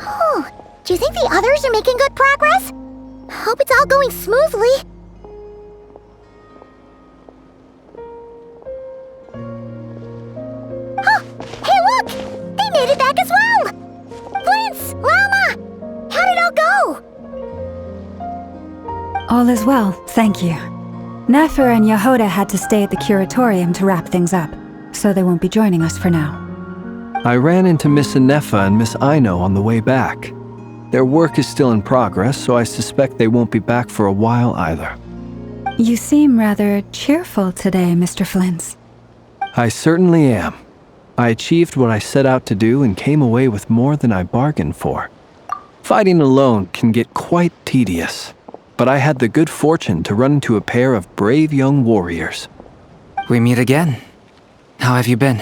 Oh, do you think the others are making good progress? Hope it's all going smoothly. Oh, hey look! They made it back as well! Prince, Lama! How did it all go? All is well, thank you. Nefer and Yehoda had to stay at the curatorium to wrap things up, so they won't be joining us for now. I ran into Miss Nefer and Miss Aino on the way back. Their work is still in progress, so I suspect they won't be back for a while either. You seem rather cheerful today, Mr. Flintz. I certainly am. I achieved what I set out to do and came away with more than I bargained for. Fighting alone can get quite tedious, but I had the good fortune to run into a pair of brave young warriors. We meet again. How have you been?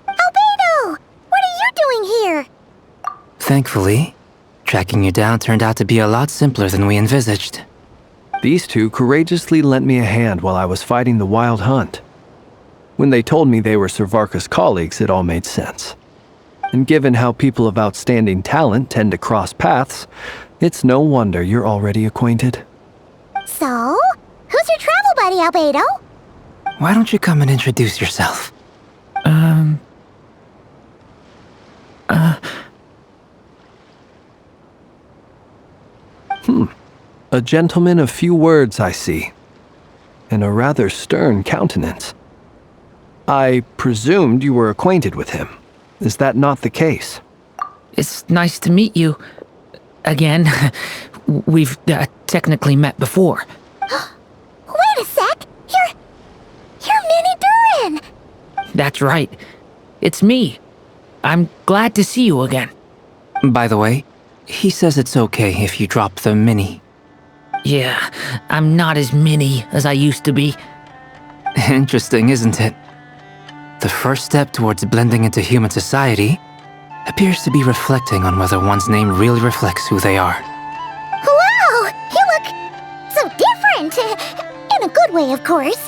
Albedo! What are you doing here? Thankfully, tracking you down turned out to be a lot simpler than we envisaged. These two courageously lent me a hand while I was fighting the wild hunt. When they told me they were Servarka's colleagues, it all made sense. And given how people of outstanding talent tend to cross paths, it's no wonder you're already acquainted. So, who's your travel buddy, Albedo? Why don't you come and introduce yourself? A gentleman of few words, I see. And a rather stern countenance. I presumed you were acquainted with him. Is that not the case? It's nice to meet you. Again. We've technically met before. Wait a sec! You're Minnie Durin! That's right. It's me. I'm glad to see you again. By the way, he says it's okay if you drop the mini. Yeah, I'm not as mini as I used to be. Interesting, isn't it? The first step towards blending into human society appears to be reflecting on whether one's name really reflects who they are. Wow! You look so different! In a good way, of course.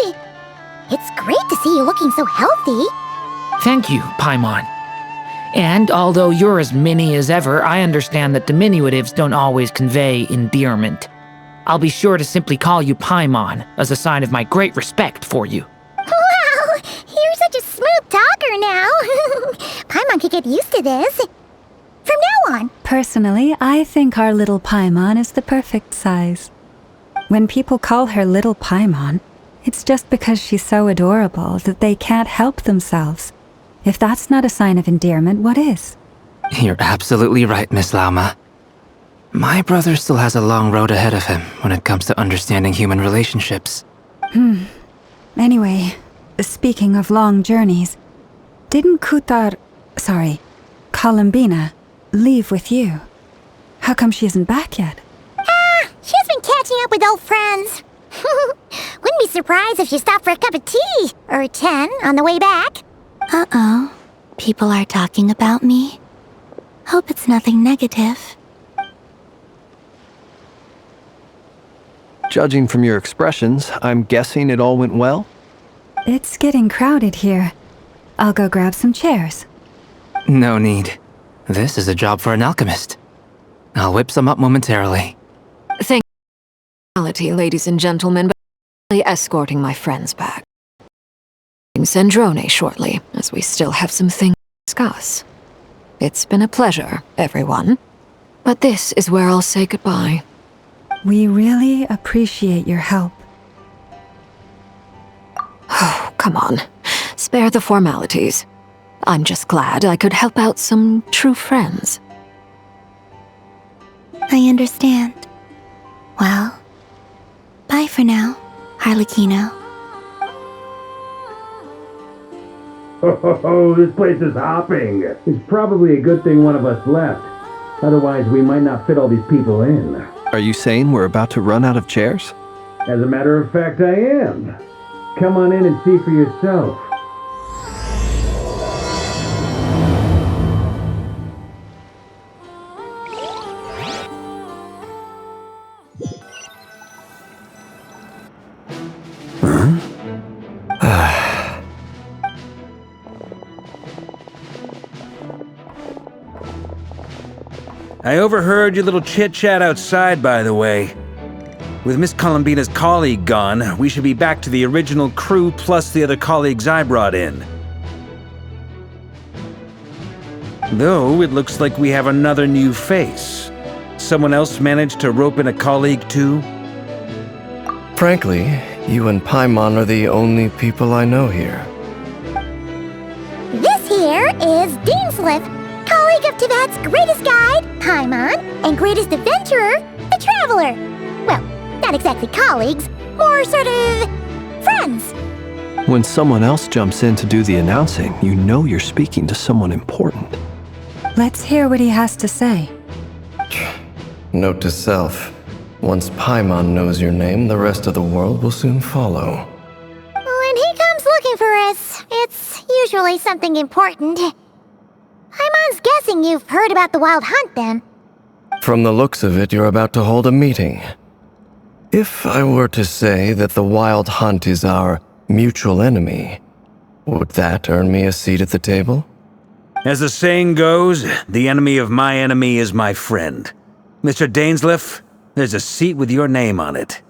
It's great to see you looking so healthy. Thank you, Paimon. And although you're as mini as ever, I understand that diminutives don't always convey endearment. I'll be sure to simply call you Paimon as a sign of my great respect for you. Wow! You're such a smooth talker now. Paimon could get used to this. From now on. Personally, I think our little Paimon is the perfect size. When people call her Little Paimon, it's just because she's so adorable that they can't help themselves. If that's not a sign of endearment, what is? You're absolutely right, Miss Lauma. My brother still has a long road ahead of him when it comes to understanding human relationships. Anyway, speaking of long journeys, didn't Columbina, leave with you? How come she isn't back yet? She's been catching up with old friends. Wouldn't be surprised if she stopped for a cup of tea, or 10 on the way back. Uh-oh. People are talking about me. Hope it's nothing negative. Judging from your expressions, I'm guessing it all went well? It's getting crowded here. I'll go grab some chairs. No need. This is a job for an alchemist. I'll whip some up momentarily. Thank you, ladies and gentlemen, but I'm escorting my friends back. Sandrone shortly, as we still have some things to discuss. It's been a pleasure, everyone. But this is where I'll say goodbye. We really appreciate your help. Oh, come on. Spare the formalities. I'm just glad I could help out some true friends. I understand. Well, bye for now, Harlequino. Oh, this place is hopping. It's probably a good thing one of us left. Otherwise, we might not fit all these people in. Are you saying we're about to run out of chairs? As a matter of fact, I am. Come on in and see for yourself. I overheard your little chit-chat outside, by the way. With Miss Columbina's colleague gone, we should be back to the original crew plus the other colleagues I brought in. Though, it looks like we have another new face. Someone else managed to rope in a colleague too? Frankly, you and Paimon are the only people I know here. This here is Deansliff, colleague of Tibet's greatest guide, Paimon, and greatest adventurer, the Traveler. Well, not exactly colleagues, more sort of friends. When someone else jumps in to do the announcing, you know you're speaking to someone important. Let's hear what he has to say. Note to self. Once Paimon knows your name, the rest of the world will soon follow. When he comes looking for us, it's usually something important. Paimon's guessing you've heard about the Wild Hunt, then. From the looks of it, you're about to hold a meeting. If I were to say that the Wild Hunt is our mutual enemy, would that earn me a seat at the table? As the saying goes, the enemy of my enemy is my friend. Mr. Dainsliff, there's a seat with your name on it.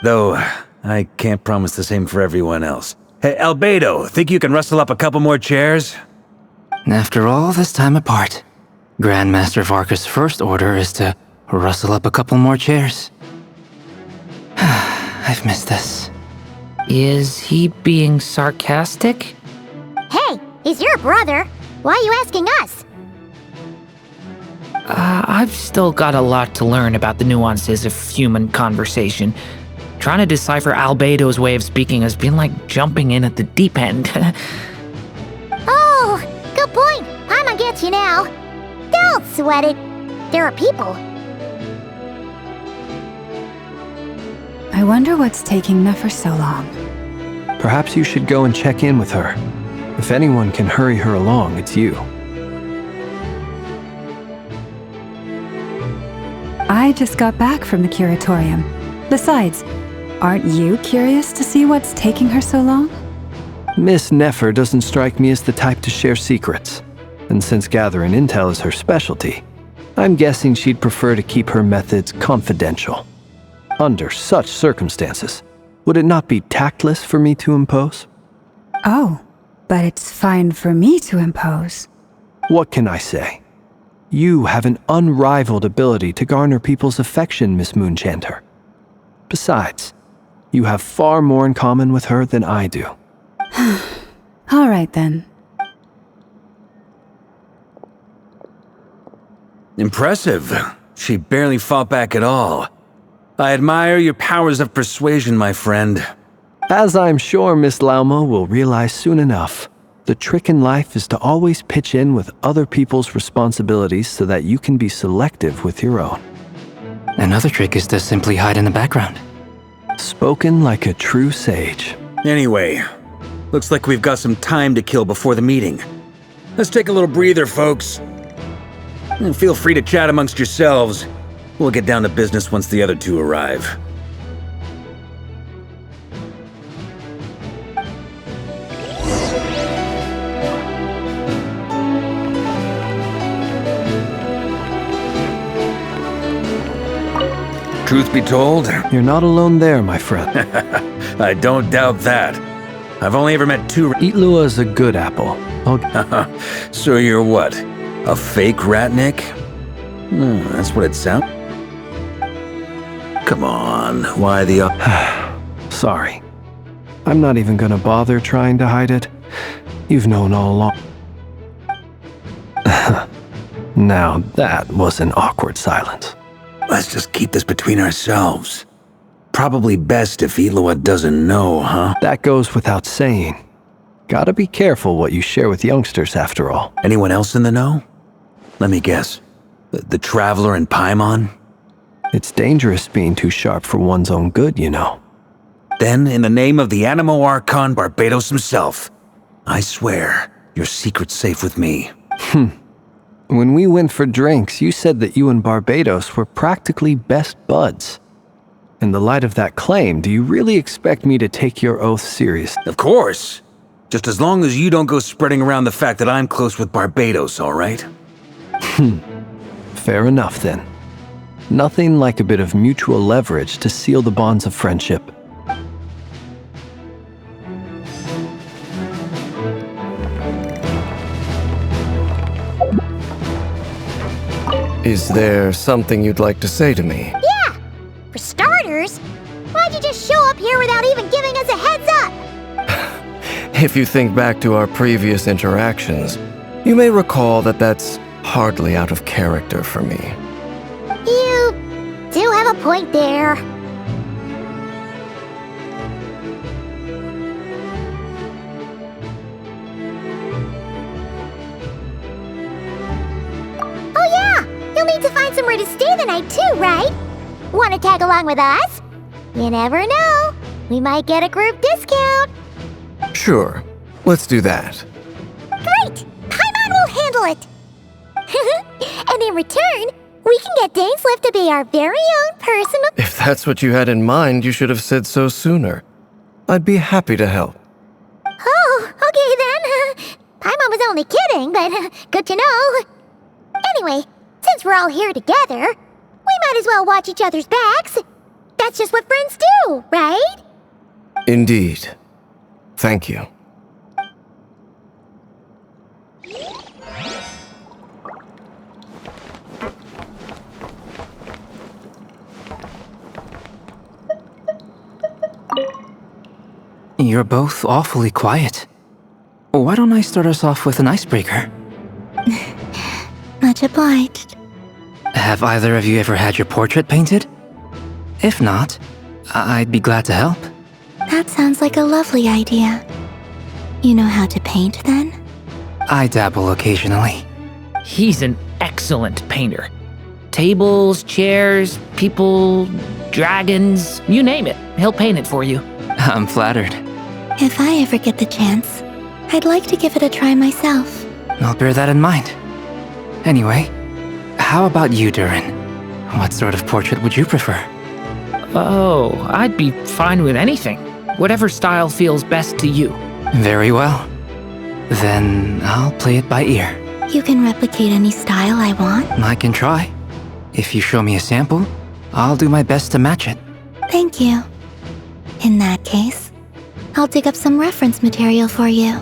Though, I can't promise the same for everyone else. Hey, Albedo, think you can rustle up a couple more chairs? After all this time apart, Grandmaster Varka's first order is to rustle up a couple more chairs. I've missed this. Is he being sarcastic? Hey, he's your brother. Why are you asking us? I've still got a lot to learn about the nuances of human conversation. Trying to decipher Albedo's way of speaking has been like jumping in at the deep end. Oh, good point. Paimon gets you now. Don't sweat it. There are people. I wonder what's taking Nefer so long. Perhaps you should go and check in with her. If anyone can hurry her along, it's you. I just got back from the curatorium. Besides, aren't you curious to see what's taking her so long? Miss Nefer doesn't strike me as the type to share secrets. And since gathering intel is her specialty, I'm guessing she'd prefer to keep her methods confidential. Under such circumstances, would it not be tactless for me to impose? Oh, but it's fine for me to impose. What can I say? You have an unrivaled ability to garner people's affection, Miss Moonchanter. Besides, you have far more in common with her than I do. All right then. Impressive. She barely fought back at all. I admire your powers of persuasion, my friend. As I'm sure Miss Lauma will realize soon enough, the trick in life is to always pitch in with other people's responsibilities so that you can be selective with your own. Another trick is to simply hide in the background. Spoken like a true sage. Anyway, looks like we've got some time to kill before the meeting. Let's take a little breather, folks. And feel free to chat amongst yourselves. We'll get down to business once the other two arrive. Truth be told, You're not alone there, my friend. I don't doubt that. I've only ever met two. Itlua is a good apple. So you're what? A fake Ratnik? That's what it sounds. Come on, why the... Sorry. I'm not even gonna bother trying to hide it. You've known all along. Now that was an awkward silence. Let's just keep this between ourselves. Probably best if Itlua doesn't know, huh? That goes without saying. Gotta be careful what you share with youngsters, after all. Anyone else in the know? Let me guess. The Traveler and Paimon? It's dangerous being too sharp for one's own good, you know. Then, in the name of the Animo Archon Barbados himself, I swear, your secret's safe with me. When we went for drinks, you said that you and Barbados were practically best buds. In the light of that claim, do you really expect me to take your oath seriously? Of course. Just as long as you don't go spreading around the fact that I'm close with Barbados, all right? Fair enough, then. Nothing like a bit of mutual leverage to seal the bonds of friendship. Is there something you'd like to say to me? Yeah! For starters, why'd you just show up here without even giving us a heads up? If you think back to our previous interactions, you may recall that that's hardly out of character for me. You do have a point there. Oh yeah! You'll need to find somewhere to stay the night too, right? Want to tag along with us? You never know. We might get a group discount. Sure, let's do that. Great! Paimon will handle it! And in return, we can get Dainslift to be our very own personal... If that's what you had in mind, you should have said so sooner. I'd be happy to help. Oh, okay then. Paimon was only kidding, but good to know. Anyway, since we're all here together, we might as well watch each other's backs. That's just what friends do, right? Indeed. Thank you. You're both awfully quiet. Why don't I start us off with an icebreaker? Much obliged. Have either of you ever had your portrait painted? If not, I'd be glad to help. That sounds like a lovely idea. You know how to paint, then? I dabble occasionally. He's an excellent painter. Tables, chairs, people, dragons, you name it. He'll paint it for you. I'm flattered. If I ever get the chance, I'd like to give it a try myself. I'll bear that in mind. Anyway, how about you, Durin? What sort of portrait would you prefer? Oh, I'd be fine with anything. Whatever style feels best to you. Very well. Then I'll play it by ear. You can replicate any style I want? I can try. If you show me a sample, I'll do my best to match it. Thank you. In that case, I'll dig up some reference material for you.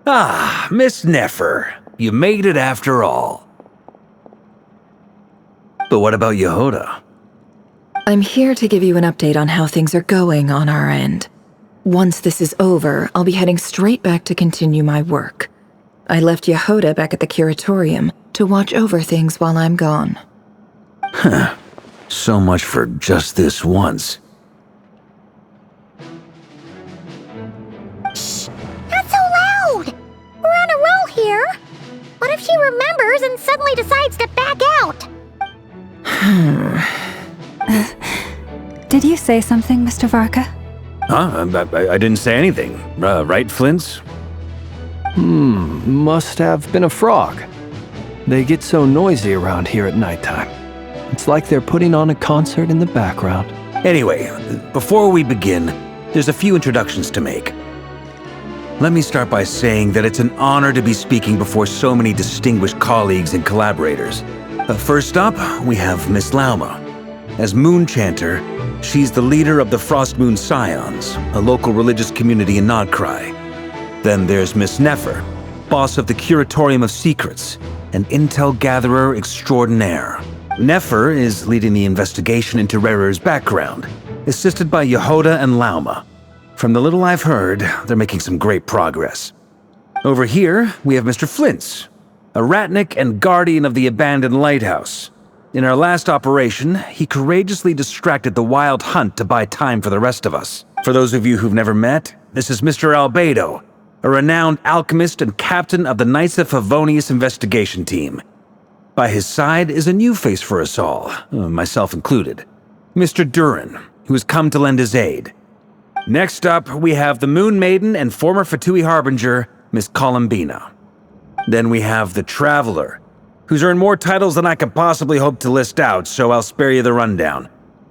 Ah, Miss Nefer. You made it after all. But what about Yehoda? I'm here to give you an update on how things are going on our end. Once this is over, I'll be heading straight back to continue my work. I left Yehoda back at the curatorium to watch over things while I'm gone. Huh. So much for just this once. Shh! Not so loud! We're on a roll here. What if she remembers and suddenly decides to back out? Did you say something, Mr. Varka? Huh? I didn't say anything. Right, Flint's? Must have been a frog. They get so noisy around here at nighttime. It's like they're putting on a concert in the background. Anyway, before we begin, there's a few introductions to make. Let me start by saying that it's an honor to be speaking before so many distinguished colleagues and collaborators. First up, we have Miss Lauma. As Moon Chanter, she's the leader of the Frost Moon Scions, a local religious community in Nod Krai. Then there's Miss Nefer, boss of the Curatorium of Secrets, an intel gatherer extraordinaire. Nefer is leading the investigation into Rerir's background, assisted by Yehoda and Lauma. From the little I've heard, they're making some great progress. Over here, we have Mr. Flint's, a ratnik and guardian of the abandoned lighthouse. In our last operation, he courageously distracted the wild hunt to buy time for the rest of us. For those of you who've never met, this is Mr. Albedo, a renowned alchemist and captain of the Knights of Favonius investigation team. By his side is a new face for us all, myself included, Mr. Durin, who has come to lend his aid. Next up, we have the Moon Maiden and former Fatui Harbinger, Miss Columbina. Then we have the Traveler, who's earned more titles than I could possibly hope to list out, so I'll spare you the rundown.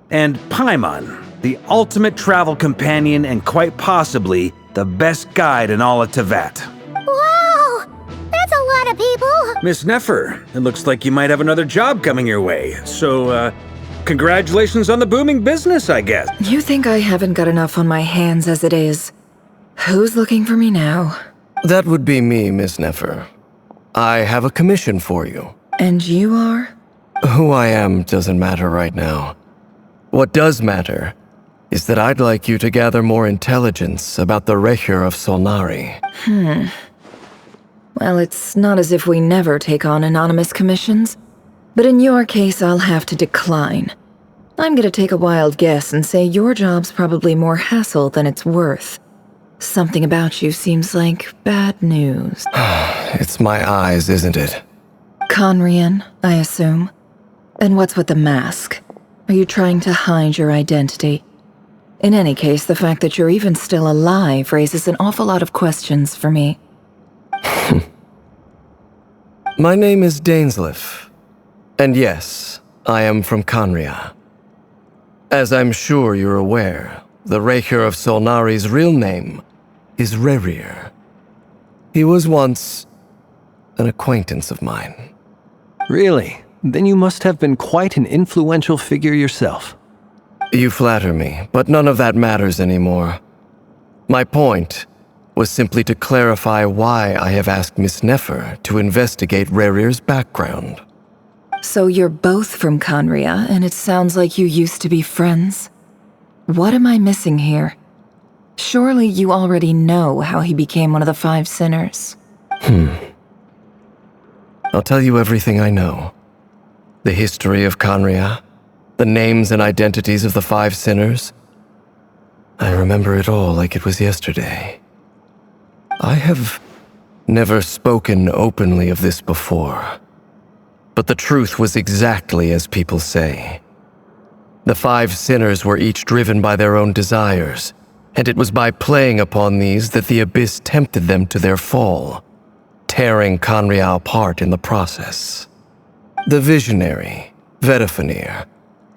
And Paimon, the ultimate travel companion and quite possibly the best guide in all of Teyvat. Wow! That's a lot of people! Miss Nefer, it looks like you might have another job coming your way, so, congratulations on the booming business, I guess. You think I haven't got enough on my hands as it is? Who's looking for me now? That would be me, Miss Nefer. I have a commission for you. And you are? Who I am doesn't matter right now. What does matter is that I'd like you to gather more intelligence about the Rerir of Solnari. Well, it's not as if we never take on anonymous commissions. But in your case, I'll have to decline. I'm gonna take a wild guess and say your job's probably more hassle than it's worth. Something about you seems like bad news. It's my eyes, isn't it? Conrian, I assume. And what's with the mask? Are you trying to hide your identity? In any case, the fact that you're even still alive raises an awful lot of questions for me. My name is Dainsleif. And yes, I am from Conria. As I'm sure you're aware, the Rerir of Solnari's real name is Rerir. He was once an acquaintance of mine. Really? Then you must have been quite an influential figure yourself. You flatter me, but none of that matters anymore. My point was simply to clarify why I have asked Miss Nefer to investigate Rerir's background. So you're both from Conria, and it sounds like you used to be friends? What am I missing here? Surely you already know how he became one of the Five Sinners. I'll tell you everything I know. The history of Conria, the names and identities of the Five Sinners. I remember it all like it was yesterday. I have never spoken openly of this before, but the truth was exactly as people say. The Five Sinners were each driven by their own desires, and it was by playing upon these that the Abyss tempted them to their fall, tearing Conria apart in the process. The visionary, Vedifenir,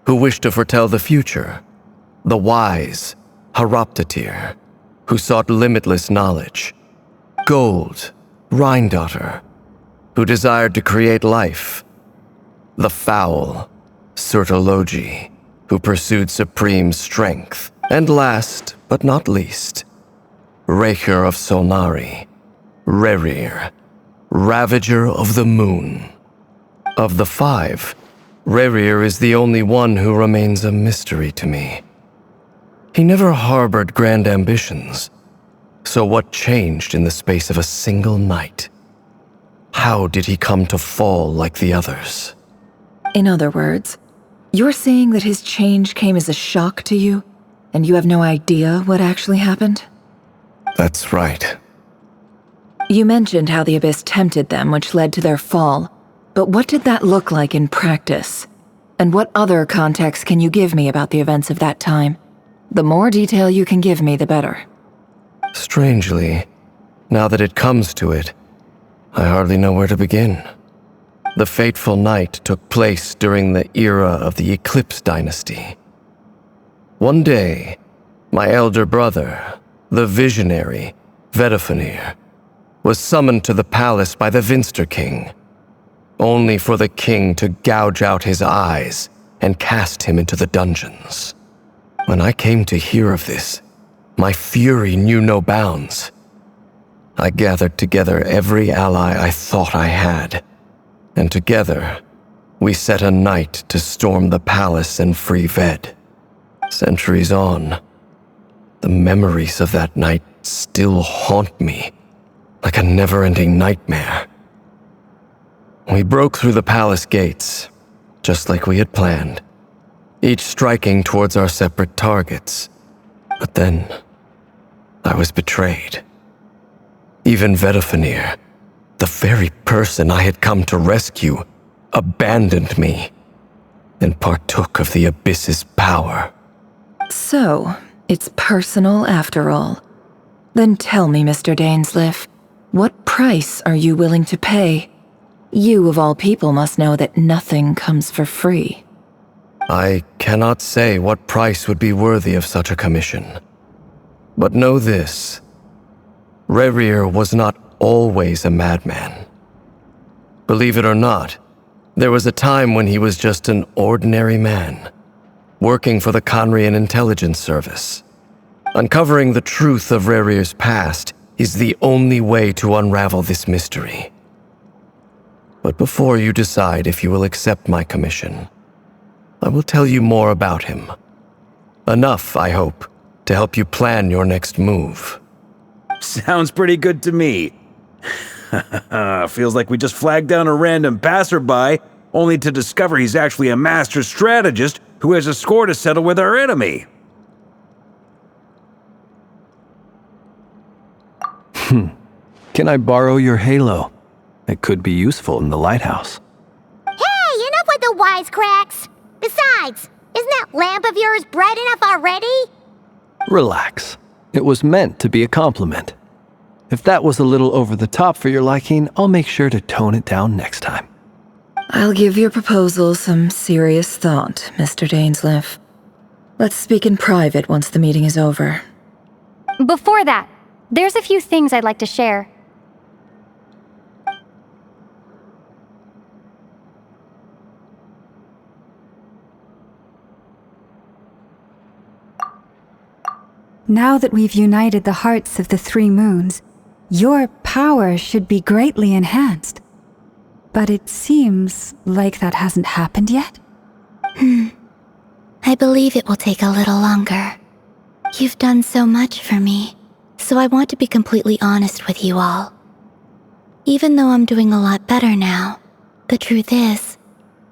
who wished to foretell the future. The wise, Haroptatir, who sought limitless knowledge. Gold, Rhindaughter, who desired to create life. The foul, Surtologi, who pursued supreme strength. And last, but not least, Rerir of Solnari, Rerir, Ravager of the Moon. Of the five, Rerir is the only one who remains a mystery to me. He never harbored grand ambitions, so what changed in the space of a single night? How did he come to fall like the others? In other words, you're saying that his change came as a shock to you, and you have no idea what actually happened? That's right. You mentioned how the Abyss tempted them, which led to their fall. But what did that look like in practice? And what other context can you give me about the events of that time? The more detail you can give me, the better. Strangely, now that it comes to it, I hardly know where to begin. The fateful night took place during the era of the Eclipse Dynasty. One day, my elder brother, the visionary, Vedifenir, was summoned to the palace by the Vinster King, only for the king to gouge out his eyes and cast him into the dungeons. When I came to hear of this, my fury knew no bounds. I gathered together every ally I thought I had, and together, we set a night to storm the palace and free Ved. Centuries on, the memories of that night still haunt me like a never-ending nightmare. We broke through the palace gates, just like we had planned, each striking towards our separate targets. But then, I was betrayed. Even Vedifenir, the very person I had come to rescue, abandoned me and partook of the Abyss's power. So, it's personal after all. Then tell me, Mr. Dainsleif, what price are you willing to pay? You, of all people, must know that nothing comes for free. I cannot say what price would be worthy of such a commission. But know this. Rerir was not always a madman. Believe it or not, there was a time when he was just an ordinary man, working for the Conrian Intelligence Service. Uncovering the truth of Rerir's past is the only way to unravel this mystery. But before you decide if you will accept my commission, I will tell you more about him. Enough, I hope, to help you plan your next move. Sounds pretty good to me. Feels like we just flagged down a random passerby, only to discover he's actually a master strategist who has a score to settle with our enemy. Can I borrow your halo? It could be useful in the lighthouse. Hey, enough with the wisecracks! Besides, isn't that lamp of yours bright enough already? Relax. It was meant to be a compliment. If that was a little over the top for your liking, I'll make sure to tone it down next time. I'll give your proposal some serious thought, Mr. Dainsleif. Let's speak in private once the meeting is over. Before that, there's a few things I'd like to share. Now that we've united the hearts of the three moons, your power should be greatly enhanced. But it seems like that hasn't happened yet? I believe it will take a little longer. You've done so much for me, so I want to be completely honest with you all. Even though I'm doing a lot better now, the truth is,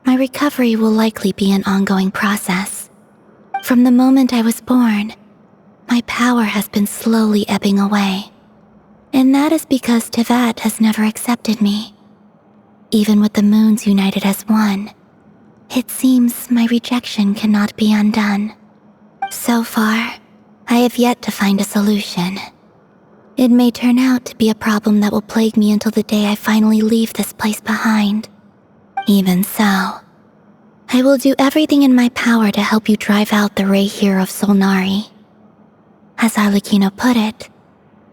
my recovery will likely be an ongoing process. From the moment I was born, my power has been slowly ebbing away. And that is because Teyvat has never accepted me. Even with the moons united as one, it seems my rejection cannot be undone. So far, I have yet to find a solution. It may turn out to be a problem that will plague me until the day I finally leave this place behind. Even so, I will do everything in my power to help you drive out the Rerir of Solnari. As Arlecchino put it,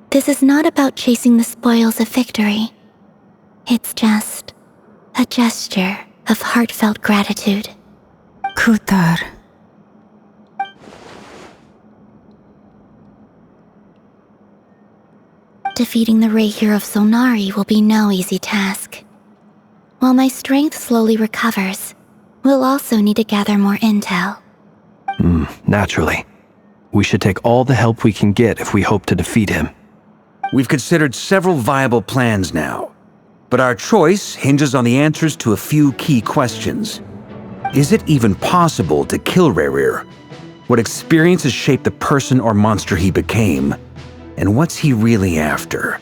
this is not about chasing the spoils of victory. It's just a gesture of heartfelt gratitude. Kutar. Defeating the Rerir of Solnari will be no easy task. While my strength slowly recovers, we'll also need to gather more intel. Naturally. We should take all the help we can get if we hope to defeat him. We've considered several viable plans now, but our choice hinges on the answers to a few key questions. Is it even possible to kill Rerir? What experiences shaped the person or monster he became? And what's he really after?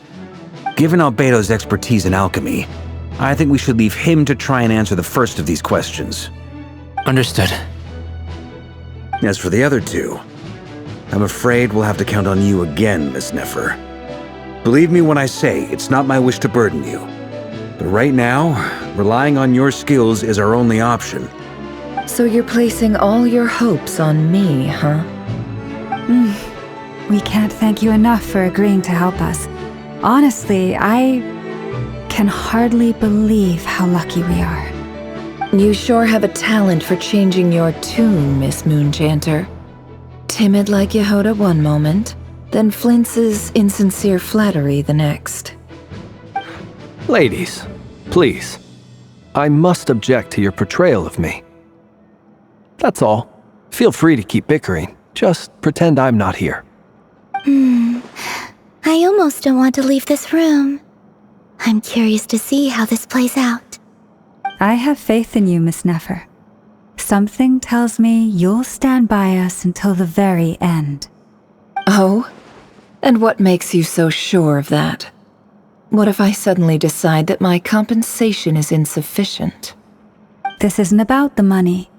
Given Albedo's expertise in alchemy, I think we should leave him to try and answer the first of these questions. Understood. As for the other two, I'm afraid we'll have to count on you again, Miss Nefer. Believe me when I say it's not my wish to burden you. But right now, relying on your skills is our only option. So you're placing all your hopes on me, huh? We can't thank you enough for agreeing to help us. Honestly, I can hardly believe how lucky we are. You sure have a talent for changing your tune, Miss Moonchanter. Timid like Yehoda one moment, then flinches insincere flattery the next. Ladies, please. I must object to your portrayal of me. That's all. Feel free to keep bickering. Just pretend I'm not here. I almost don't want to leave this room. I'm curious to see how this plays out. I have faith in you, Miss Nefer. Something tells me you'll stand by us until the very end. Oh? And what makes you so sure of that? What if I suddenly decide that my compensation is insufficient? This isn't about the money.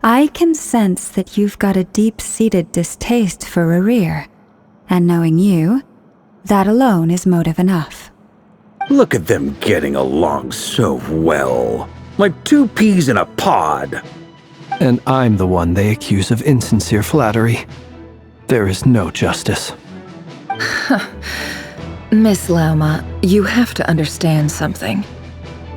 I can sense that you've got a deep-seated distaste for Rerir, and knowing you, that alone is motive enough. Look at them getting along so well. Like two peas in a pod. And I'm the one they accuse of insincere flattery. There is no justice. Miss Lauma, you have to understand something.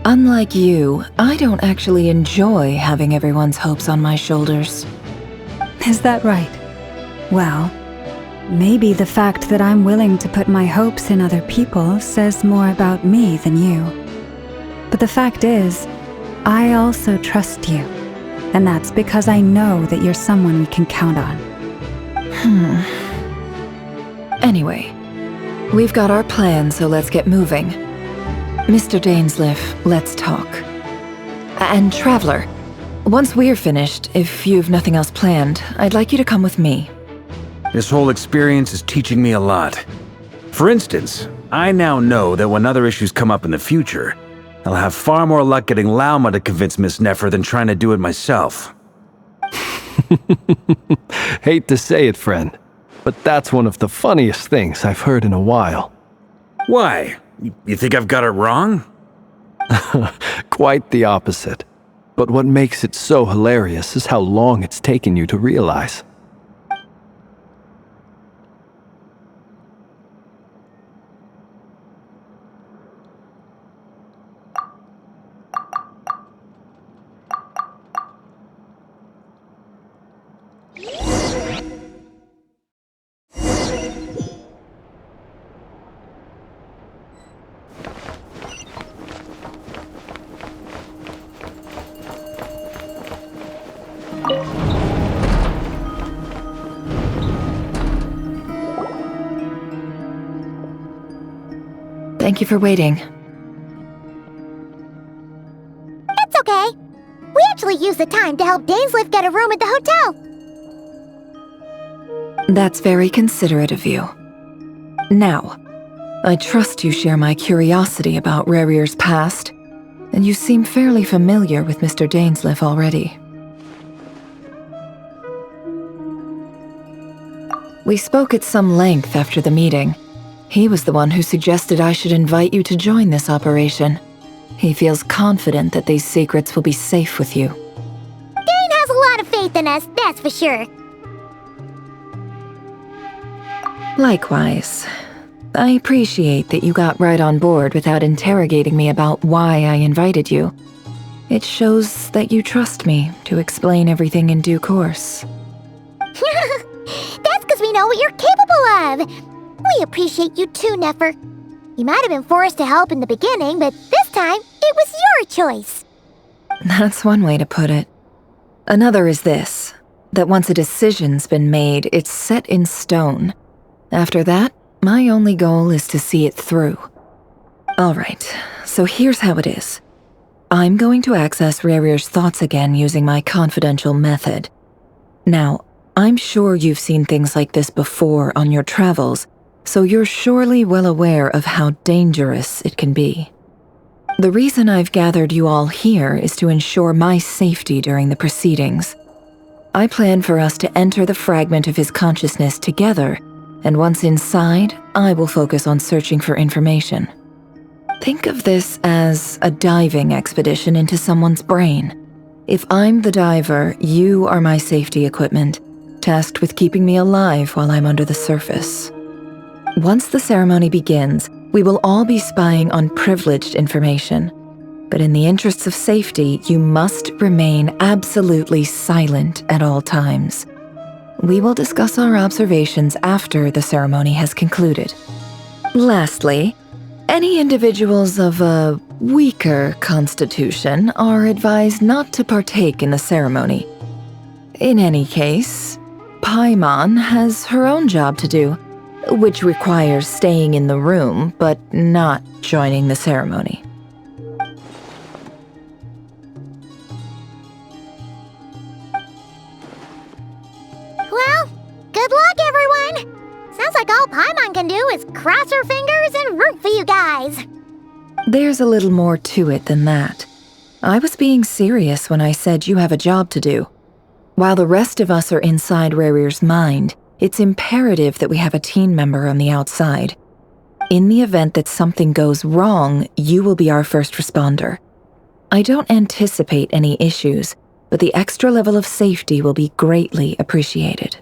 Unlike you, I don't actually enjoy having everyone's hopes on my shoulders. Is that right? Well, maybe the fact that I'm willing to put my hopes in other people says more about me than you. But the fact is, I also trust you. And that's because I know that you're someone we can count on. Anyway, we've got our plan, so let's get moving. Mr. Dainsleif, let's talk. And Traveler, once we're finished, if you've nothing else planned, I'd like you to come with me. This whole experience is teaching me a lot. For instance, I now know that when other issues come up in the future, I'll have far more luck getting Lauma to convince Miss Nefer than trying to do it myself. Hate to say it, friend, but that's one of the funniest things I've heard in a while. Why? You think I've got it wrong? Quite the opposite. But what makes it so hilarious is how long it's taken you to realize. Thank you for waiting. It's okay. We actually used the time to help Dainsleif get a room at the hotel. That's very considerate of you. Now, I trust you share my curiosity about Rerir's past, and you seem fairly familiar with Mr. Dainsleif already. We spoke at some length after the meeting. He was the one who suggested I should invite you to join this operation. He feels confident that these secrets will be safe with you. Dane has a lot of faith in us, that's for sure. Likewise. I appreciate that you got right on board without interrogating me about why I invited you. It shows that you trust me to explain everything in due course. That's because we know what you're capable of. We appreciate you too, Nefer. You might have been forced to help in the beginning, but this time, it was your choice. That's one way to put it. Another is this, that once a decision's been made, it's set in stone. After that, my only goal is to see it through. Alright, so here's how it is. I'm going to access Rerir's thoughts again using my confidential method. Now, I'm sure you've seen things like this before on your travels, so you're surely well aware of how dangerous it can be. The reason I've gathered you all here is to ensure my safety during the proceedings. I plan for us to enter the fragment of his consciousness together, and once inside, I will focus on searching for information. Think of this as a diving expedition into someone's brain. If I'm the diver, you are my safety equipment, tasked with keeping me alive while I'm under the surface. Once the ceremony begins, we will all be spying on privileged information. But in the interests of safety, you must remain absolutely silent at all times. We will discuss our observations after the ceremony has concluded. Lastly, any individuals of a weaker constitution are advised not to partake in the ceremony. In any case, Paimon has her own job to do, which requires staying in the room but not joining the ceremony. Well, good luck, everyone. Sounds like all Paimon can do is cross her fingers and root for you guys. There's a little more to it than that. I was being serious when I said you have a job to do. While the rest of us are inside Rerir's mind, it's imperative that we have a team member on the outside. In the event that something goes wrong, you will be our first responder. I don't anticipate any issues, but the extra level of safety will be greatly appreciated.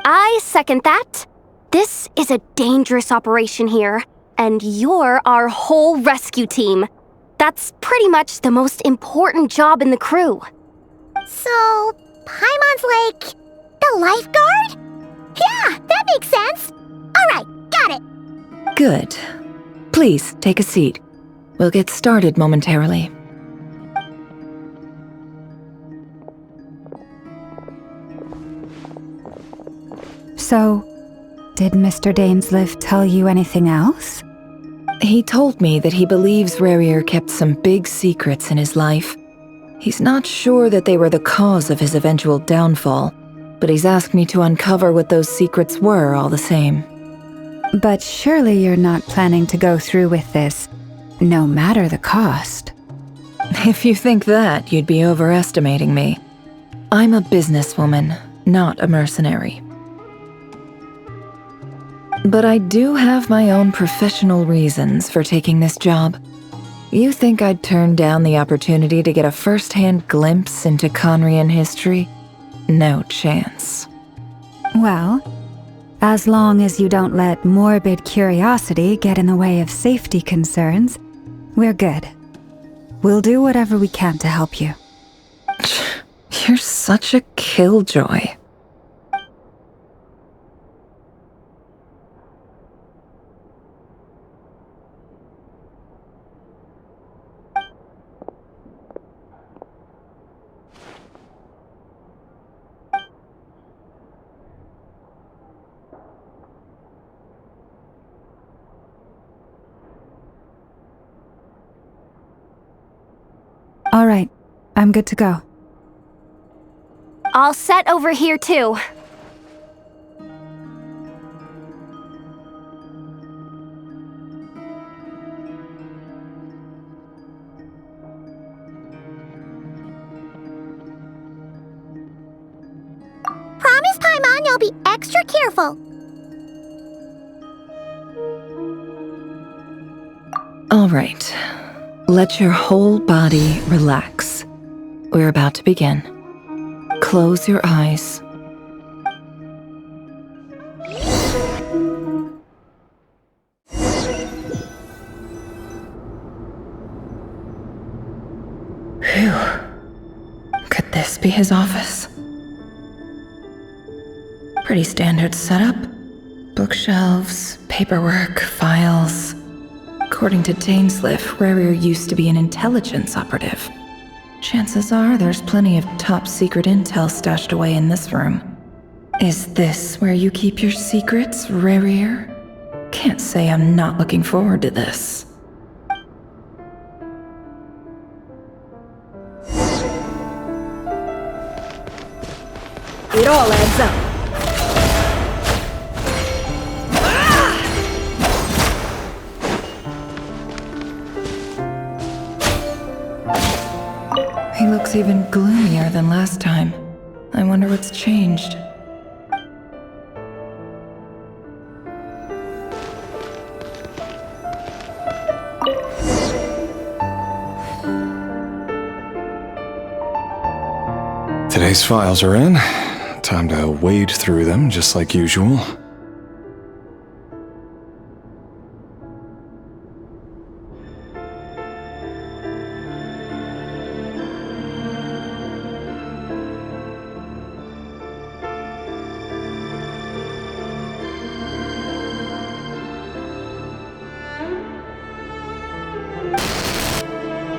I second that. This is a dangerous operation here, and you're our whole rescue team. That's pretty much the most important job in the crew. So, Paimon's like the lifeguard? Yeah, that makes sense. All right, got it. Good. Please, take a seat. We'll get started momentarily. So, did Mr. Dainsleif tell you anything else? He told me that he believes Rerir kept some big secrets in his life. He's not sure that they were the cause of his eventual downfall, but he's asked me to uncover what those secrets were all the same. But surely you're not planning to go through with this, no matter the cost. If you think that, you'd be overestimating me. I'm a businesswoman, not a mercenary. But I do have my own professional reasons for taking this job. You think I'd turn down the opportunity to get a first-hand glimpse into Conrian history? No chance. Well, as long as you don't let morbid curiosity get in the way of safety concerns, we're good. We'll do whatever we can to help you. You're such a killjoy. All right, I'm good to go. All set over here, too. Promise, Paimon, you'll be extra careful. All right. Let your whole body relax. We're about to begin. Close your eyes. Phew. Could this be his office? Pretty standard setup. Bookshelves, paperwork, files. According to Dainsleif, Rerir used to be an intelligence operative. Chances are there's plenty of top-secret intel stashed away in this room. Is this where you keep your secrets, Rerir? Can't say I'm not looking forward to this. It all adds up. He looks even gloomier than last time. I wonder what's changed. Today's files are in. Time to wade through them just like usual.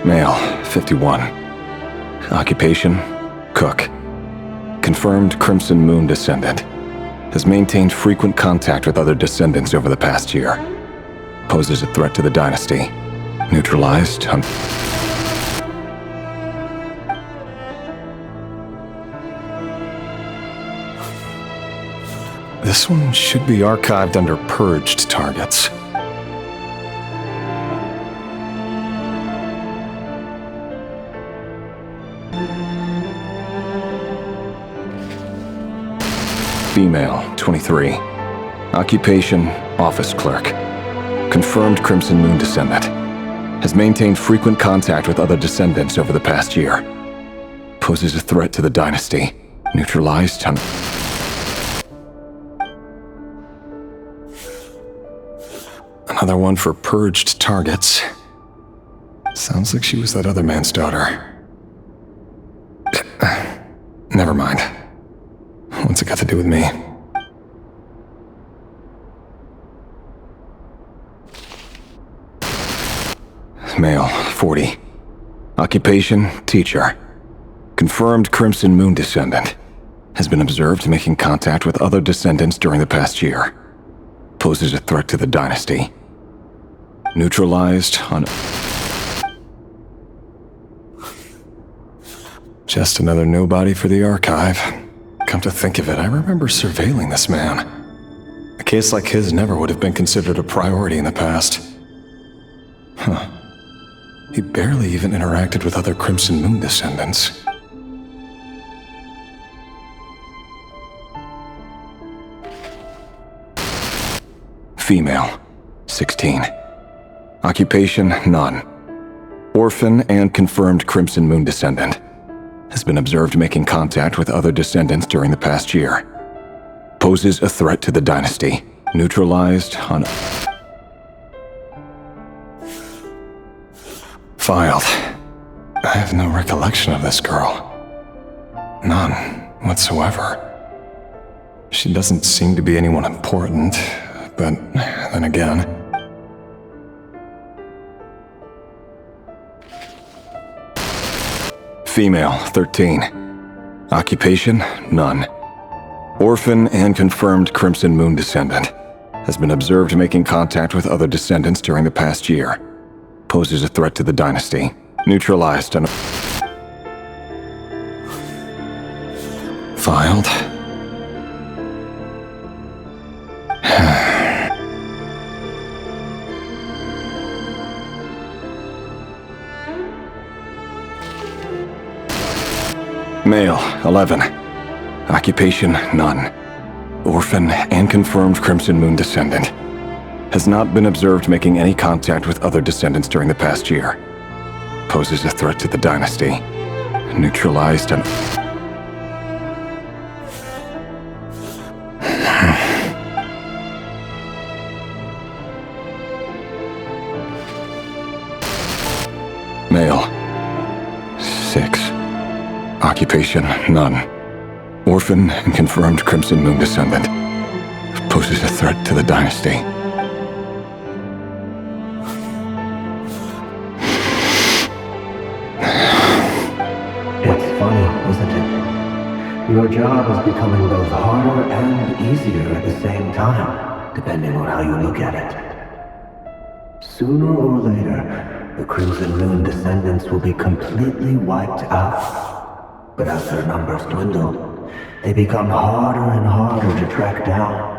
Male, 51. Occupation, cook. Confirmed Crimson Moon descendant. Has maintained frequent contact with other descendants over the past year. Poses a threat to the dynasty. Neutralized. This one should be archived under purged targets. Female, 23. Occupation, office clerk. confirmed Crimson Moon descendant. Has maintained frequent contact with other descendants over the past year. Poses a threat to the dynasty. Neutralized on... Another one for purged targets. Sounds like she was that other man's daughter. Never mind. What's it got to do with me? Male, 40. Occupation, teacher. Confirmed Crimson Moon descendant. Has been observed making contact with other descendants during the past year. Poses a threat to the dynasty. Neutralized on... Just another nobody for the archive. Come to think of it, I remember surveilling this man. A case like his never would have been considered a priority in the past. Huh. He barely even interacted with other Crimson Moon descendants. Female, 16. Occupation, none. Orphan and confirmed Crimson Moon descendant. Has been observed making contact with other descendants during the past year. Poses a threat to the dynasty. Neutralized on... Filed. I have no recollection of this girl. None whatsoever. She doesn't seem to be anyone important, but then again... Female, 13. Occupation, none. Orphan and confirmed Crimson Moon descendant. Has been observed making contact with other descendants during the past year. Poses a threat to the dynasty. Neutralized on... Filed. Male, 11. Occupation, none. Orphan and confirmed Crimson Moon descendant. Has not been observed making any contact with other descendants during the past year. Poses a threat to the dynasty. Neutralized on... Male, 6. Occupation, none. Orphan and confirmed Crimson Moon descendant. Poses a threat to the dynasty. It's funny, isn't it? Your job is becoming both harder and easier at the same time, depending on how you look at it. Sooner or later, the Crimson Moon descendants will be completely wiped out. But as their numbers dwindle, they become harder and harder to track down.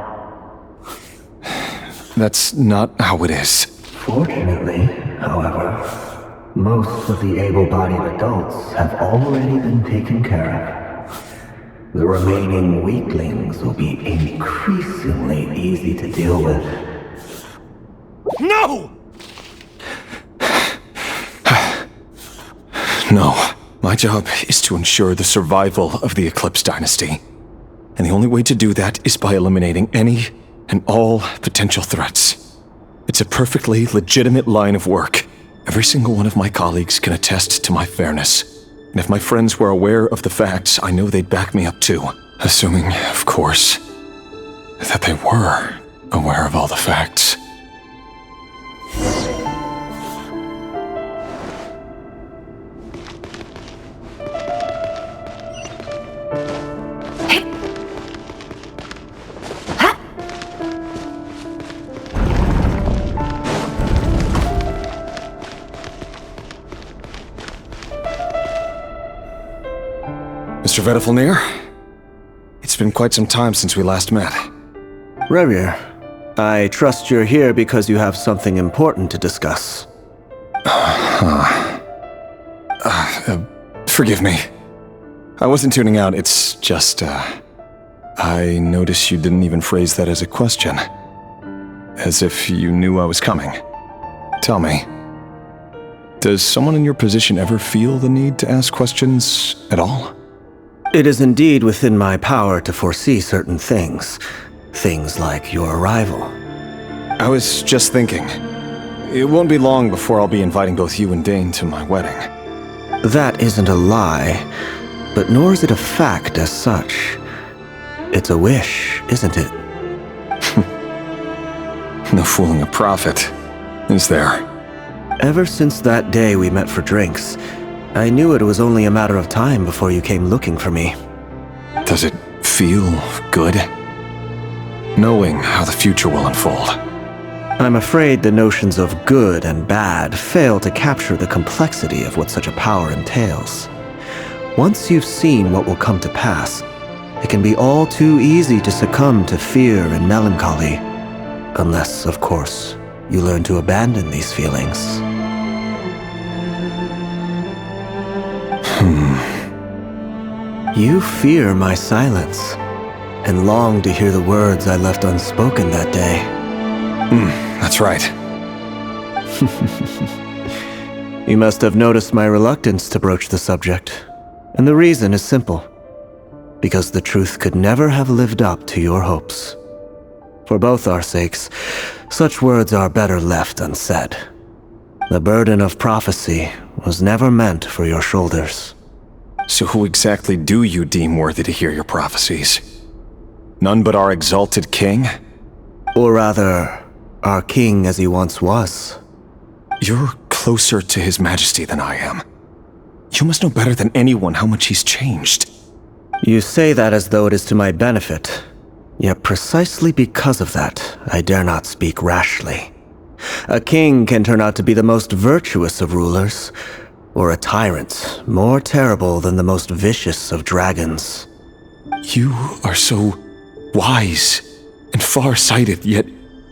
That's not how it is. Fortunately, however, most of the able-bodied adults have already been taken care of. The remaining weaklings will be increasingly easy to deal with. No! No. My job is to ensure the survival of the Eclipse Dynasty. And the only way to do that is by eliminating any and all potential threats. It's a perfectly legitimate line of work. Every single one of my colleagues can attest to my fairness. And if my friends were aware of the facts, I know they'd back me up too. Assuming, of course, that they were aware of all the facts. Mr. Vedifalnir? It's been quite some time since we last met. Rerir, I trust you're here because you have something important to discuss. Forgive me. I wasn't tuning out, it's just, I noticed you didn't even phrase that as a question. as if you knew I was coming. Tell me, does someone in your position ever feel the need to ask questions at all? It is indeed within my power to foresee certain things. Things like your arrival. I was just thinking, it won't be long before I'll be inviting both you and Dane to my wedding. That isn't a lie, but nor is it a fact as such. It's a wish, isn't it? No fooling a prophet, is there? Ever since that day we met for drinks, I knew it was only a matter of time before you came looking for me. Does it feel good? Knowing how the future will unfold. I'm afraid the notions of good and bad fail to capture the complexity of what such a power entails. Once you've seen what will come to pass, it can be all too easy to succumb to fear and melancholy. Unless, of course, you learn to abandon these feelings. You fear my silence, and long to hear the words I left unspoken that day. That's right. You must have noticed my reluctance to broach the subject, and the reason is simple. Because the truth could never have lived up to your hopes. For both our sakes, such words are better left unsaid. The burden of prophecy was never meant for your shoulders. So who exactly do you deem worthy to hear your prophecies? None but our exalted king? Or rather, our king as he once was. You're closer to his majesty than I am. You must know better than anyone how much he's changed. You say that as though it is to my benefit. Yet precisely because of that, I dare not speak rashly. A king can turn out to be the most virtuous of rulers, or a tyrant more terrible than the most vicious of dragons. You are so wise and far-sighted, yet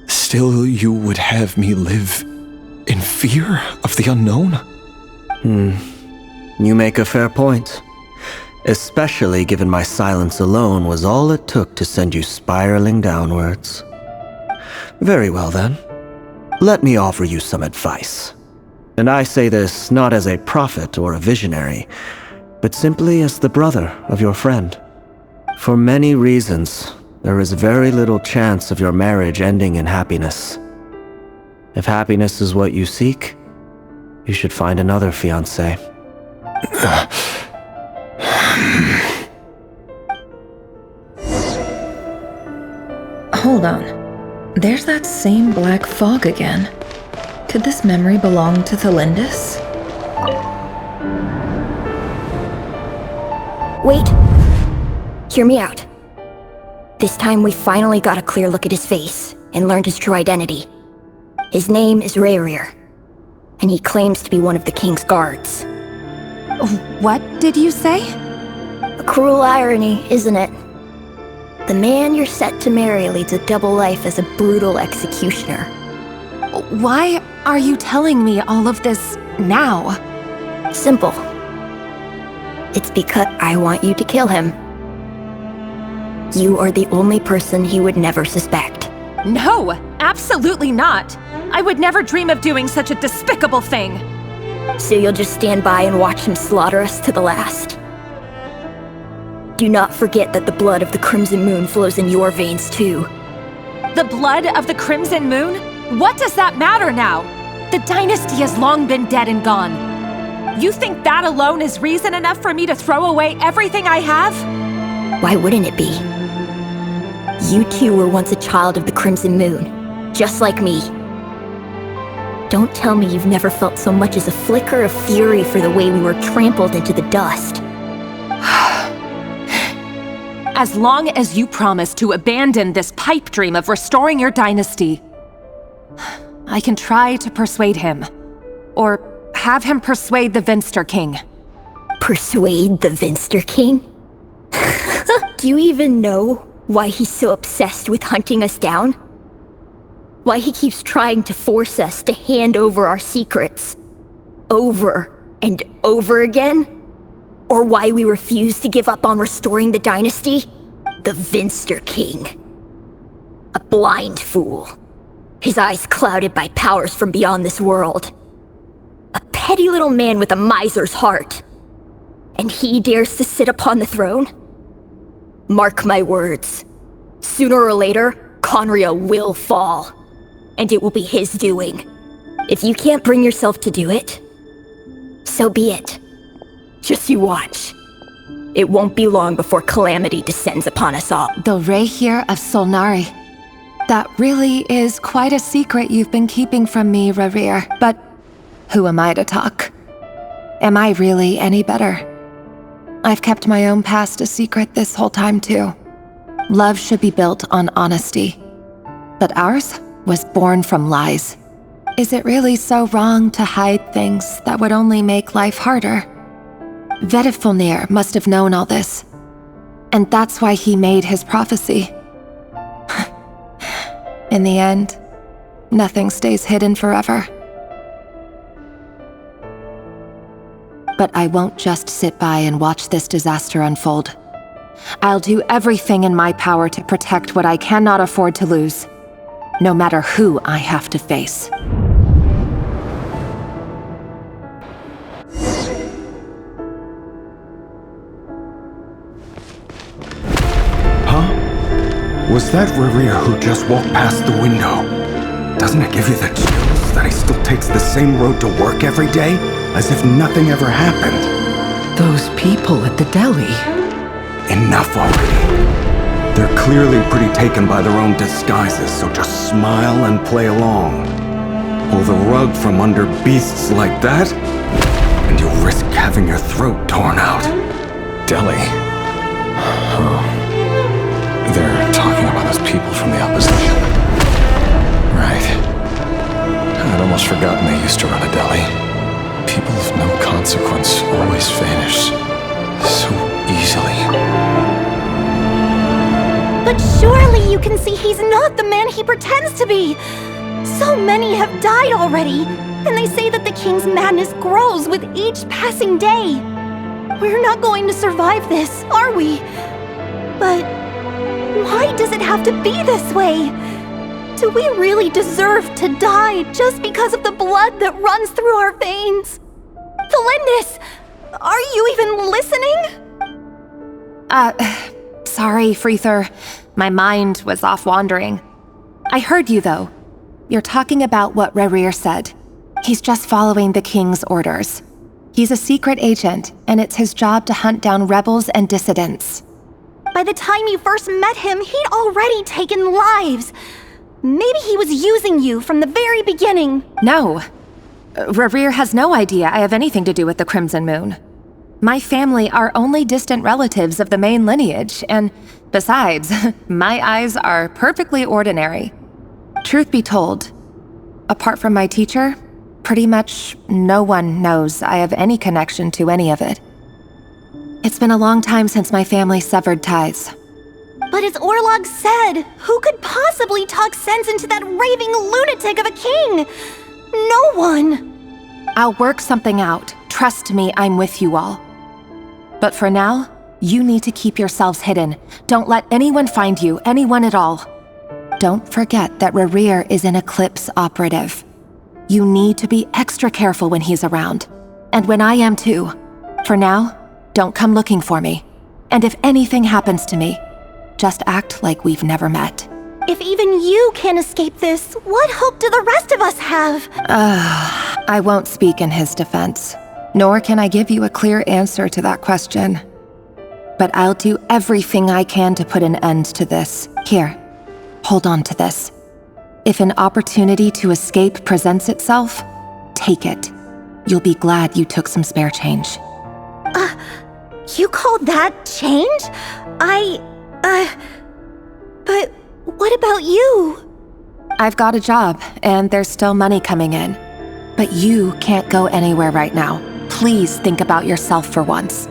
still you would have me live in fear of the unknown? You make a fair point. Especially given my silence alone was all it took to send you spiraling downwards. Very well then. Let me offer you some advice. And I say this not as a prophet or a visionary, but simply as the brother of your friend. For many reasons, there is very little chance of your marriage ending in happiness. If happiness is what you seek, you should find another fiancé. Hold on. There's that same black fog again. Could this memory belong to Thelindis? Wait. Hear me out. This time we finally got a clear look at his face and learned his true identity. His name is Rerir, and he claims to be one of the king's guards. What did you say? A cruel irony, isn't it? The man you're set to marry leads a double life as a brutal executioner. Why are you telling me all of this now? Simple. It's because I want you to kill him. You are the only person he would never suspect. No, absolutely not. I would never dream of doing such a despicable thing. So you'll just stand by and watch him slaughter us to the last? Do not forget that the blood of the Crimson Moon flows in your veins too. The blood of the Crimson Moon? What does that matter now? The dynasty has long been dead and gone. You think that alone is reason enough for me to throw away everything I have? Why wouldn't it be? You two were once a child of the Crimson Moon, just like me. Don't tell me you've never felt so much as a flicker of fury for the way we were trampled into the dust. As long as you promise to abandon this pipe dream of restoring your dynasty, I can try to persuade him. Or have him persuade the Vinster King. Persuade the Vinster King? Do you even know why he's so obsessed with hunting us down? Why he keeps trying to force us to hand over our secrets? Over and over again? Or why we refuse to give up on restoring the dynasty? The Vinster King. A blind fool. his eyes clouded by powers from beyond this world. A petty little man with a miser's heart. And he dares to sit upon the throne? Mark my words. Sooner or later, Conria will fall. And it will be his doing. If you can't bring yourself to do it, so be it. Just you watch. It won't be long before calamity descends upon us all. The Rerir of Solnari. That really is quite a secret you've been keeping from me, Rerir. But who am I to talk? Am I really any better? I've kept my own past a secret this whole time too. Love should be built on honesty. But ours was born from lies. Is it really so wrong to hide things that would only make life harder? Vedifulnir must have known all this. And that's why he made his prophecy. In the end, nothing stays hidden forever. But I won't just sit by and watch this disaster unfold. I'll do everything in my power to protect what I cannot afford to lose, no matter who I have to face. Was that Rerir who just walked past the window? Doesn't it give you the chills that he still takes the same road to work every day, as if nothing ever happened? Those people at the deli. Enough already. They're clearly pretty taken by their own disguises, so just smile and play along. Pull the rug from under beasts like that, and you'll risk having your throat torn out. Deli? Oh. They're talking about those people from the opposition. Right. I'd almost forgotten they used to run a deli. People of no consequence always vanish so easily. But surely you can see he's not the man he pretends to be! So many have died already, and they say that the king's madness grows with each passing day. We're not going to survive this, are we? But why does it have to be this way? Do we really deserve to die just because of the blood that runs through our veins? Felindis, are you even listening? Sorry, Freether. My mind was off wandering. I heard you, though. You're talking about what Rerir said. He's just following the king's orders. He's a secret agent, and it's his job to hunt down rebels and dissidents. By the time you first met him, he'd already taken lives. Maybe he was using you from the very beginning. No. Rerir has no idea I have anything to do with the Crimson Moon. My family are only distant relatives of the main lineage, and besides, my eyes are perfectly ordinary. Truth be told, apart from my teacher, pretty much no one knows I have any connection to any of it. It's been a long time since my family severed ties. But as Orlog said, who could possibly talk sense into that raving lunatic of a king? No one. I'll work something out. Trust me, I'm with you all. But for now, you need to keep yourselves hidden. Don't let anyone find you, anyone at all. Don't forget that Rerir is an Eclipse operative. You need to be extra careful when he's around. And when I am too. For now, don't come looking for me. And if anything happens to me, just act like we've never met. If even you can't escape this, what hope do the rest of us have? I won't speak in his defense, nor can I give you a clear answer to that question. But I'll do everything I can to put an end to this. Here, hold on to this. If an opportunity to escape presents itself, take it. You'll be glad you took some spare change. You call that change? But what about you? I've got a job, and there's still money coming in. But you can't go anywhere right now. Please think about yourself for once.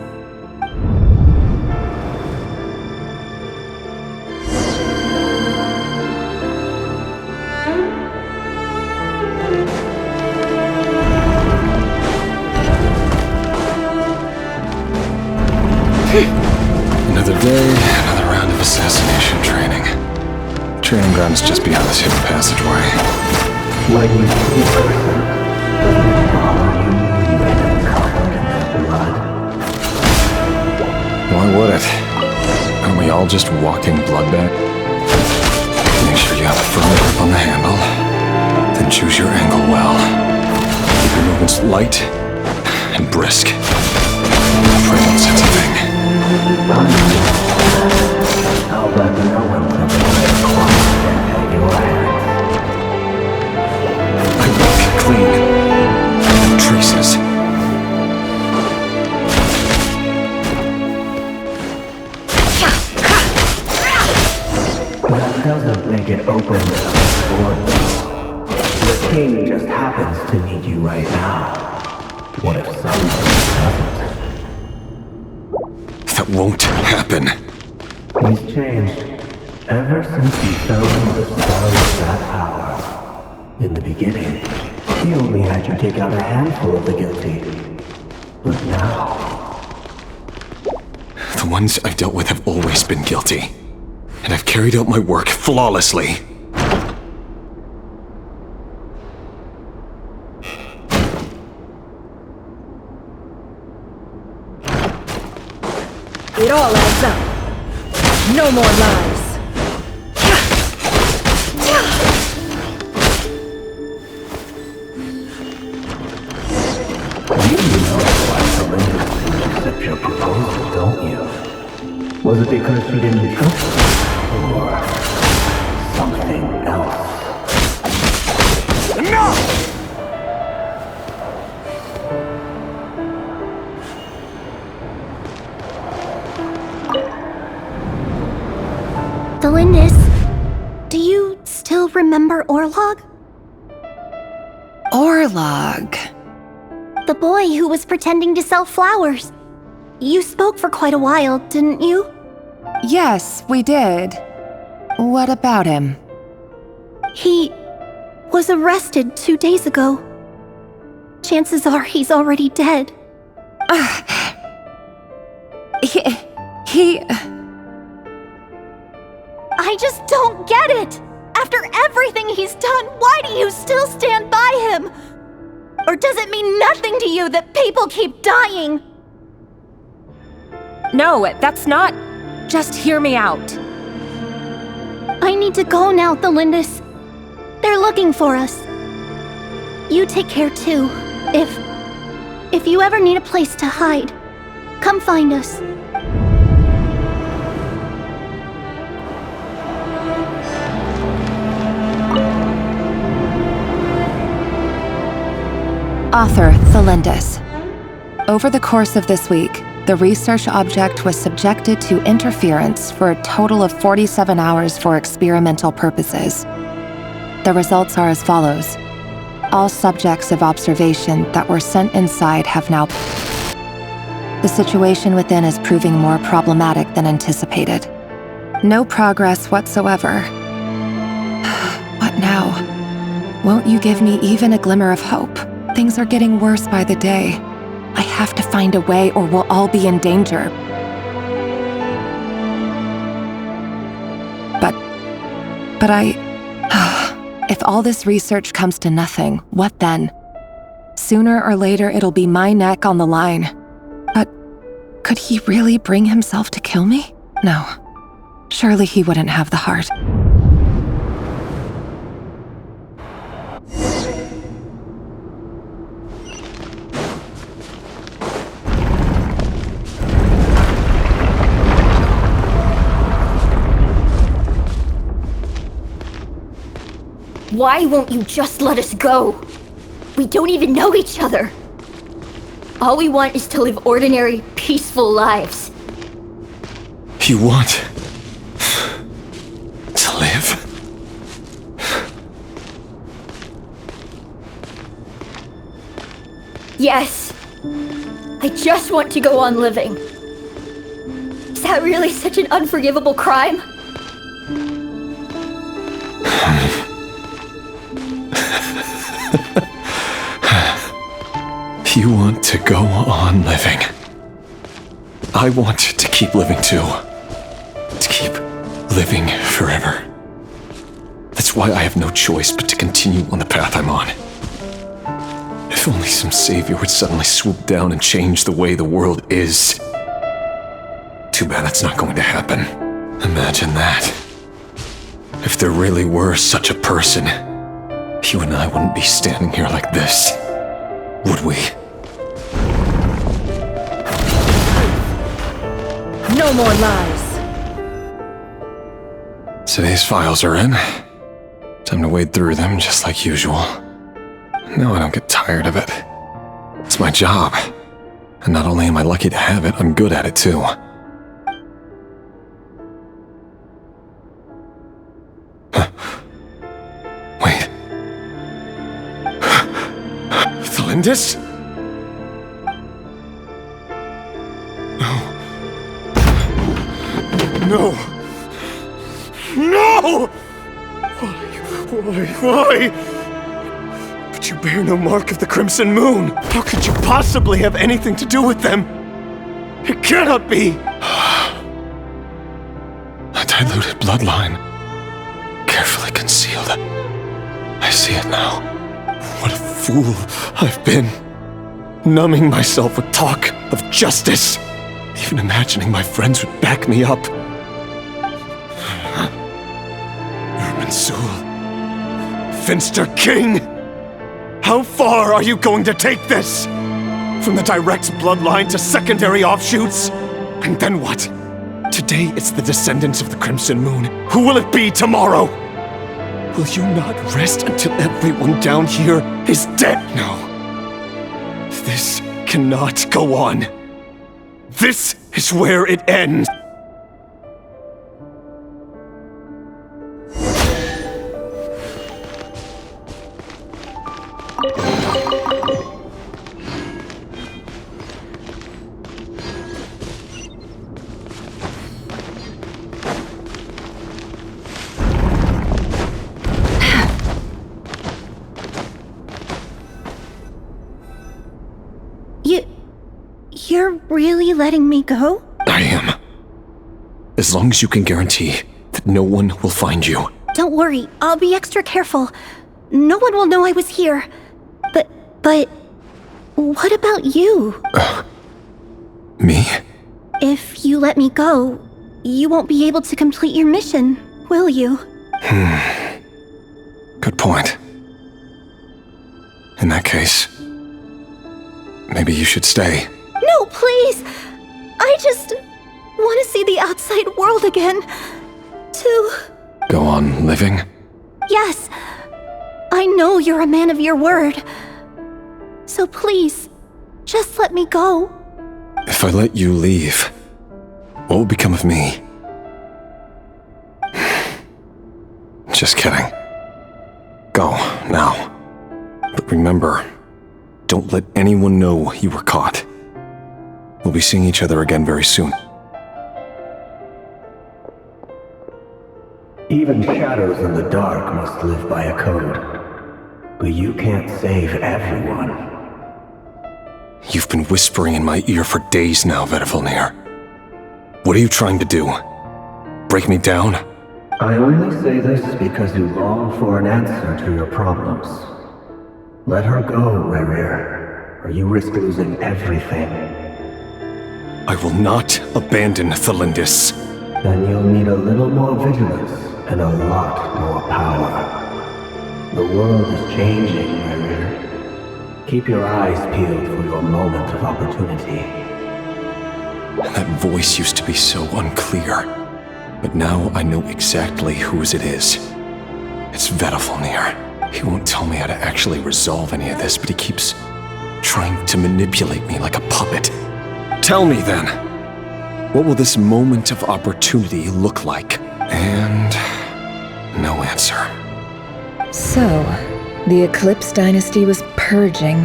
Another day, another round of assassination training. Training ground is just beyond this hidden passageway. When you see a person, doesn't it bother you when it's covered in their blood? Why would it? Aren't we all just walking blood back? Make sure you have a firm grip on the handle. Then choose your angle well. Keep your movements light and brisk. Pray don't sense a thing. I'll bet no one's ever going to climb at your hands. I walk it clean. No traces. That doesn't make it open to sport, though. The king just happens to need you right now. What if someone doesn't? That won't happen. He's changed. Ever since he showed the stars that power. In the beginning, he only had you take out a handful of the guilty. But now... The ones I've dealt with have always been guilty. And I've carried out my work flawlessly. It all adds up. No more lies. You know why Saritza didn't accept your proposal, don't you? Was it because she didn't trust you? Or something else? Enough! Delindis, do you still remember Orlog? Orlog. The boy who was pretending to sell flowers. You spoke for quite a while, didn't you? Yes, we did. What about him? He was arrested 2 days ago. Chances are he's already dead. He... I just don't get it! After everything he's done, why do you still stand by him? Or does it mean nothing to you that people keep dying? No, that's not... Just hear me out. I need to go now, Delindis. They're looking for us. You take care too. If you ever need a place to hide, come find us. Author Delindis. Over the course of this week, the research object was subjected to interference for a total of 47 hours for experimental purposes. The results are as follows. All subjects of observation that were sent inside have now... The situation within is proving more problematic than anticipated. No progress whatsoever. What now? Won't you give me even a glimmer of hope? Things are getting worse by the day. I have to find a way or we'll all be in danger. But if all this research comes to nothing, what then? Sooner or later it'll be my neck on the line. But could he really bring himself to kill me? No. Surely he wouldn't have the heart. Why won't you just let us go? We don't even know each other. All we want is to live ordinary, peaceful lives. You want to live? Yes. I just want to go on living. Is that really such an unforgivable crime? You want to go on living. I want to keep living too. To keep living forever. That's why I have no choice but to continue on the path I'm on. If only some savior would suddenly swoop down and change the way the world is. Too bad that's not going to happen. Imagine that. If there really were such a person, you and I wouldn't be standing here like this, would we? No more lies. Today's files are in. Time to wade through them just like usual. No, I don't get tired of it. It's my job. And not only am I lucky to have it, I'm good at it too. Wait. Thalindis? No. No! Why? But you bear no mark of the Crimson Moon. How could you possibly have anything to do with them? It cannot be! A diluted bloodline. Carefully concealed. I see it now. What a fool I've been. Numbing myself with talk of justice. Even imagining my friends would back me up. Soul. Finster King! How far are you going to take this? From the direct bloodline to secondary offshoots? And then what? Today it's the descendants of the Crimson Moon. Who will it be tomorrow? Will you not rest until everyone down here is dead? No. This cannot go on. This is where it ends. You're really letting me go? I am. As long as you can guarantee that no one will find you. Don't worry, I'll be extra careful. No one will know I was here. But what about you? Me? If you let me go, you won't be able to complete your mission, will you? Good point. In that case, maybe you should stay. No, please! I just want to see the outside world again. To... Go on living? Yes. I know you're a man of your word. So please, just let me go. If I let you leave, what will become of me? Just kidding. Go, now. But remember, don't let anyone know you were caught. We'll be seeing each other again very soon. Even shadows in the dark must live by a code. But you can't save everyone. You've been whispering in my ear for days now, Vedifalnir. What are you trying to do? Break me down? I only say this because you long for an answer to your problems. Let her go, Rerir, or you risk losing everything. I will not abandon Thalindis. Then you'll need a little more vigilance and a lot more power. The world is changing, Rerir. Keep your eyes peeled for your moment of opportunity. That voice used to be so unclear, but now I know exactly whose it is. It's Vedifalnir. He won't tell me how to actually resolve any of this, but he keeps trying to manipulate me like a puppet. Tell me then, what will this moment of opportunity look like? And no answer. So, the Eclipse dynasty was purging,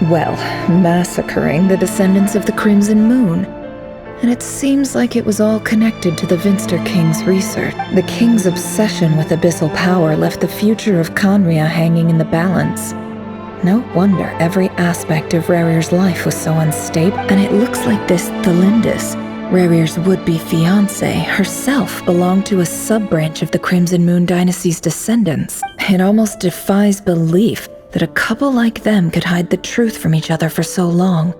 well, massacring the descendants of the Crimson Moon. And it seems like it was all connected to the Vinster King's research. The King's obsession with abyssal power left the future of Conria hanging in the balance. No wonder every aspect of Rerir's life was so unstable, and it looks like this Thalindis Rerir's would-be fiancée herself belonged to a sub-branch of the Crimson Moon Dynasty's descendants. It almost defies belief that a couple like them could hide the truth from each other for so long.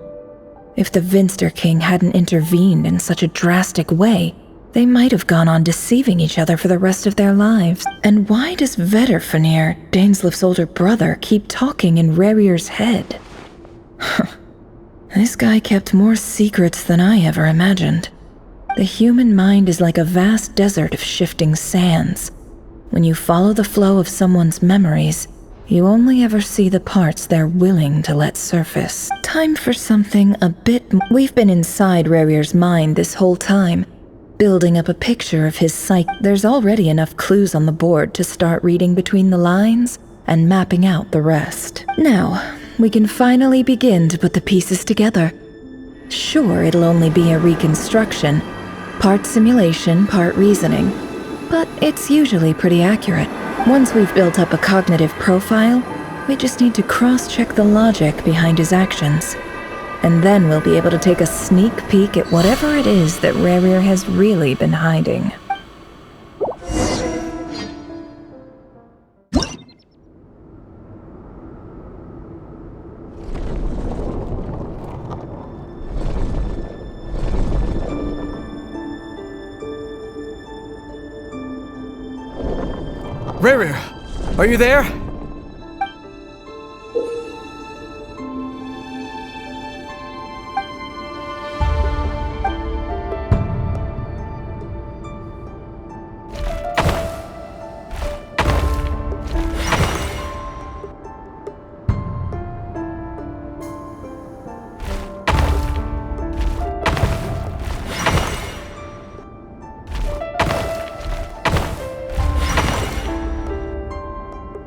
If the Vinster King hadn't intervened in such a drastic way, they might have gone on deceiving each other for the rest of their lives. And why does Vedderfanir, Dainslif's older brother, keep talking in Rerir's head? This guy kept more secrets than I ever imagined. The human mind is like a vast desert of shifting sands. When you follow the flow of someone's memories, you only ever see the parts they're willing to let surface. Time for something a bit... We've been inside Rerir's mind this whole time, building up a picture of his psyche. There's already enough clues on the board to start reading between the lines and mapping out the rest. Now, we can finally begin to put the pieces together. Sure, it'll only be a reconstruction, part simulation, part reasoning, but it's usually pretty accurate. Once we've built up a cognitive profile, we just need to cross-check the logic behind his actions. And then we'll be able to take a sneak peek at whatever it is that Rerir has really been hiding. Rerir, are you there?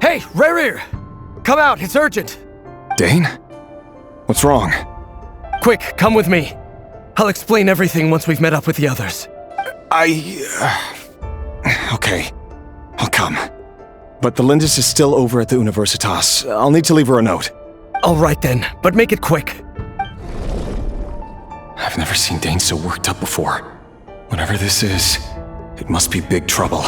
Hey, Rerir! Come out, it's urgent! Dane? What's wrong? Quick, come with me. I'll explain everything once we've met up with the others. Okay. I'll come. But the Lindis is still over at the Universitas. I'll need to leave her a note. All right then, but make it quick. I've never seen Dane so worked up before. Whatever this is, it must be big trouble.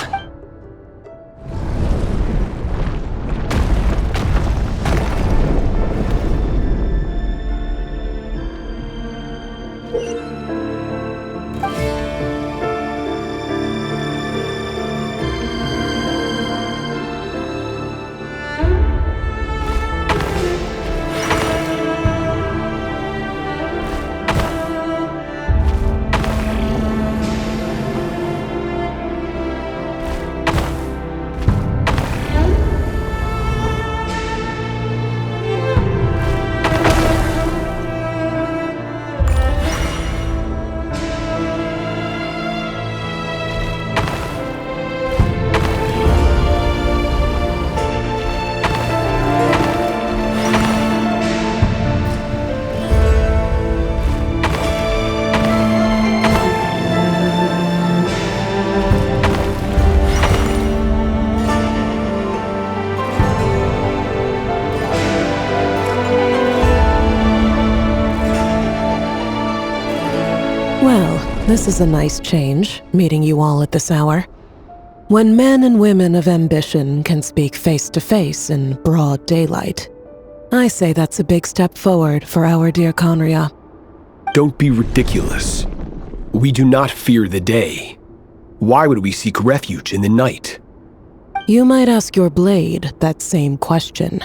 This is a nice change, meeting you all at this hour. When men and women of ambition can speak face to face in broad daylight, I say that's a big step forward for our dear Conria. Don't be ridiculous. We do not fear the day. Why would we seek refuge in the night? You might ask your blade that same question.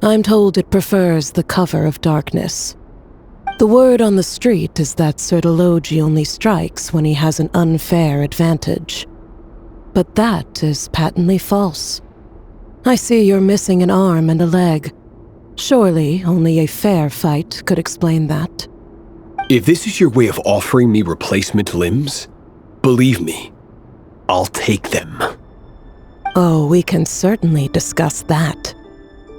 I'm told it prefers the cover of darkness. The word on the street is that Sir Elegy only strikes when he has an unfair advantage. But that is patently false. I see you're missing an arm and a leg. Surely only a fair fight could explain that. If this is your way of offering me replacement limbs, believe me, I'll take them. Oh, we can certainly discuss that.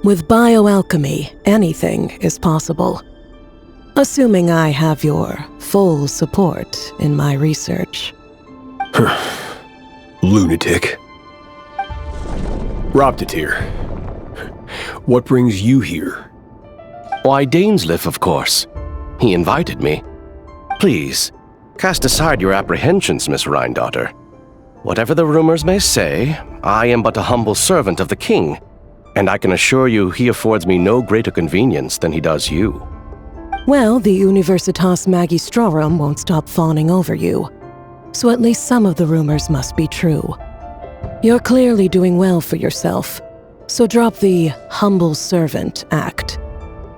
With bioalchemy, anything is possible. Assuming I have your full support in my research. Lunatic. Robtatir, what brings you here? Why, Dainslif, of course. He invited me. Please, Cast aside your apprehensions, Miss Rhine-daughter. Whatever the rumors may say, I am but a humble servant of the king, and I can assure you he affords me no greater convenience than he does you. Well, the Universitas Magistrorum won't stop fawning over you, so at least some of the rumors must be true. You're clearly doing well for yourself, so drop the humble servant act.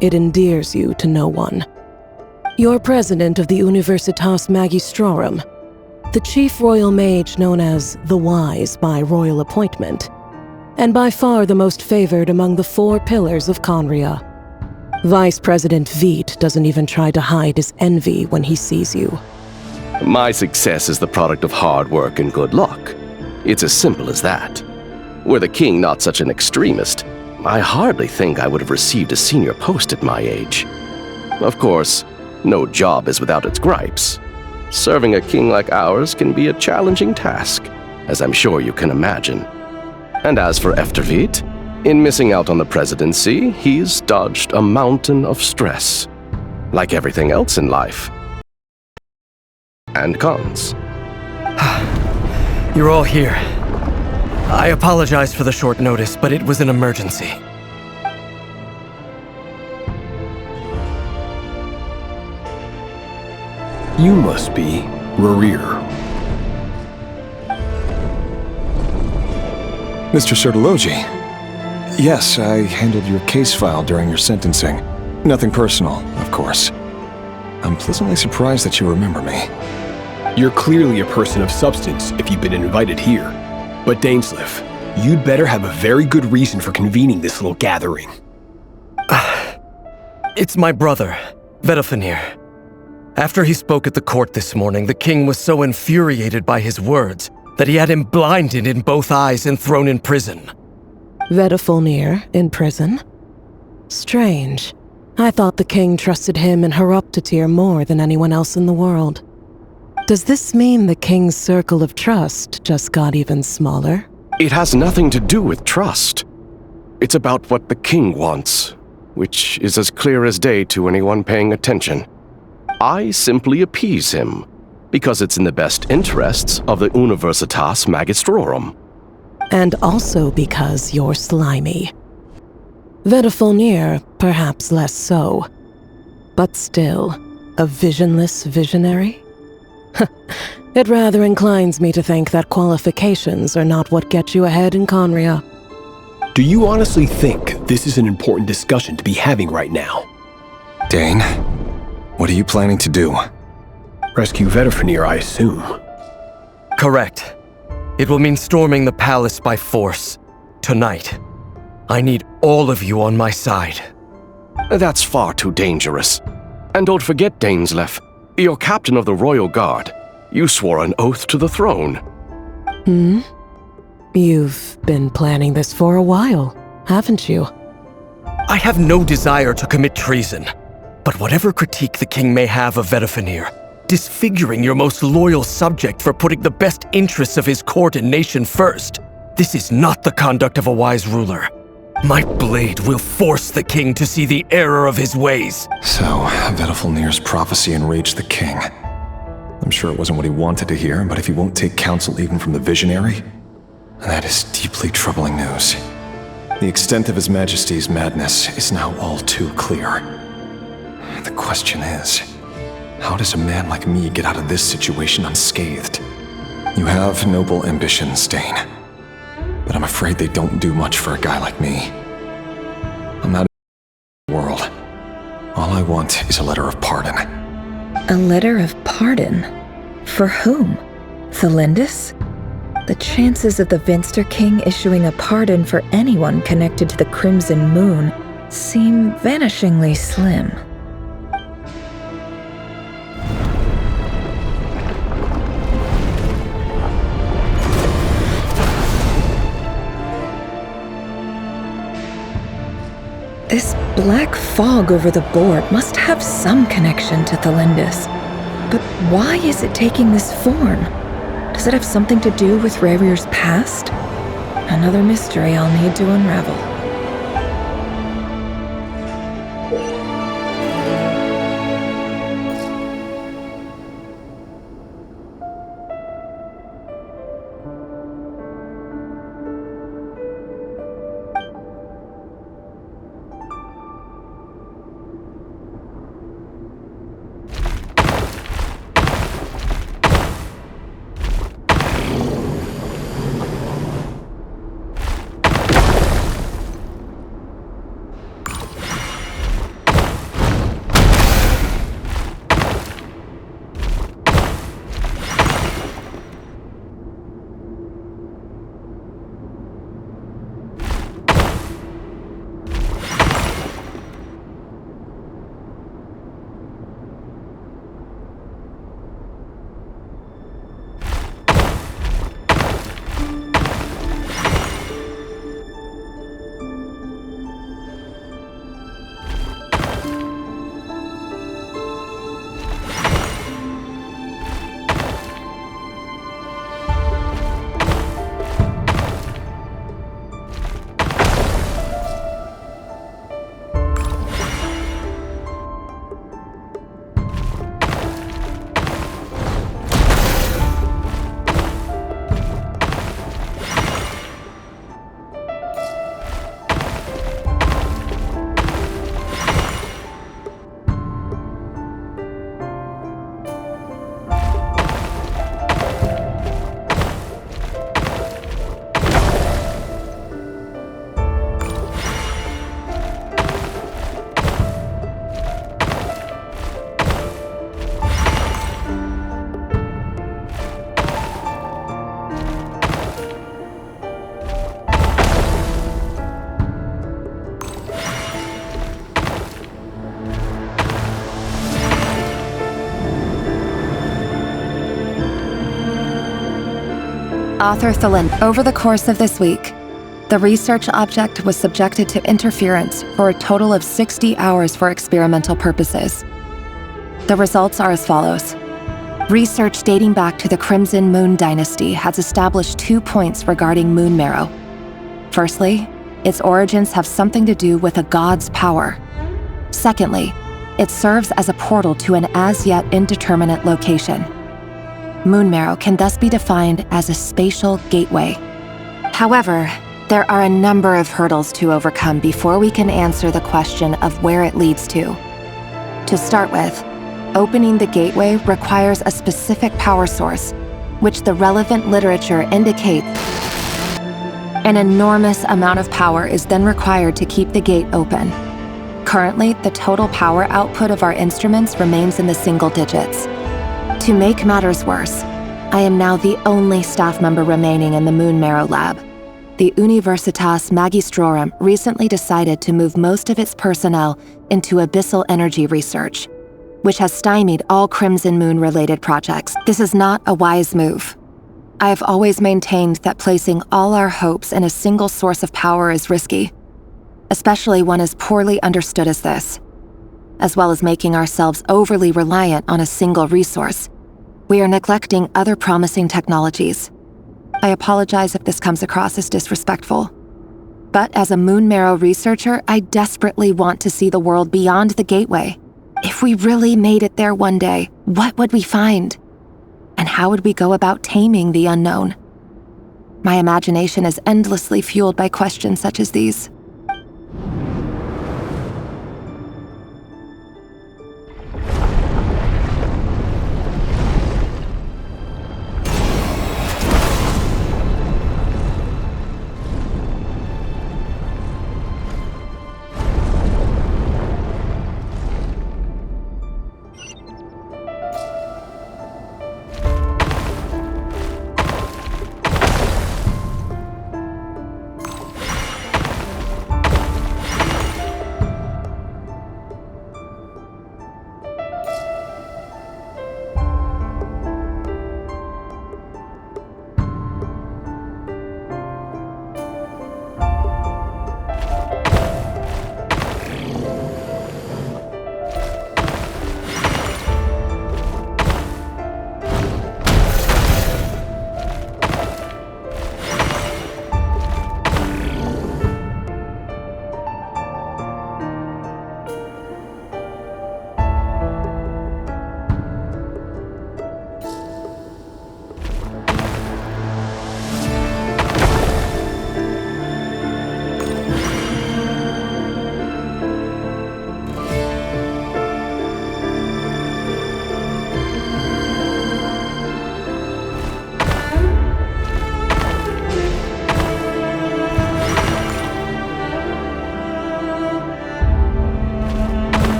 It endears you to no one. You're president of the Universitas Magistrorum, the chief royal mage known as the Wise by royal appointment, and by far the most favored among the 4 pillars of Conria. Vice President Veit doesn't even try to hide his envy when he sees you. My success is the product of hard work and good luck. It's as simple as that. Were the king not such an extremist, I hardly think I would have received a senior post at my age. Of course, no job is without its gripes. Serving a king like ours can be a challenging task, as I'm sure you can imagine. And as for Efterveit, in missing out on the presidency, he's dodged a mountain of stress. Like everything else in life. And cons. You're all here. I apologize for the short notice, but it was an emergency. You must be Rerir. Mr. Sertologi. Yes, I handled your case file during your sentencing. Nothing personal, of course. I'm pleasantly surprised that you remember me. You're clearly a person of substance if you've been invited here. But Dainsleif, you'd better have a very good reason for convening this little gathering. It's my brother, Vedofenir. After he spoke at the court this morning, the king was so infuriated by his words that he had him blinded in both eyes and thrown in prison. Vedofenir in prison? Strange. I thought the king trusted him and Heroptatir more than anyone else in the world. Does this mean the king's circle of trust just got even smaller? It has nothing to do with trust. It's about what the king wants, which is as clear as day to anyone paying attention. I simply appease him, because it's in the best interests of the Universitas Magistrorum. And also because you're slimy. Vedofenir, perhaps less so. But still, a visionless visionary? It rather inclines me to think that qualifications are not what get you ahead in Conria. Do you honestly think this is an important discussion to be having right now? Dane, what are you planning to do? Rescue Vedofenir, I assume. Correct. It will mean storming the palace by force. Tonight. I need all of you on my side. That's far too dangerous. And don't forget, Dainsleif, you're captain of the Royal Guard. You swore an oath to the throne. You've been planning this for a while, haven't you? I have no desire to commit treason. But whatever critique the king may have of Vedofenir, disfiguring your most loyal subject for putting the best interests of his court and nation first, this is not the conduct of a wise ruler. My blade will force the king to see the error of his ways. So, Vedofenir's prophecy enraged the king. I'm sure it wasn't what he wanted to hear, but if he won't take counsel even from the visionary, that is deeply troubling news. The extent of His Majesty's madness is now all too clear. The question is, how does a man like me get out of this situation unscathed? You have noble ambitions, Dane, but I'm afraid they don't do much for a guy like me. I'm not in the world. All I want is a letter of pardon. A letter of pardon? For whom? Thelindis? The chances of the Vinster King issuing a pardon for anyone connected to the Crimson Moon seem vanishingly slim. This black fog over the board must have some connection to Thelindis. But why is it taking this form? Does it have something to do with Rerir's past? Another mystery I'll need to unravel. Author Thalind. Over the course of this week, the research object was subjected to interference for a total of 60 hours for experimental purposes. The results are as follows. Research dating back to the Crimson Moon dynasty has established 2 points regarding moon marrow. Firstly, its origins have something to do with a god's power. Secondly, it serves as a portal to an as-yet indeterminate location. Moon marrow can thus be defined as a spatial gateway. However, there are a number of hurdles to overcome before we can answer the question of where it leads to. To start with, opening the gateway requires a specific power source, which the relevant literature indicates. An enormous amount of power is then required to keep the gate open. Currently, the total power output of our instruments remains in the single digits. To make matters worse, I am now the only staff member remaining in the Moon Marrow lab. The Universitas Magistrorum recently decided to move most of its personnel into abyssal energy research, which has stymied all Crimson Moon-related projects. This is not a wise move. I have always maintained that placing all our hopes in a single source of power is risky, especially one as poorly understood as this. As well as making ourselves overly reliant on a single resource, we are neglecting other promising technologies. I apologize if this comes across as disrespectful. But as a Moon Marrow researcher, I desperately want to see the world beyond the gateway. If we really made it there one day, what would we find? And how would we go about taming the unknown? My imagination is endlessly fueled by questions such as these.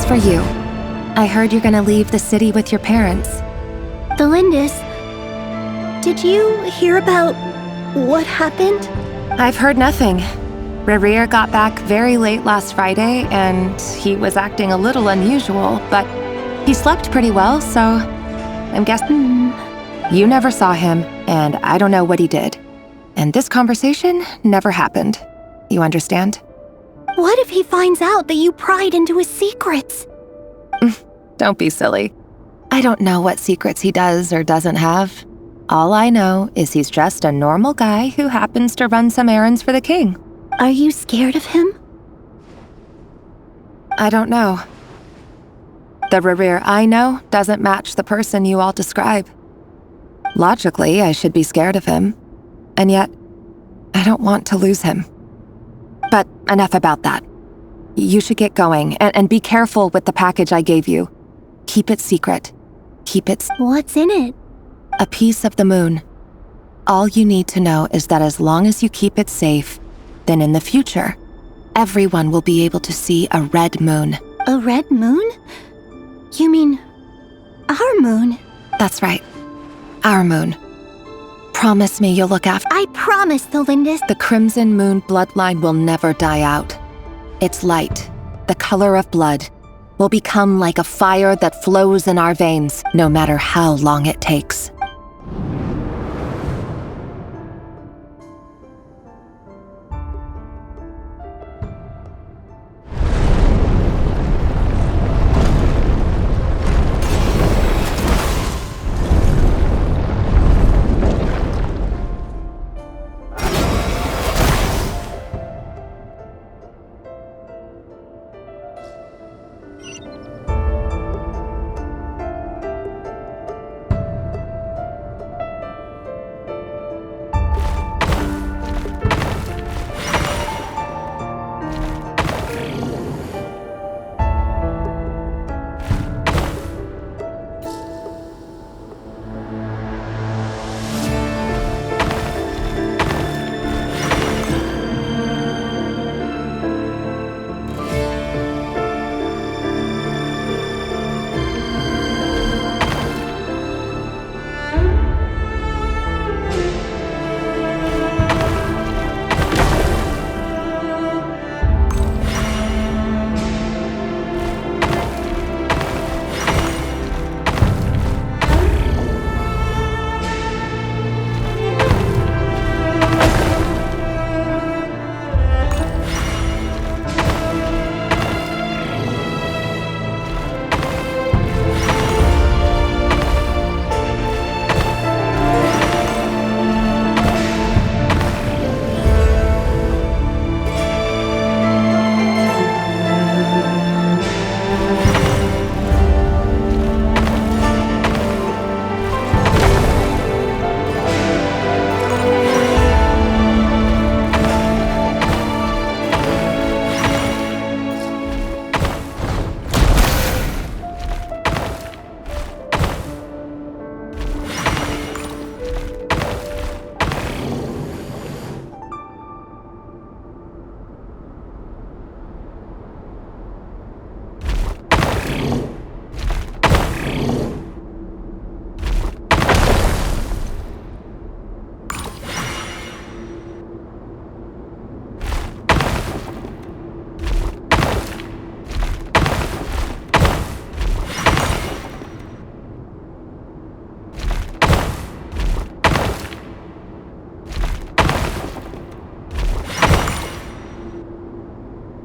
For you. I heard you're gonna leave the city with your parents. Thalindis, did you hear about what happened? I've heard nothing. Rerir got back very late last Friday, and he was acting a little unusual, but he slept pretty well, so I'm guessing you never saw him, and I don't know what he did. And this conversation never happened. You understand? What if he finds out that you pried into his secrets? Don't be silly. I don't know what secrets he does or doesn't have. All I know is he's just a normal guy who happens to run some errands for the king. Are you scared of him? I don't know. The Rerir I know doesn't match the person you all describe. Logically, I should be scared of him. And yet, I don't want to lose him. But enough about that. You should get going, and be careful with the package I gave you. Keep it secret. Keep it... What's in it? A piece of the moon. All you need to know is that as long as you keep it safe, then in the future, everyone will be able to see a red moon. A red moon? You mean our moon? That's right. Our moon. Promise me you'll look after— I promise, Thelindis. The Crimson Moon bloodline will never die out. Its light, the color of blood, will become like a fire that flows in our veins, no matter how long it takes.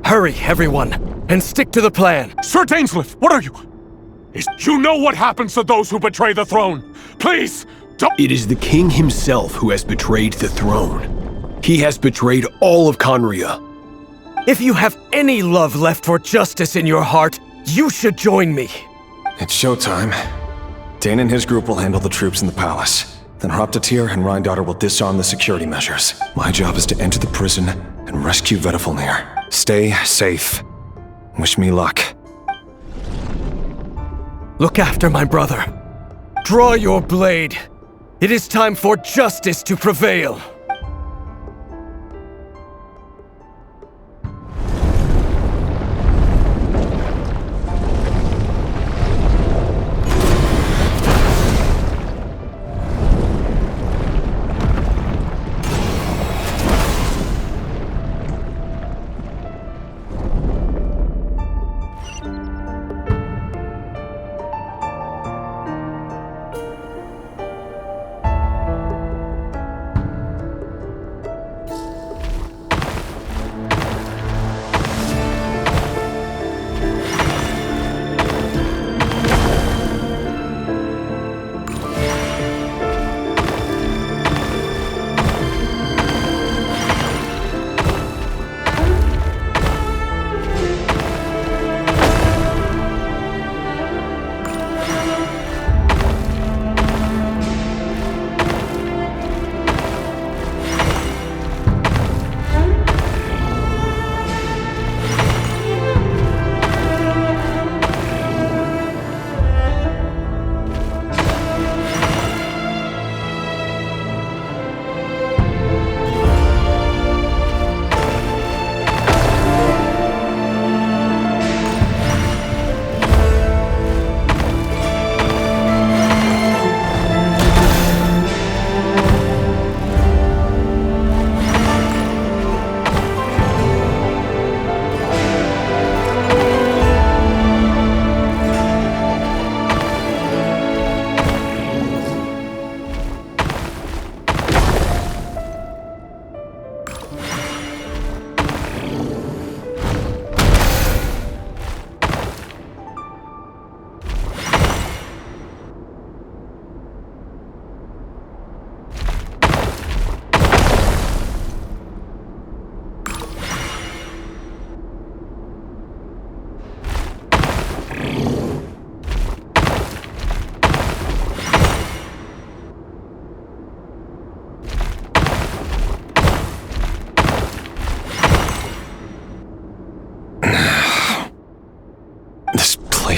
Hurry, everyone, and stick to the plan. Sir Dainsleif, what are you? You know what happens to those who betray the throne. Please, don't— It is the king himself who has betrayed the throne. He has betrayed all of Conria. If you have any love left for justice in your heart, you should join me. It's showtime. Dane and his group will handle the troops in the palace. Then Hraptatir and Rheindotter will disarm the security measures. My job is to enter the prison and rescue Vedifalnir. Stay safe. Wish me luck. Look after my brother. Draw your blade. It is time for justice to prevail.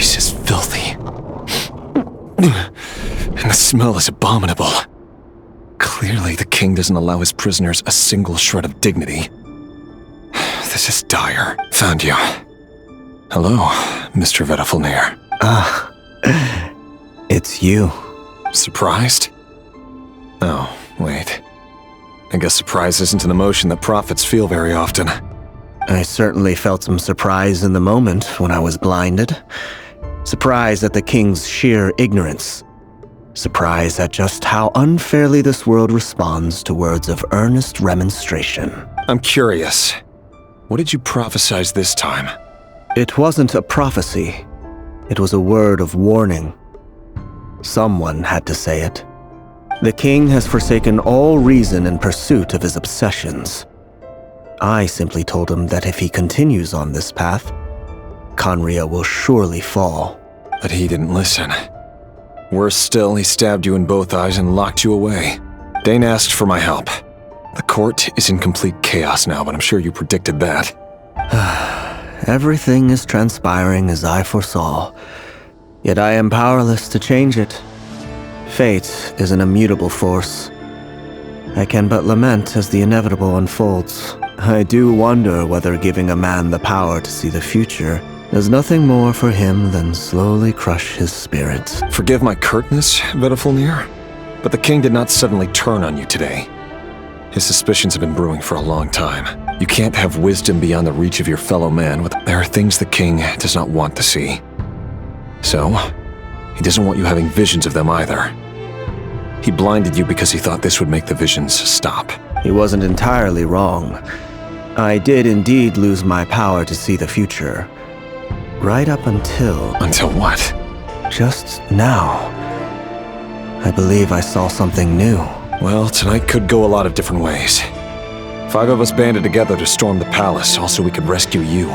place is filthy. And the smell is abominable. Clearly, the king doesn't allow his prisoners a single shred of dignity. This is dire. Found you. Hello, Mr. Vedafilnir. Ah, it's you. Surprised? Oh, wait. I guess surprise isn't an emotion that prophets feel very often. I certainly felt some surprise in the moment when I was blinded. Surprise at the king's sheer ignorance. Surprise at just how unfairly this world responds to words of earnest remonstration. I'm curious. What did you prophesize this time? It wasn't a prophecy. It was a word of warning. Someone had to say it. The king has forsaken all reason in pursuit of his obsessions. I simply told him that if he continues on this path, Khaenri'ah will surely fall. But he didn't listen. Worse still, he stabbed you in both eyes and locked you away. Dane asked for my help. The court is in complete chaos now, but I'm sure you predicted that. Everything is transpiring as I foresaw, yet I am powerless to change it. Fate is an immutable force. I can but lament as the inevitable unfolds. I do wonder whether giving a man the power to see the future does nothing more for him than slowly crush his spirit. Forgive my curtness, Vedafilnir, but the king did not suddenly turn on you today. His suspicions have been brewing for a long time. You can't have wisdom beyond the reach of your fellow man. There are things the king does not want to see. So, he doesn't want you having visions of them either. He blinded you because he thought this would make the visions stop. He wasn't entirely wrong. I did indeed lose my power to see the future. Right up until... Until what? Just now. I believe I saw something new. Well, tonight could go a lot of different ways. 5 of us banded together to storm the palace, also we could rescue you.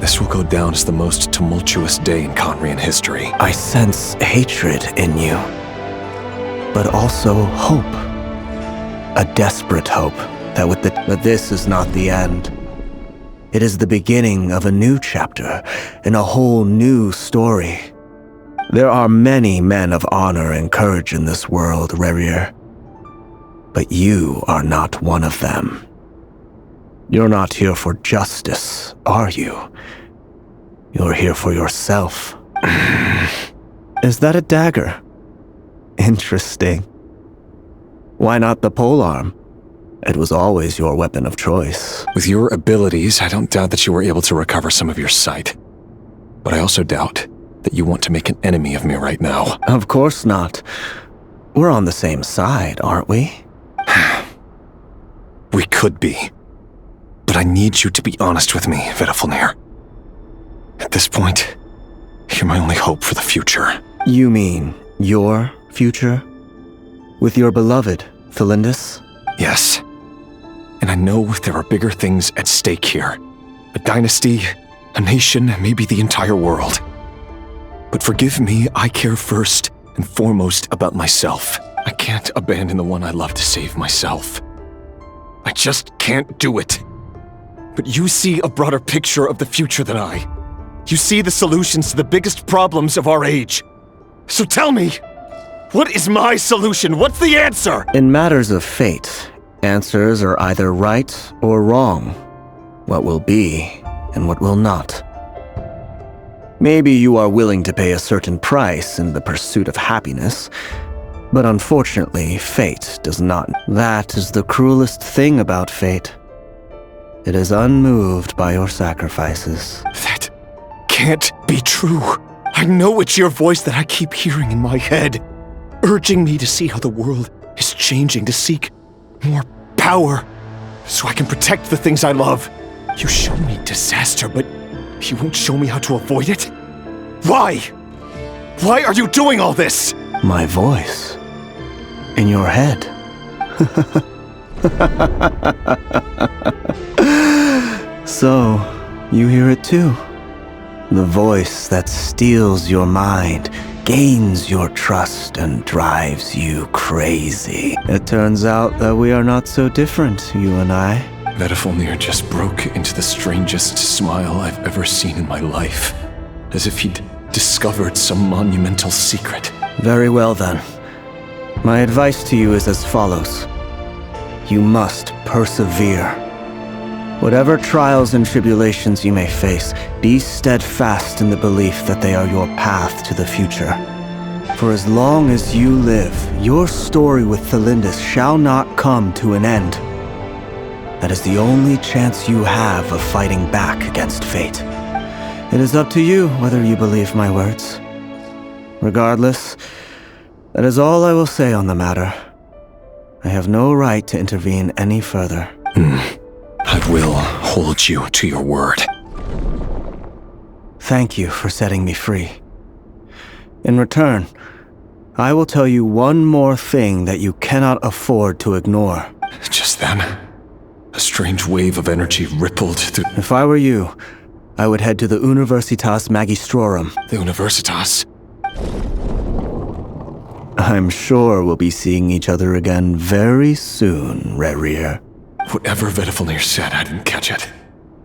This will go down as the most tumultuous day in Khaenri'ah history. I sense hatred in you. But also hope. A desperate hope that this is not the end. It is the beginning of a new chapter, in a whole new story. There are many men of honor and courage in this world, Rerir. But you are not one of them. You're not here for justice, are you? You're here for yourself. Is that a dagger? Interesting. Why not the polearm? It was always your weapon of choice. With your abilities, I don't doubt that you were able to recover some of your sight. But I also doubt that you want to make an enemy of me right now. Of course not. We're on the same side, aren't we? We could be. But I need you to be honest with me, Vedafilnir. At this point, you're my only hope for the future. You mean your future? With your beloved, Felindus? Yes. And I know there are bigger things at stake here. A dynasty, a nation, maybe the entire world. But forgive me, I care first and foremost about myself. I can't abandon the one I love to save myself. I just can't do it. But you see a broader picture of the future than I. You see the solutions to the biggest problems of our age. So tell me, what is my solution? What's the answer? In matters of fate, answers are either right or wrong. What will be and what will not. Maybe you are willing to pay a certain price in the pursuit of happiness, but unfortunately, fate does not. That is the cruelest thing about fate. It is unmoved by your sacrifices. That can't be true. I know it's your voice that I keep hearing in my head, urging me to see how the world is changing, to seek more power, so I can protect the things I love. You show me disaster, but you won't show me how to avoid it? Why? Why are you doing all this? My voice. In your head. So, you hear it too. The voice that steals your mind, gains your trust, and drives you crazy. It turns out that we are not so different, you and I. Vedafilnir just broke into the strangest smile I've ever seen in my life. as if he'd discovered some monumental secret. Very well then. My advice to you is as follows. You must persevere. Whatever trials and tribulations you may face, be steadfast in the belief that they are your path to the future. For as long as you live, your story with Thelindis shall not come to an end. That is the only chance you have of fighting back against fate. It is up to you whether you believe my words. Regardless, that is all I will say on the matter. I have no right to intervene any further. I will hold you to your word. Thank you for setting me free. In return, I will tell you one more thing that you cannot afford to ignore. Just then, a strange wave of energy rippled through... If I were you, I would head to the Universitas Magistrorum. The Universitas? I'm sure we'll be seeing each other again very soon, Rerir. Whatever Vedifalnir said, I didn't catch it.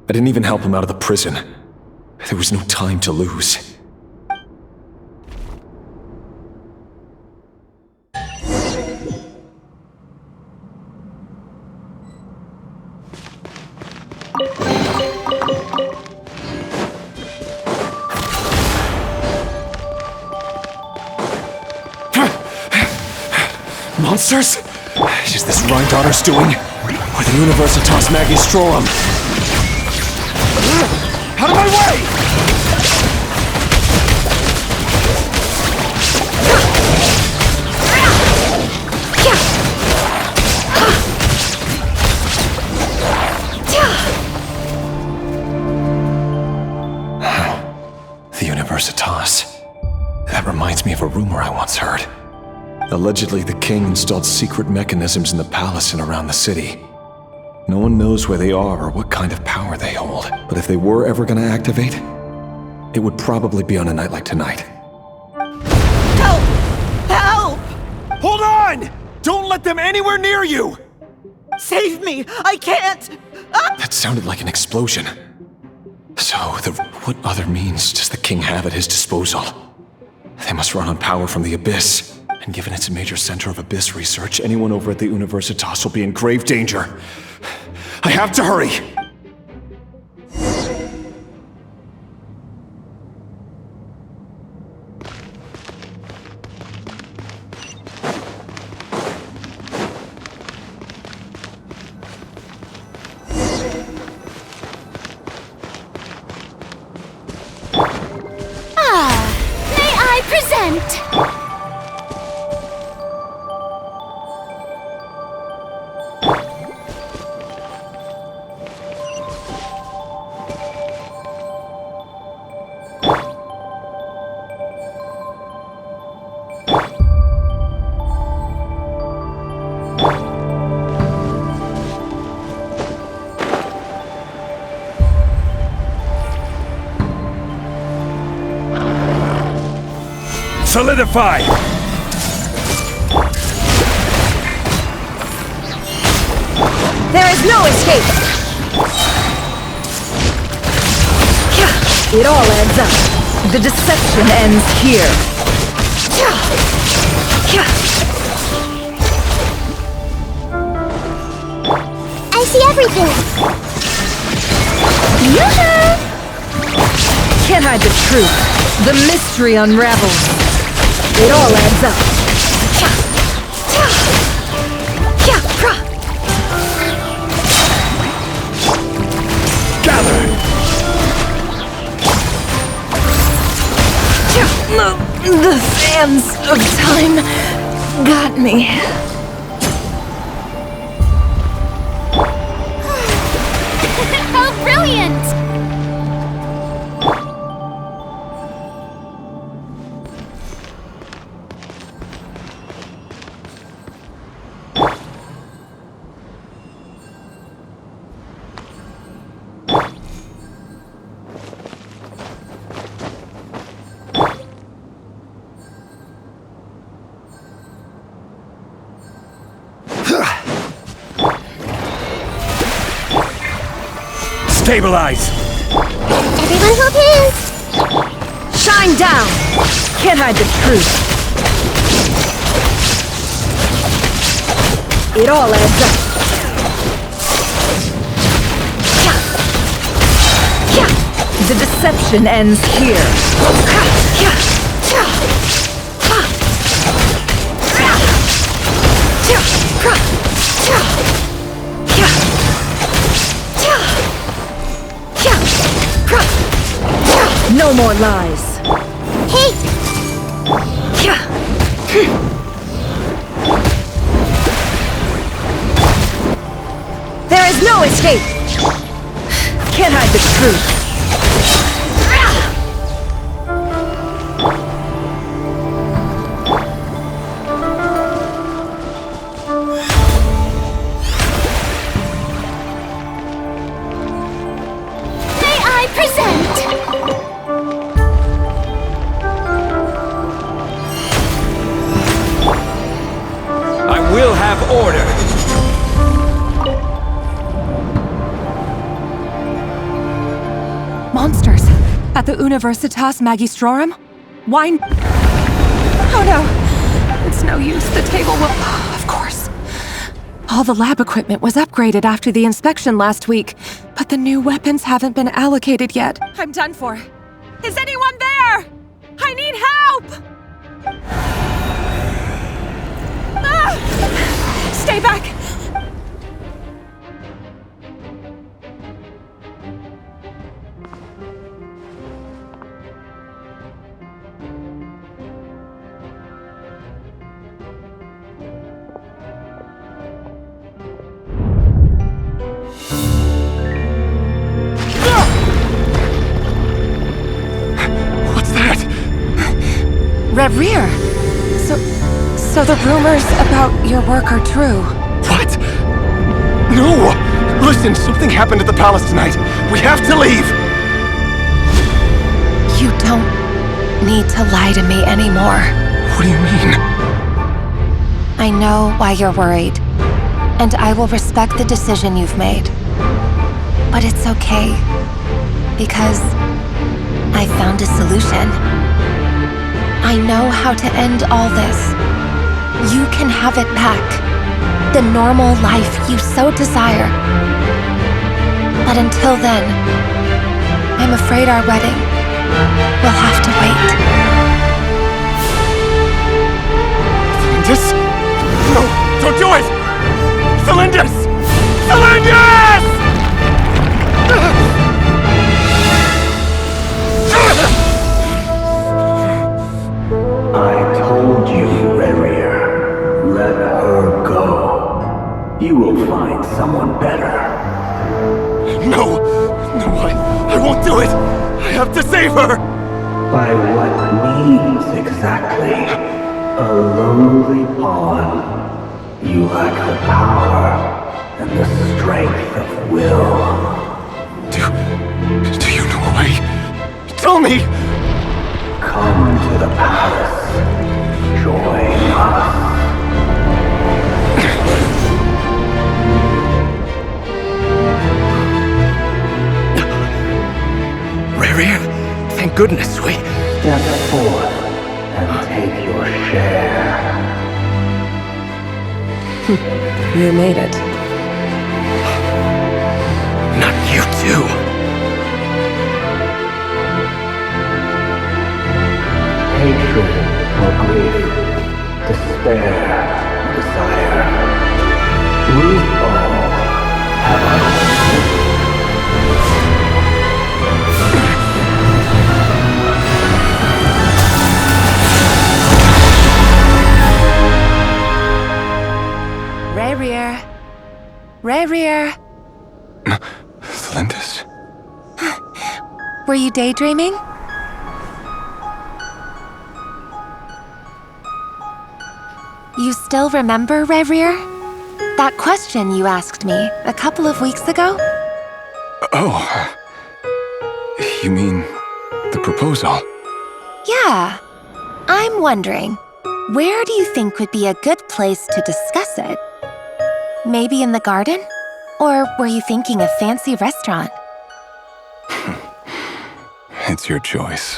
I didn't even help him out of the prison. There was no time to lose. Monsters? Is this Rhine-Daughter's doing? Or the Universitas Magistrorum? Out of my way! The Universitas. That reminds me of a rumor I once heard. Allegedly, the king installed secret mechanisms in the palace and around the city. No one knows where they are or what kind of power they hold. But if they were ever going to activate, it would probably be on a night like tonight. Help! Help! Hold on! Don't let them anywhere near you! Save me! I can't! That sounded like an explosion. So, what other means does the king have at his disposal? They must run on power from the Abyss. And given it's a major center of Abyss research, anyone over at the Universitas will be in grave danger. I have to hurry! May I present? Solidify! There is no escape! It all adds up. The deception ends here. I see everything! Yoo-hoo! Can't hide the truth. The mystery unravels. It all adds up. Gather! The sands of time got me. How brilliant! Stabilize! Everyone hold hands! Shine down! Can't hide the truth. It all adds up. The deception ends here. No more lies. Hey! There is no escape! Can't hide the truth. May I present? I will have order. Monsters! At the Universitas Magistrorum? Why? Oh no! It's no use. The table will... Of course. All the lab equipment was upgraded after the inspection last week, but the new weapons haven't been allocated yet. I'm done for. Is anyone there? I need help! Ah! Stay back! Rerir! So the rumors about your work are true. What? No! Listen, something happened at the palace tonight. We have to leave! You don't need to lie to me anymore. What do you mean? I know why you're worried, and I will respect the decision you've made. But it's okay, because I found a solution. I know how to end all this. You can have it back. The normal life you so desire. But until then, I'm afraid our wedding will have to wait. Celindus? No, don't do it! Celindus! Celindus! I told you, Rerir. Let her go. You will find someone better. No! No, I won't do it! I have to save her! By what means exactly? A lowly pawn. You lack the power and the strength of will. Do you know a way? Tell me! Come to the palace. Join us. Rerir, thank goodness we... Step forth and take your share. You made it. Not you too. Hatred or grief, despair or desire. We all have our own. Rerir. Rerir. Celindus? Were you daydreaming? You still remember, Rerir? That question you asked me a couple of weeks ago? Oh. You mean the proposal? Yeah. I'm wondering, where do you think would be a good place to discuss it? Maybe in the garden? Or were you thinking a fancy restaurant? It's your choice.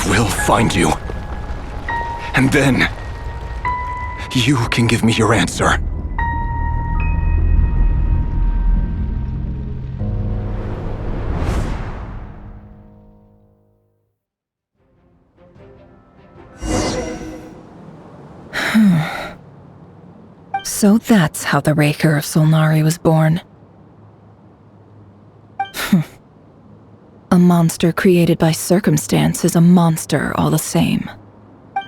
will find you. And then, you can give me your answer. So that's how the Raker of Solnari was born. A monster created by circumstance is a monster all the same.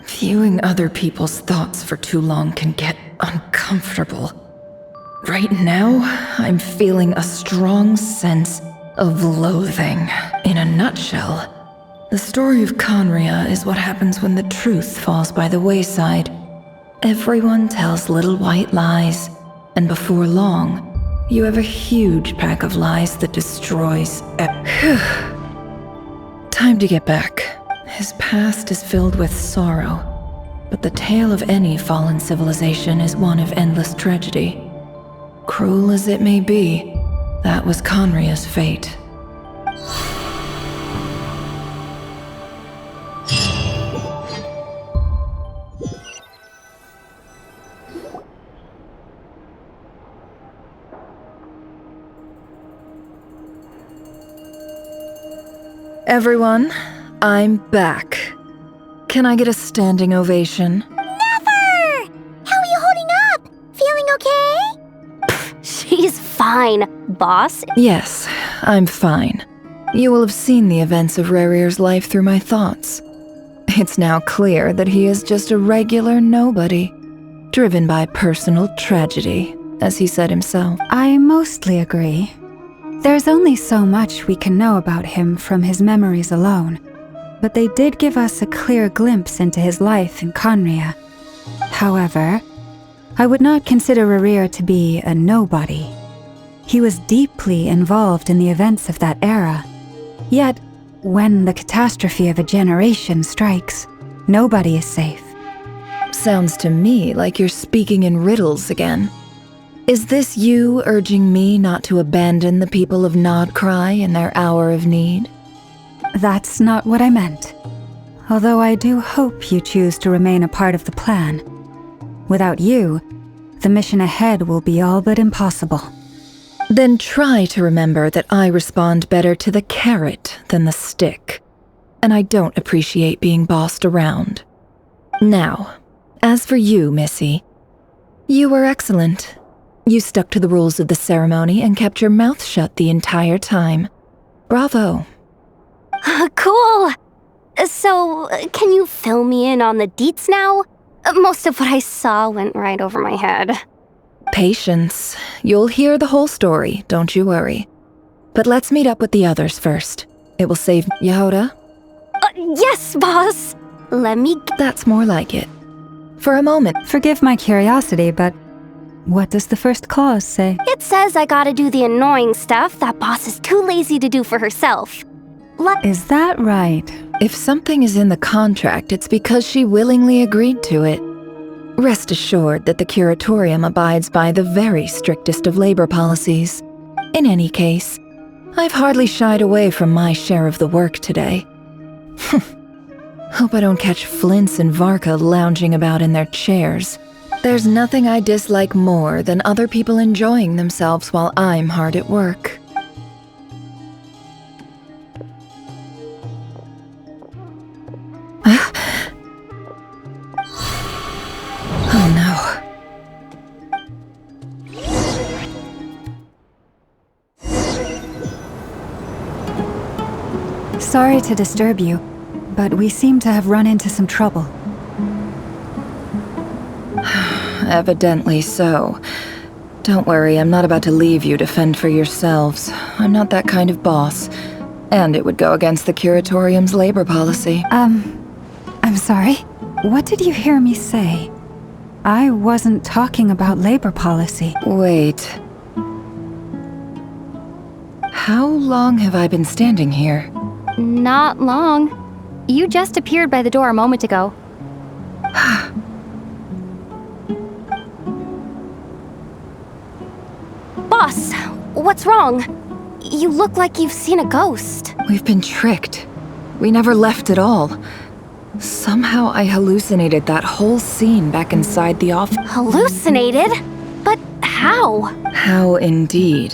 Viewing other people's thoughts for too long can get uncomfortable. Right now, I'm feeling a strong sense of loathing. In a nutshell, the story of Conria is what happens when the truth falls by the wayside. Everyone tells little white lies, and before long, you have a huge pack of lies that destroys Time to get back. His past is filled with sorrow, but the tale of any fallen civilization is one of endless tragedy. Cruel as it may be, that was Conria's fate. Everyone, I'm back. Can I get a standing ovation? Nefer! How are you holding up? Feeling okay? She's fine, boss. Yes, I'm fine. You will have seen the events of Rerir's life through my thoughts. It's now clear that he is just a regular nobody, driven by personal tragedy, as he said himself. I mostly agree. There's only so much we can know about him from his memories alone, but they did give us a clear glimpse into his life in Conria. However, I would not consider Rerir to be a nobody. He was deeply involved in the events of that era. Yet, when the catastrophe of a generation strikes, nobody is safe. Sounds to me like you're speaking in riddles again. Is this you urging me not to abandon the people of Nod Krai in their hour of need? That's not what I meant. Although I do hope you choose to remain a part of the plan. Without you, the mission ahead will be all but impossible. Then try to remember that I respond better to the carrot than the stick. And I don't appreciate being bossed around. Now, as for you, Missy, you were excellent. You stuck to the rules of the ceremony and kept your mouth shut the entire time. Bravo. Cool. So, can you fill me in on the deets now? Most of what I saw went right over my head. Patience. You'll hear the whole story, don't you worry. But let's meet up with the others first. It will save Yehoda. Yes, boss. Let me... That's more like it. For a moment. Forgive my curiosity, but what does the first clause say? It says I gotta do the annoying stuff that boss is too lazy to do for herself. Is that right? If something is in the contract, it's because she willingly agreed to it. Rest assured that the Curatorium abides by the very strictest of labor policies. In any case, I've hardly shied away from my share of the work today. Hope I don't catch Flintz and Varka lounging about in their chairs. There's nothing I dislike more than other people enjoying themselves while I'm hard at work. Oh no. Sorry to disturb you, but we seem to have run into some trouble. Evidently so. Don't worry, I'm not about to leave you to fend for yourselves. I'm not that kind of boss. And it would go against the Curatorium's labor policy. I'm sorry? What did you hear me say? I wasn't talking about labor policy. Wait. How long have I been standing here? Not long. You just appeared by the door a moment ago. Boss, what's wrong? You look like you've seen a ghost. We've been tricked. We never left at all. Somehow I hallucinated that whole scene back inside the office. Hallucinated? But how? How indeed.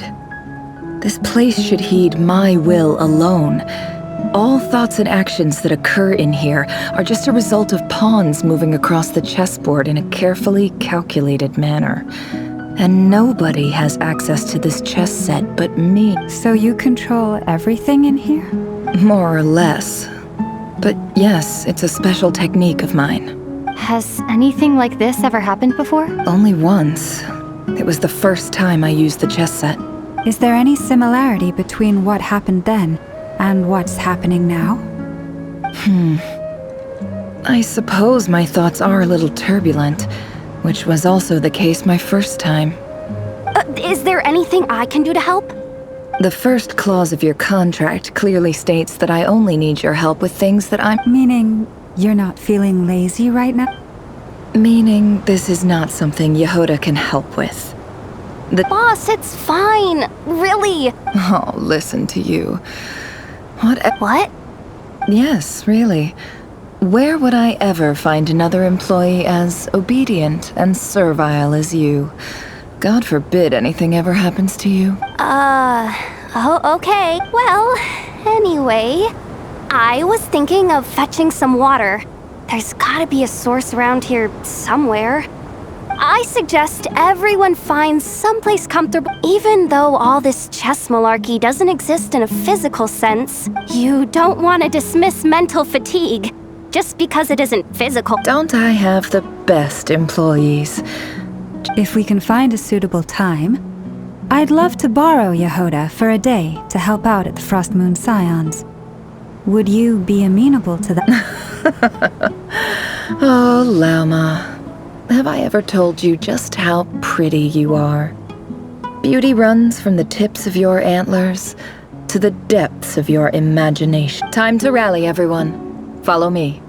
This place should heed my will alone. All thoughts and actions that occur in here are just a result of pawns moving across the chessboard in a carefully calculated manner. And nobody has access to this chess set but me. So you control everything in here? More or less. But yes, it's a special technique of mine. Has anything like this ever happened before? Only once. It was the first time I used the chess set. Is there any similarity between what happened then and what's happening now? I suppose my thoughts are a little turbulent, which was also the case my first time. Is there anything I can do to help? The first clause of your contract clearly states that I only need your help with things that I'm— Meaning you're not feeling lazy right now? Meaning this is not something Yehoda can help with. Boss, it's fine. Really. Oh, listen to you. What? Yes, really. Where would I ever find another employee as obedient and servile as you? God forbid anything ever happens to you. Oh, okay. Well, anyway, I was thinking of fetching some water. There's gotta be a source around here somewhere. I suggest everyone finds someplace comfortable. Even though all this chess malarkey doesn't exist in a physical sense, you don't want to dismiss mental fatigue just because it isn't physical. Don't I have the best employees? If we can find a suitable time, I'd love to borrow Yehoda for a day to help out at the Frost Moon Scions. Would you be amenable to that? Oh, Lama. Have I ever told you just how pretty you are? Beauty runs from the tips of your antlers to the depths of your imagination. Time to rally, everyone. Follow me.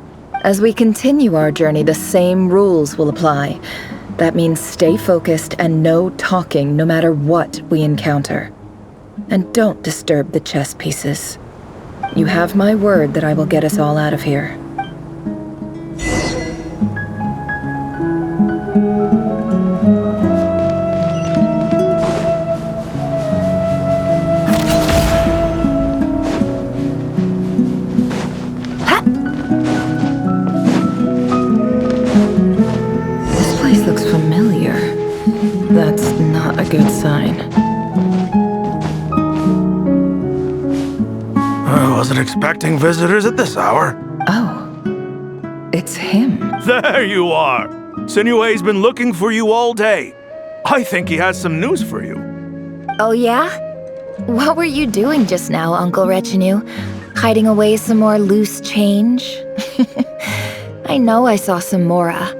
As we continue our journey, the same rules will apply. That means stay focused and no talking no matter what we encounter. And don't disturb the chess pieces. You have my word that I will get us all out of here. That's not a good sign. I wasn't expecting visitors at this hour. Oh, it's him. There you are. Sinue's been looking for you all day. I think he has some news for you. Oh yeah? What were you doing just now, Uncle Retinue? Hiding away some more loose change? I know I saw some Mora.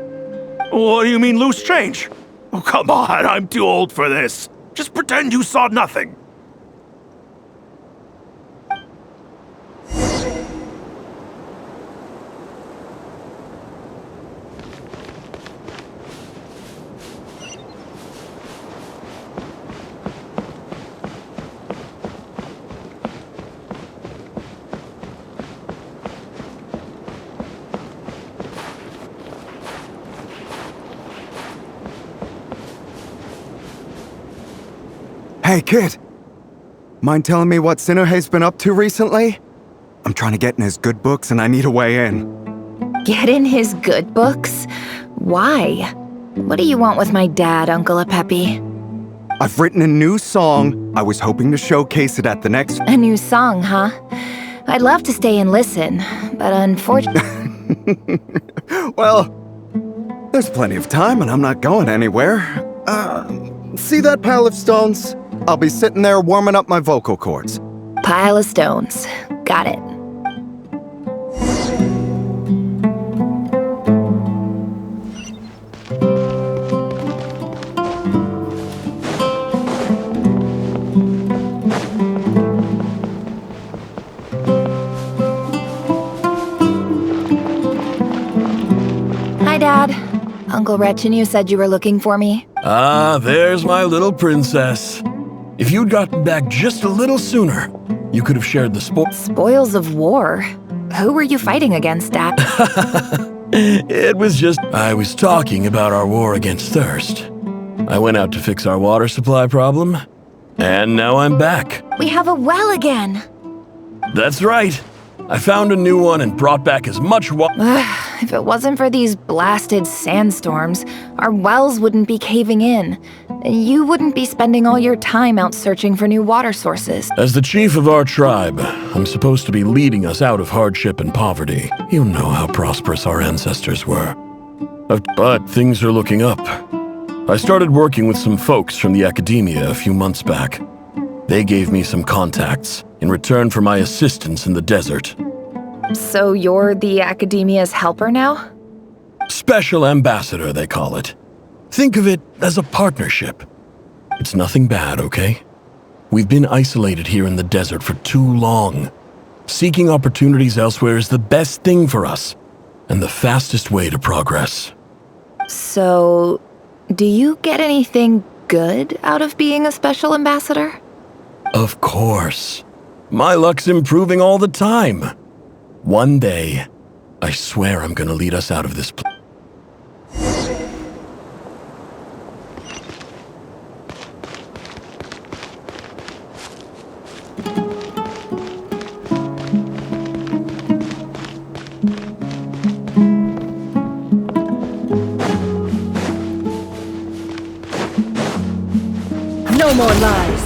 What do you mean loose change? Oh, come on, I'm too old for this. Just pretend you saw nothing. Hey, kid. Mind telling me what Sinuhe's been up to recently? I'm trying to get in his good books and I need a way in. Get in his good books? Why? What do you want with my dad, Uncle Apepi? I've written a new song. I was hoping to showcase it at the next— A new song, huh? I'd love to stay and listen, but unfortunately— Well, there's plenty of time and I'm not going anywhere. See that pile of stones? I'll be sitting there warming up my vocal cords. Pile of stones. Got it. Hi, Dad. Uncle Retinue said you were looking for me. Ah, there's my little princess. If you'd gotten back just a little sooner, you could have shared the Spoils of war? Who were you fighting against, Dad? It was just... I was talking about our war against thirst. I went out to fix our water supply problem, and now I'm back. We have a well again. That's right. I found a new one and brought back as much water. If it wasn't for these blasted sandstorms, our wells wouldn't be caving in. You wouldn't be spending all your time out searching for new water sources. As the chief of our tribe, I'm supposed to be leading us out of hardship and poverty. You know how prosperous our ancestors were. But things are looking up. I started working with some folks from the academia a few months back. They gave me some contacts in return for my assistance in the desert. So you're the academia's helper now? Special ambassador, they call it. Think of it as a partnership. It's nothing bad, okay? We've been isolated here in the desert for too long. Seeking opportunities elsewhere is the best thing for us, and the fastest way to progress. So, do you get anything good out of being a special ambassador? Of course. My luck's improving all the time. One day, I swear I'm gonna lead us out of this place. No more lies.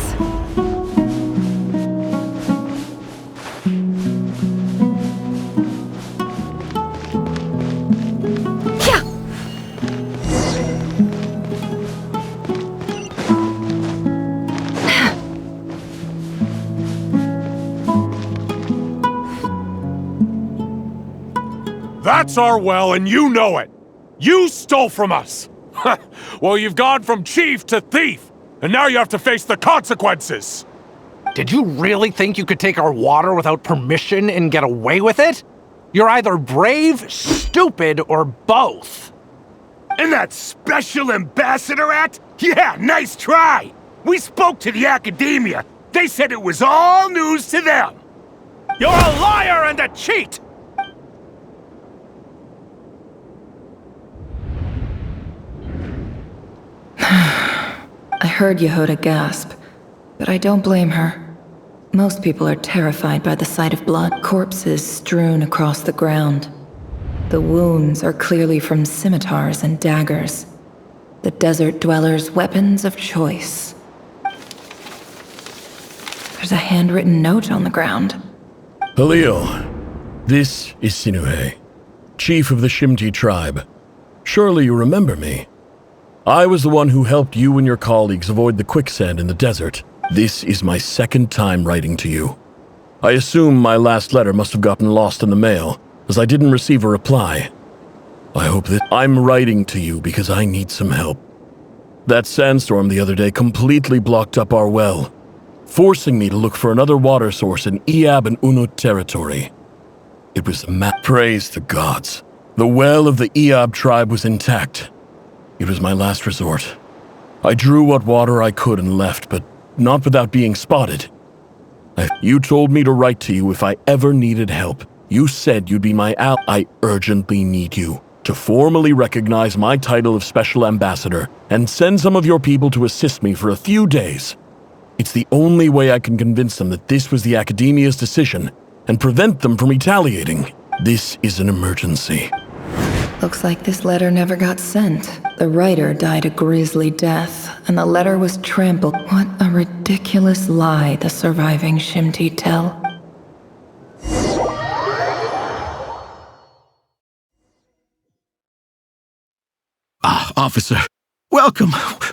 That's our well, and you know it! You stole from us! Well, you've gone from chief to thief, and now you have to face the consequences! Did you really think you could take our water without permission and get away with it? You're either brave, stupid, or both. And that special ambassador act? Yeah, nice try! We spoke to the academia. They said it was all news to them. You're a liar and a cheat! I heard Yehuda gasp, but I don't blame her. Most people are terrified by the sight of blood, corpses strewn across the ground. The wounds are clearly from scimitars and daggers, the desert dwellers' weapons of choice. There's a handwritten note on the ground. Halil, this is Sinuhe, chief of the Shimti tribe. Surely you remember me. I was the one who helped you and your colleagues avoid the quicksand in the desert. This is my second time writing to you. I assume my last letter must have gotten lost in the mail, as I didn't receive a reply. I hope that I'm writing to you because I need some help. That sandstorm the other day completely blocked up our well, forcing me to look for another water source in Iab and Unut territory. It was the praise the gods. The well of the Iab tribe was intact. It was my last resort. I drew what water I could and left, but not without being spotted. You told me to write to you if I ever needed help. You said you'd be my ally. I urgently need you to formally recognize my title of Special Ambassador and send some of your people to assist me for a few days. It's the only way I can convince them that this was the Academia's decision and prevent them from retaliating. This is an emergency. Looks like this letter never got sent. The writer died a grisly death, and the letter was trampled. What a ridiculous lie the surviving Shimti tell. Ah, officer. Welcome.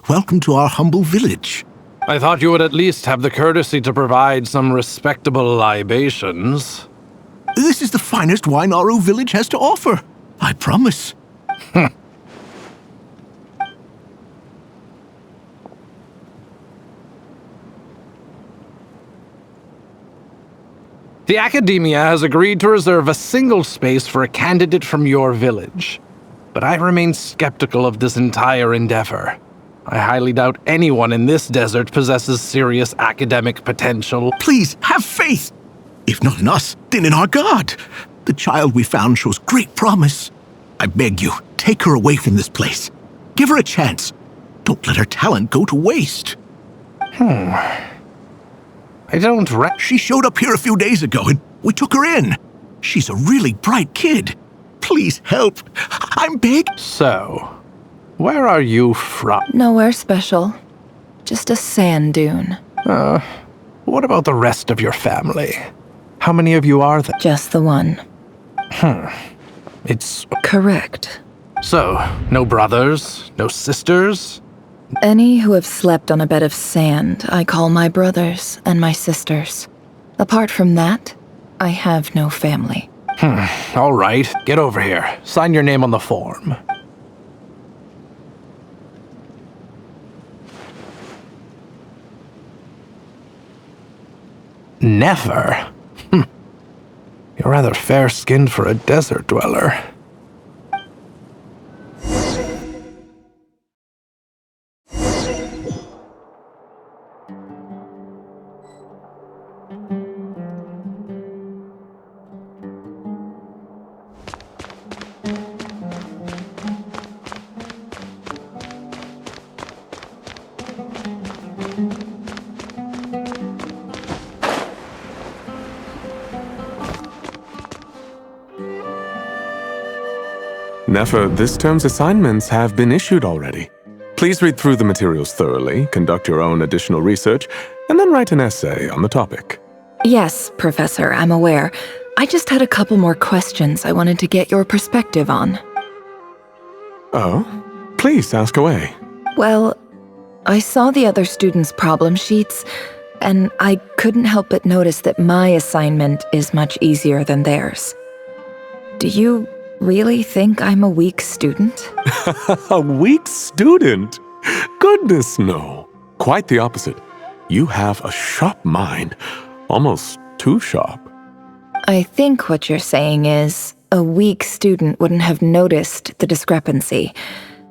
Welcome to our humble village. I thought you would at least have the courtesy to provide some respectable libations. This is the finest wine Aru village has to offer. I promise. The Academia has agreed to reserve a single space for a candidate from your village. But I remain skeptical of this entire endeavor. I highly doubt anyone in this desert possesses serious academic potential. Please, have faith. If not in us, then in our God. The child we found shows great promise. I beg you, take her away from this place. Give her a chance. Don't let her talent go to waste. I don't She showed up here a few days ago and we took her in. She's a really bright kid. Please help. I'm big. So, where are you from? Nowhere special. Just a sand dune. What about the rest of your family? How many of you are there? Just the one. It's... Correct. So, no brothers? No sisters? Any who have slept on a bed of sand, I call my brothers and my sisters. Apart from that, I have no family. All right, get over here. Sign your name on the form. Nefer? You're rather fair-skinned for a desert dweller. Nefer, this term's assignments have been issued already. Please read through the materials thoroughly, conduct your own additional research, and then write an essay on the topic. Yes, Professor, I'm aware. I just had a couple more questions I wanted to get your perspective on. Oh? Please ask away. Well, I saw the other students' problem sheets, and I couldn't help but notice that my assignment is much easier than theirs. Do you really think I'm a weak student? A weak student? Goodness, no. Quite the opposite. You have a sharp mind. Almost too sharp. I think what you're saying is, a weak student wouldn't have noticed the discrepancy.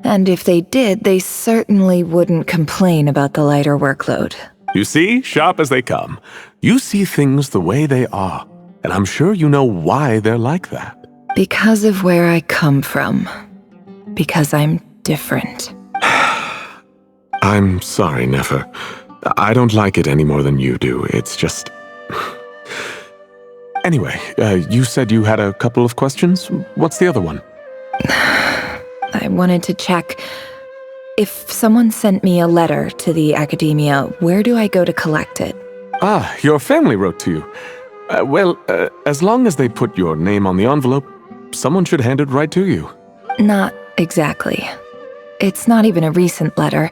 And if they did, they certainly wouldn't complain about the lighter workload. You see, sharp as they come. You see things the way they are. And I'm sure you know why they're like that. Because of where I come from. Because I'm different. I'm sorry, Nefer. I don't like it any more than you do. It's just... Anyway, you said you had a couple of questions. What's the other one? I wanted to check. If someone sent me a letter to the academia, where do I go to collect it? Ah, your family wrote to you. Well, as long as they put your name on the envelope, someone should hand it right to you. Not exactly. It's not even a recent letter.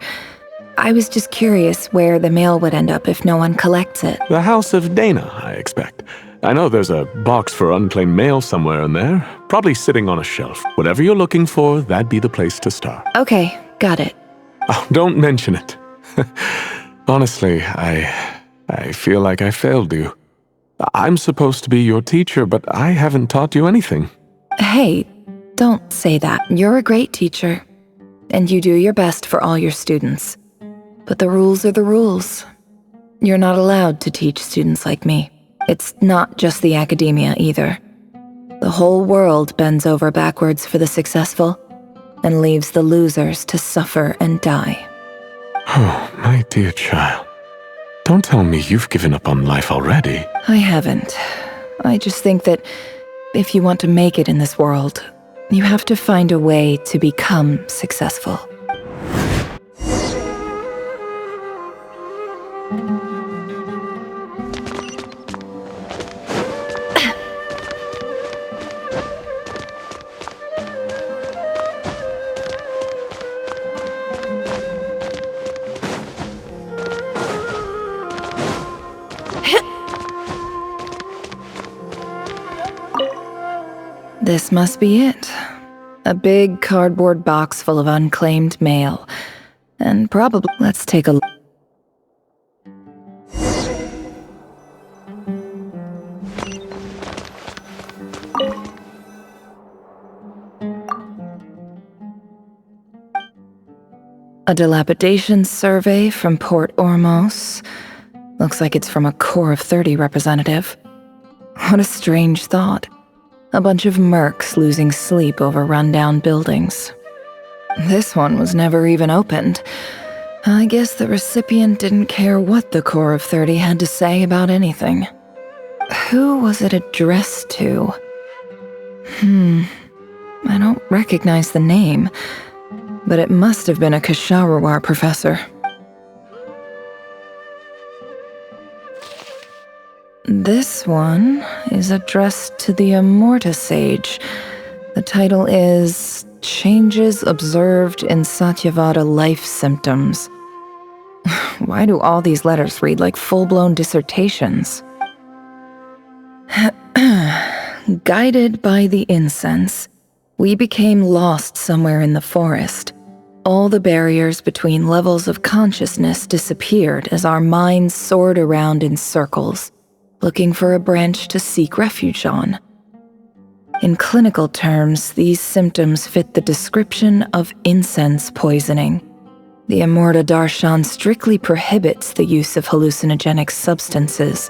I was just curious where the mail would end up if no one collects it. The House of Dana, I expect. I know there's a box for unclaimed mail somewhere in there, probably sitting on a shelf. Whatever you're looking for, that'd be the place to start. Okay, got it. Oh, don't mention it. Honestly, I feel like I failed you. I'm supposed to be your teacher, but I haven't taught you anything. Hey, don't say that. You're a great teacher, and you do your best for all your students. But the rules are the rules. You're not allowed to teach students like me. It's not just the academia either. The whole world bends over backwards for the successful and leaves the losers to suffer and die. Oh, my dear child. Don't tell me you've given up on life already. I haven't. I just think that if you want to make it in this world, you have to find a way to become successful. This must be it. A big cardboard box full of unclaimed mail. And probably... Let's take a look. A dilapidation survey from Port Ormos. Looks like it's from a Core of 30 representative. What a strange thought. A bunch of mercs losing sleep over rundown buildings. This one was never even opened. I guess the recipient didn't care what the core of 30 had to say about anything. Who was it addressed to? I don't recognize the name, but it must have been a Kasharawar professor. This one is addressed to the Amorta Sage. The title is Changes Observed in Satyavada Life Symptoms. Why do all these letters read like full-blown dissertations? Guided by the incense, we became lost somewhere in the forest. All the barriers between levels of consciousness disappeared as our minds soared around in circles, looking for a branch to seek refuge on. In clinical terms, these symptoms fit the description of incense poisoning. The Amorta Darshan strictly prohibits the use of hallucinogenic substances,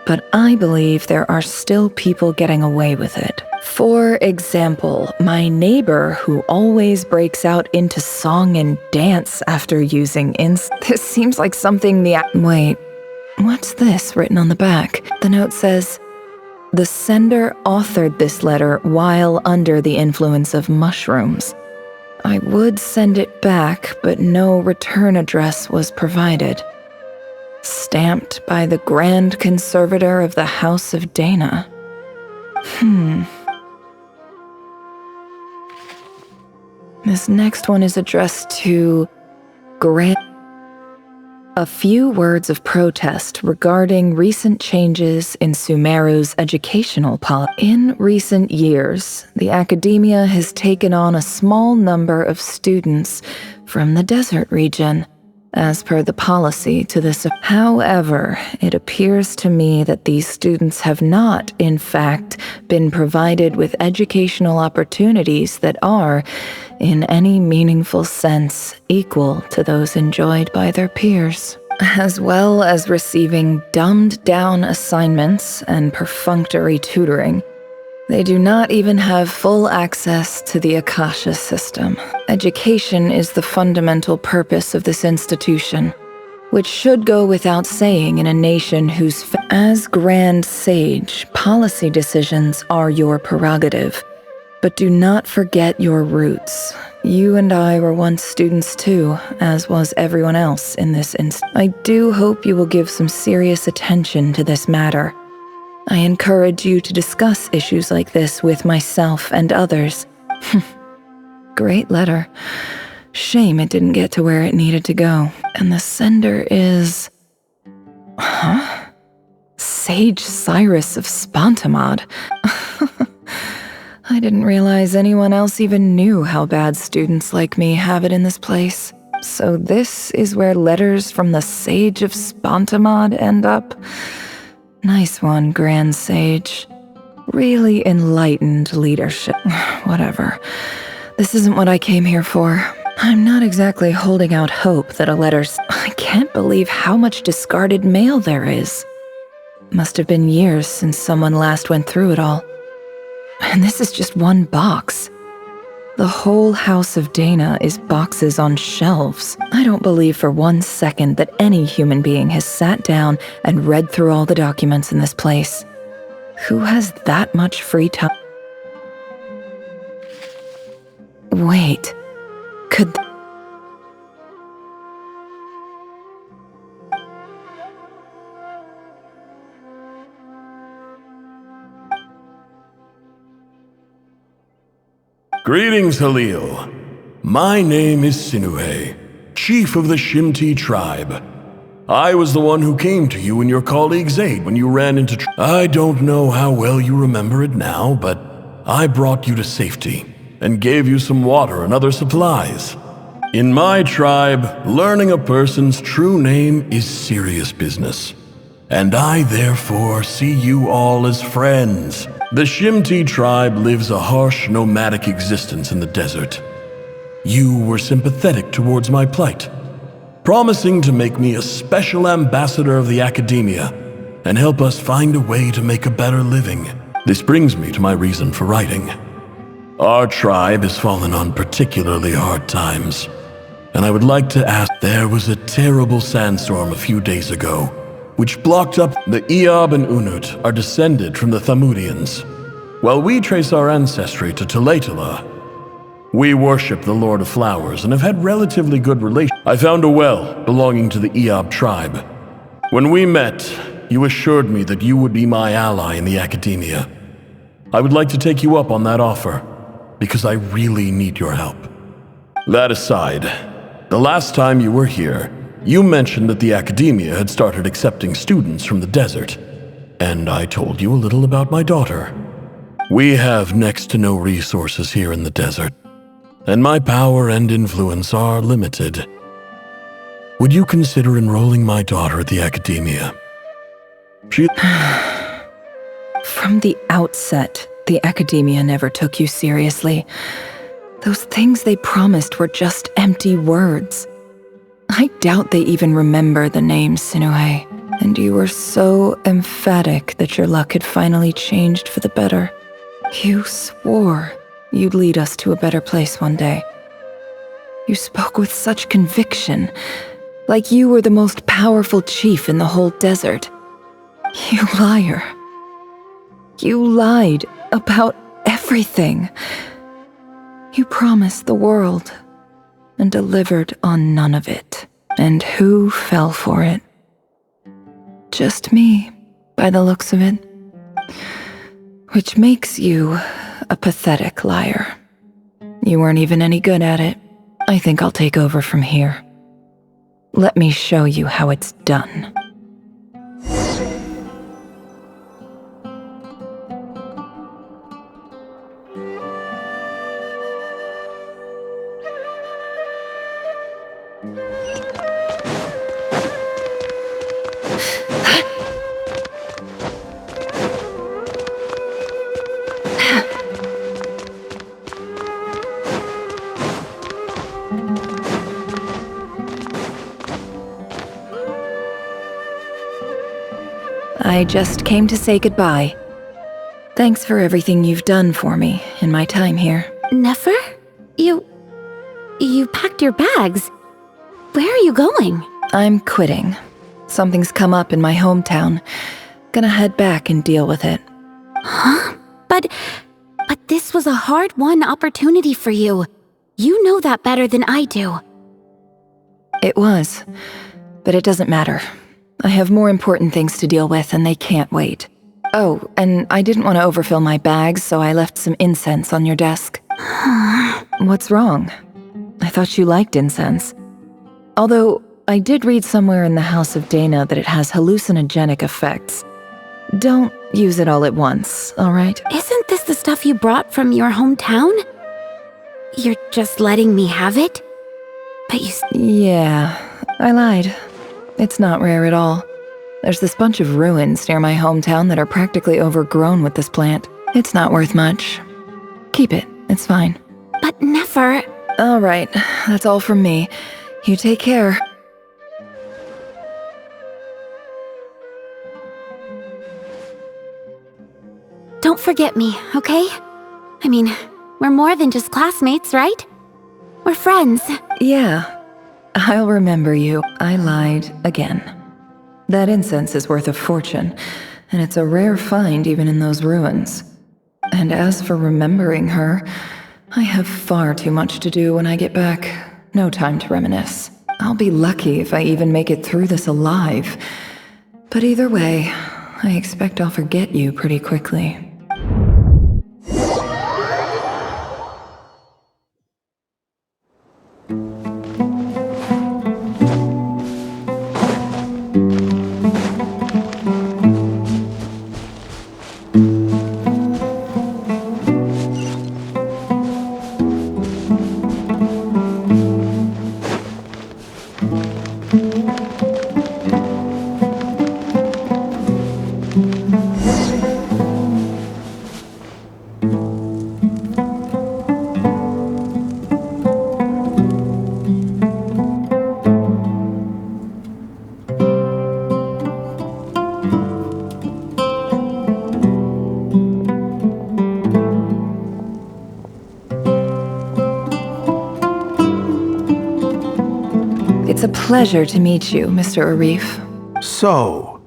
but I believe there are still people getting away with it. For example, my neighbor who always breaks out into song and dance after using This seems like something Wait, what's this written on the back? The note says, the sender authored this letter while under the influence of mushrooms. I would send it back, but no return address was provided. Stamped by the Grand Conservator of the House of Dana. This next one is addressed to a few words of protest regarding recent changes in Sumeru's educational policy. In recent years, the academia has taken on a small number of students from the desert region, as per the policy to this. However, it appears to me that these students have not, in fact, been provided with educational opportunities that are, in any meaningful sense, equal to those enjoyed by their peers, as well as receiving dumbed-down assignments and perfunctory tutoring. They do not even have full access to the Akasha system. Education is the fundamental purpose of this institution, which should go without saying in a nation whose as Grand Sage, policy decisions are your prerogative. But do not forget your roots. You and I were once students too, as was everyone else in this instance. I do hope you will give some serious attention to this matter. I encourage you to discuss issues like this with myself and others. Great letter. Shame it didn't get to where it needed to go. And the sender is... Sage Cyrus of Spontamod. I didn't realize anyone else even knew how bad students like me have it in this place. So this is where letters from the Sage of Spontamod end up? Nice one, Grand Sage. Really enlightened leadership. Whatever. This isn't what I came here for. I'm not exactly holding out hope that a letter's... I can't believe how much discarded mail there is. Must have been years since someone last went through it all. And this is just one box. The whole House of Dana is boxes on shelves. I don't believe for 1 second that any human being has sat down and read through all the documents in this place. Who has that much free time? Wait, could... Greetings, Halil. My name is Sinuhe, chief of the Shimti tribe. I was the one who came to you and your colleague Zaid when you ran into... I don't know how well you remember it now, but I brought you to safety and gave you some water and other supplies. In my tribe, learning a person's true name is serious business, and I therefore see you all as friends. The Shimti tribe lives a harsh, nomadic existence in the desert. You were sympathetic towards my plight, promising to make me a special ambassador of the academia and help us find a way to make a better living. This brings me to my reason for writing. Our tribe has fallen on particularly hard times, and I would like to ask, there was a terrible sandstorm a few days ago, which blocked up the Eob and Unut are descended from the Thamudians. While we trace our ancestry to Tulatula, we worship the Lord of Flowers and have had relatively good relations. I found a well belonging to the Eob tribe. When we met, you assured me that you would be my ally in the academia. I would like to take you up on that offer, because I really need your help. That aside, the last time you were here, you mentioned that the academia had started accepting students from the desert, and I told you a little about my daughter. We have next to no resources here in the desert, and my power and influence are limited. Would you consider enrolling my daughter at the academia? From the outset, the academia never took you seriously. Those things they promised were just empty words. I doubt they even remember the name Sinuhe, and you were so emphatic that your luck had finally changed for the better. You swore you'd lead us to a better place one day. You spoke with such conviction, like you were the most powerful chief in the whole desert. You liar. You lied about everything. You promised the world and delivered on none of it. And who fell for it? Just me, by the looks of it. Which makes you a pathetic liar. You weren't even any good at it. I think I'll take over from here. Let me show you how it's done. I just came to say goodbye. Thanks for everything you've done for me in my time here. Nefer? You packed your bags. Where are you going? I'm quitting. Something's come up in my hometown. Gonna head back and deal with it. Huh? But this was a hard-won opportunity for you. You know that better than I do. It was, but it doesn't matter. I have more important things to deal with, and they can't wait. Oh, and I didn't want to overfill my bags, so I left some incense on your desk. What's wrong? I thought you liked incense. Although, I did read somewhere in the House of Dana that it has hallucinogenic effects. Don't use it all at once, alright? Isn't this the stuff you brought from your hometown? You're just letting me have it? But you... Yeah, I lied. It's not rare at all. There's this bunch of ruins near my hometown that are practically overgrown with this plant. It's not worth much. Keep it, it's fine. But Nefer... Alright, that's all from me. You take care. Don't forget me, okay? I mean, we're more than just classmates, right? We're friends. Yeah. I'll remember you. I lied again. That incense is worth a fortune, and it's a rare find even in those ruins. And as for remembering her, I have far too much to do when I get back. No time to reminisce. I'll be lucky if I even make it through this alive. But either way, I expect I'll forget you pretty quickly. pleasure to meet you, Mr. Arif. So,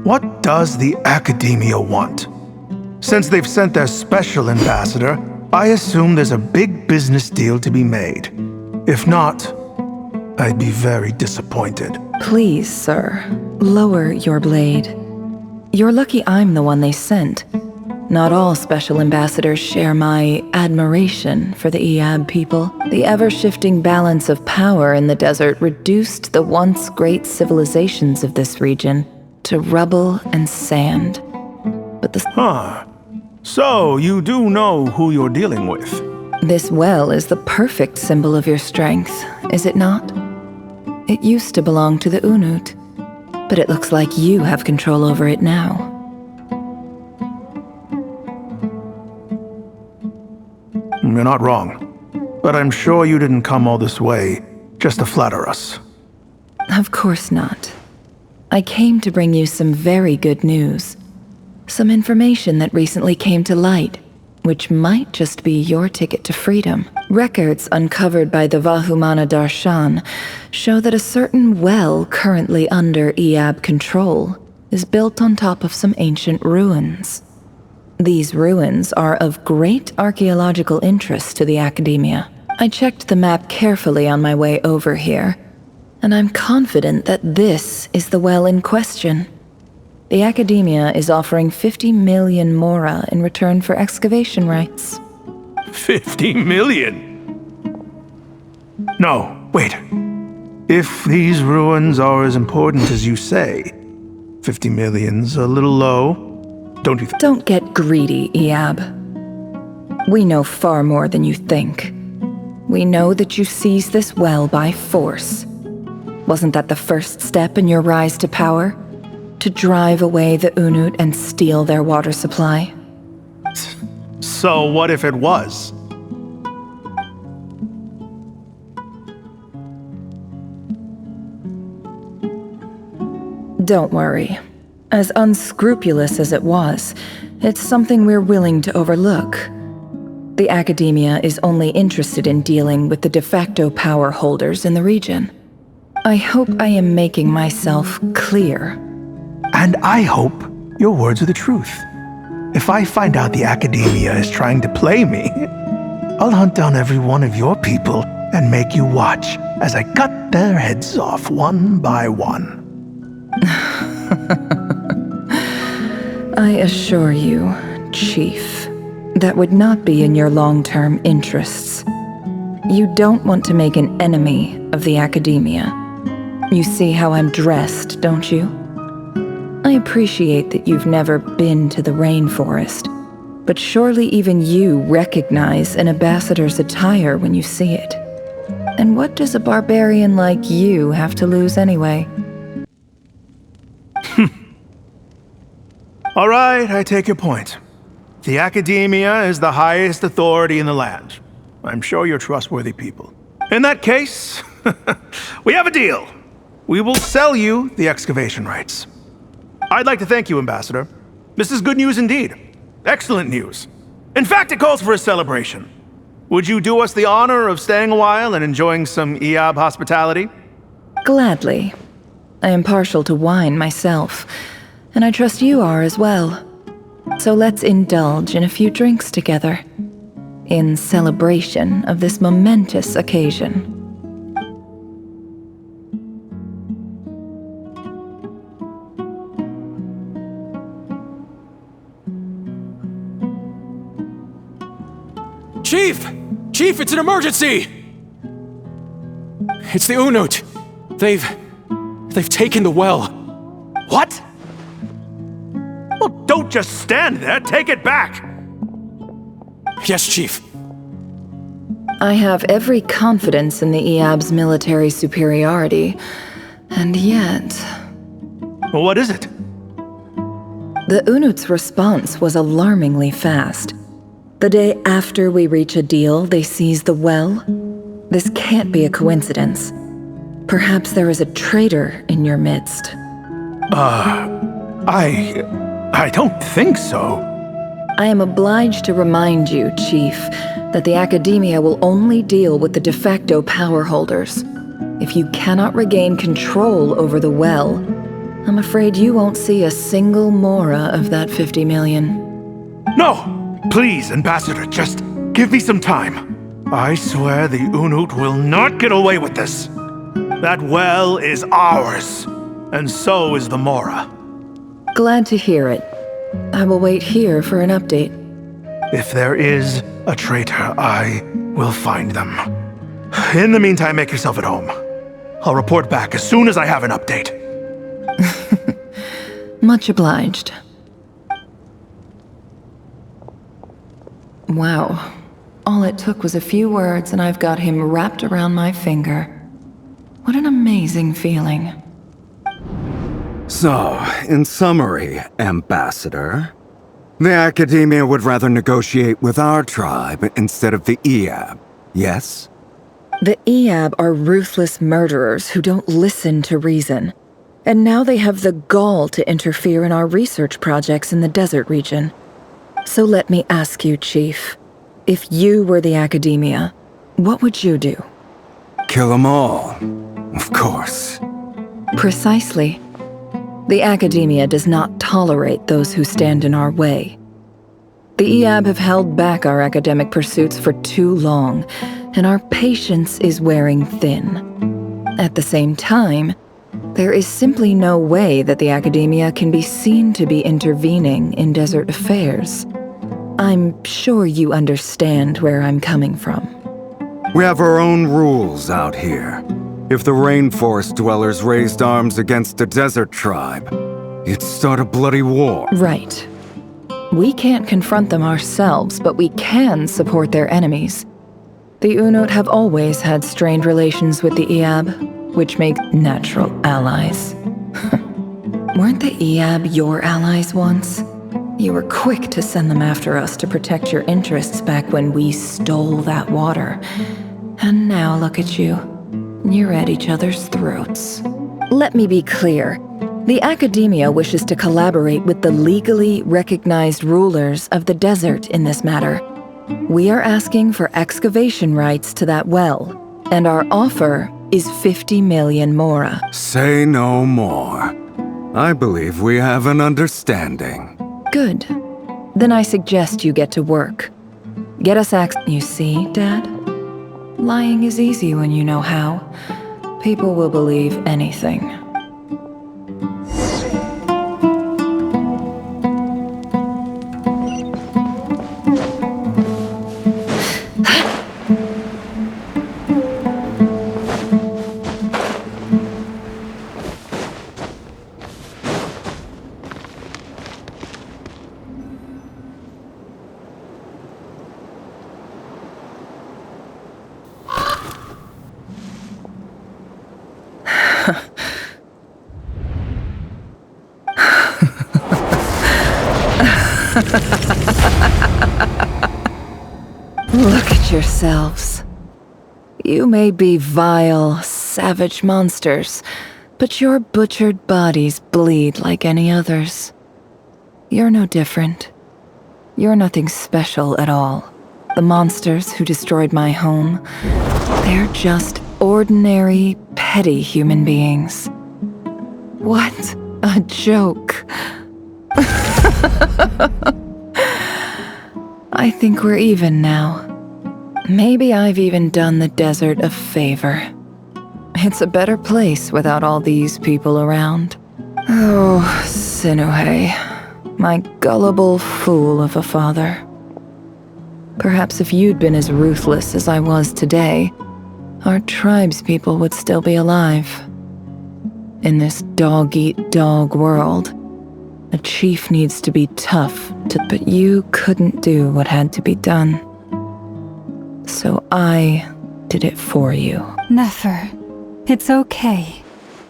what does the Academia want? Since they've sent their special ambassador, I assume there's a big business deal to be made. If not, I'd be very disappointed. Please, sir, lower your blade. You're lucky I'm the one they sent. Not all special ambassadors share my admiration for the Iab people. The ever-shifting balance of power in the desert reduced the once great civilizations of this region to rubble and sand. But the... So, you do know who you're dealing with? This well is the perfect symbol of your strength, is it not? It used to belong to the Unut, but it looks like you have control over it now. You're not wrong, but I'm sure you didn't come all this way just to flatter us. Of course not. I came to bring you some very good news. Some information that recently came to light, which might just be your ticket to freedom. Records uncovered by the Vahumana Darshan show that a certain well currently under Iab control is built on top of some ancient ruins. These ruins are of great archaeological interest to the Academia. I checked the map carefully on my way over here, and I'm confident that this is the well in question. The Academia is offering 50 million mora in return for excavation rights. 50 million? No, wait. If these ruins are as important as you say, 50 million's a little low, don't you think? Don't get greedy, Iab. We know far more than you think. We know that you seized this well by force. Wasn't that the first step in your rise to power? To drive away the Unut and steal their water supply? So what if it was? Don't worry. As unscrupulous as it was, it's something we're willing to overlook. The Academia is only interested in dealing with the de facto power holders in the region. I hope I am making myself clear. And I hope your words are the truth. If I find out the Academia is trying to play me, I'll hunt down every one of your people and make you watch as I cut their heads off one by one. I assure you, Chief, that would not be in your long-term interests. You don't want to make an enemy of the Academia. You see how I'm dressed, don't you? I appreciate that you've never been to the rainforest, but surely even you recognize an ambassador's attire when you see it. And what does a barbarian like you have to lose anyway? All right, I take your point. The Academia is the highest authority in the land. I'm sure you're trustworthy people. In that case, we have a deal. We will sell you the excavation rights. I'd like to thank you, Ambassador. This is good news indeed. Excellent news. In fact, it calls for a celebration. Would you do us the honor of staying a while and enjoying some Iab hospitality? Gladly. I am partial to wine myself, and I trust you are as well. So let's indulge in a few drinks together, in celebration of this momentous occasion. Chief! Chief, it's an emergency! It's the Unut. They've taken the well. What? Well, don't just stand there. Take it back. Yes, Chief. I have every confidence in the Iab's military superiority, and yet... Well, what is it? The Unut's response was alarmingly fast. The day after we reach a deal, they seize the well. This can't be a coincidence. Perhaps there is a traitor in your midst. I don't think so. I am obliged to remind you, Chief, that the Academia will only deal with the de facto power holders. If you cannot regain control over the well, I'm afraid you won't see a single mora of that 50 million. No! Please, Ambassador, just give me some time. I swear the Unut will not get away with this. That well is ours, and so is the mora. Glad to hear it. I will wait here for an update. If there is a traitor, I will find them. In the meantime, make yourself at home. I'll report back as soon as I have an update. Much obliged. Wow. All it took was a few words and I've got him wrapped around my finger. What an amazing feeling. So, in summary, Ambassador, the Academia would rather negotiate with our tribe instead of the Eab, yes? The Eab are ruthless murderers who don't listen to reason. And now they have the gall to interfere in our research projects in the desert region. So let me ask you, Chief, if you were the Academia, what would you do? Kill them all, of course. Precisely. The Academia does not tolerate those who stand in our way. The Eab have held back our academic pursuits for too long, and our patience is wearing thin. At the same time, there is simply no way that the Academia can be seen to be intervening in desert affairs. I'm sure you understand where I'm coming from. We have our own rules out here. If the rainforest dwellers raised arms against a desert tribe, it'd start a bloody war. Right. We can't confront them ourselves, but we can support their enemies. The Unut have always had strained relations with the Eab, which make natural allies. Weren't the Eab your allies once? You were quick to send them after us to protect your interests back when we stole that water. And now look at you. You're at each other's throats. Let me be clear. The Academia wishes to collaborate with the legally recognized rulers of the desert in this matter. We are asking for excavation rights to that well, and our offer is 50 million mora. Say no more. I believe we have an understanding. Good. Then I suggest you get to work. Get us access. You see, Dad? Lying is easy when you know how. People will believe anything. Look at yourselves. You may be vile, savage monsters, but your butchered bodies bleed like any others. You're no different. You're nothing special at all. The monsters who destroyed my home, they're just ordinary, petty human beings. What a joke. I think we're even now. Maybe I've even done the desert a favor. It's a better place without all these people around. Oh, Sinuhe, my gullible fool of a father. Perhaps if you'd been as ruthless as I was today, our tribespeople would still be alive. In this dog-eat-dog world, a chief needs to be tough, but you couldn't do what had to be done. So I did it for you. Nefer, it's okay.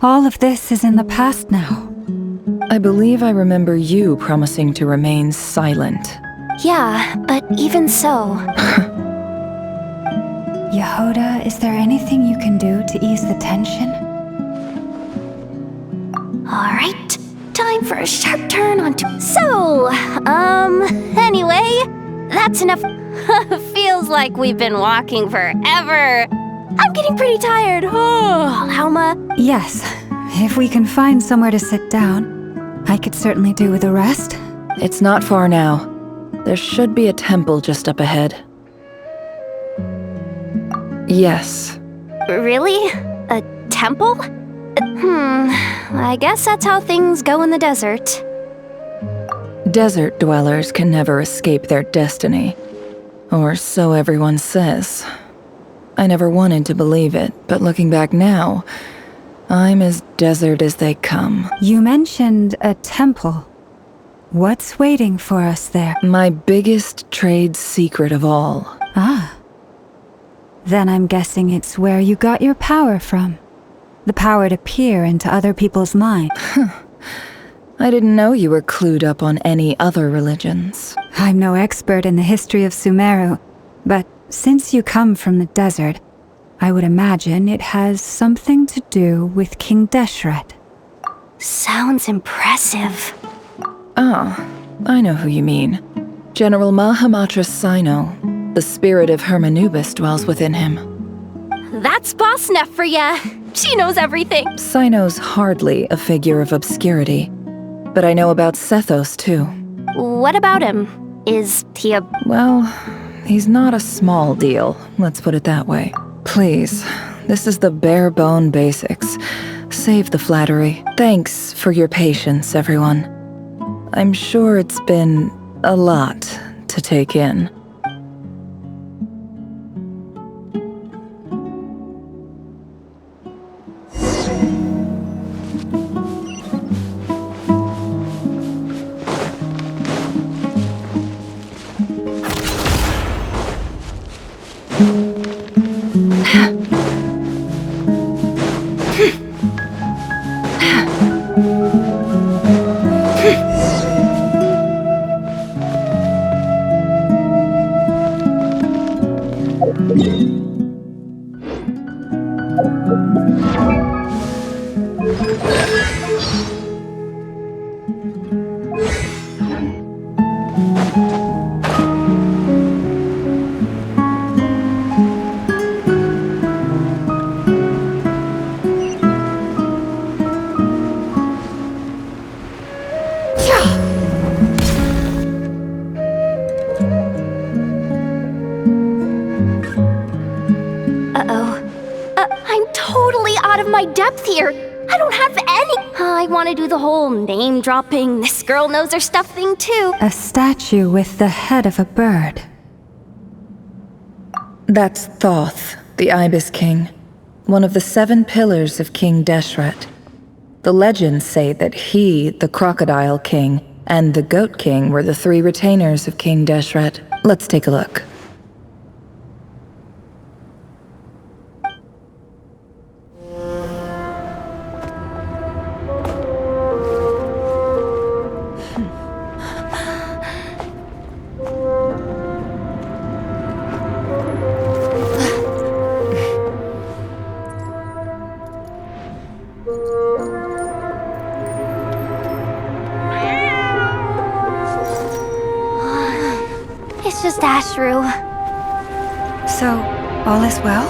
All of this is in the past now. I believe I remember you promising to remain silent. Yeah, but even so... Yehuda, is there anything you can do to ease the tension? Alright, time for a sharp turn onto... So, anyway, that's enough. Feels like we've been walking forever. I'm getting pretty tired. Oh, Alma. Yes, if we can find somewhere to sit down, I could certainly do with a rest. It's not far now. There should be a temple just up ahead. Yes. Really? A temple? I guess that's how things go in the desert. Desert dwellers can never escape their destiny. Or so everyone says. I never wanted to believe it, but looking back now, I'm as desert as they come. You mentioned a temple. What's waiting for us there? My biggest trade secret of all. Ah. Then I'm guessing it's where you got your power from. The power to peer into other people's minds. I didn't know you were clued up on any other religions. I'm no expert in the history of Sumeru, but since you come from the desert, I would imagine it has something to do with King Deshret. Sounds impressive. Ah, I know who you mean. General Mahamatra Sino. The spirit of Hermanubis dwells within him. That's Boss Neff for ya. She knows everything. Sino's hardly a figure of obscurity, but I know about Sethos too. What about him? Is he a... Well, he's not a small deal, let's put it that way. Please, this is the bare bone basics. Save the flattery. Thanks for your patience, everyone. I'm sure it's been a lot to take in. Do the whole name-dropping, this girl knows her stuff thing too. A statue with the head of a bird. That's Thoth, the Ibis King, one of the 7 pillars of King Deshret. The legends say that he, the Crocodile King, and the Goat King were the 3 retainers of King Deshret. Let's take a look. It's just Ashru. So, all is well?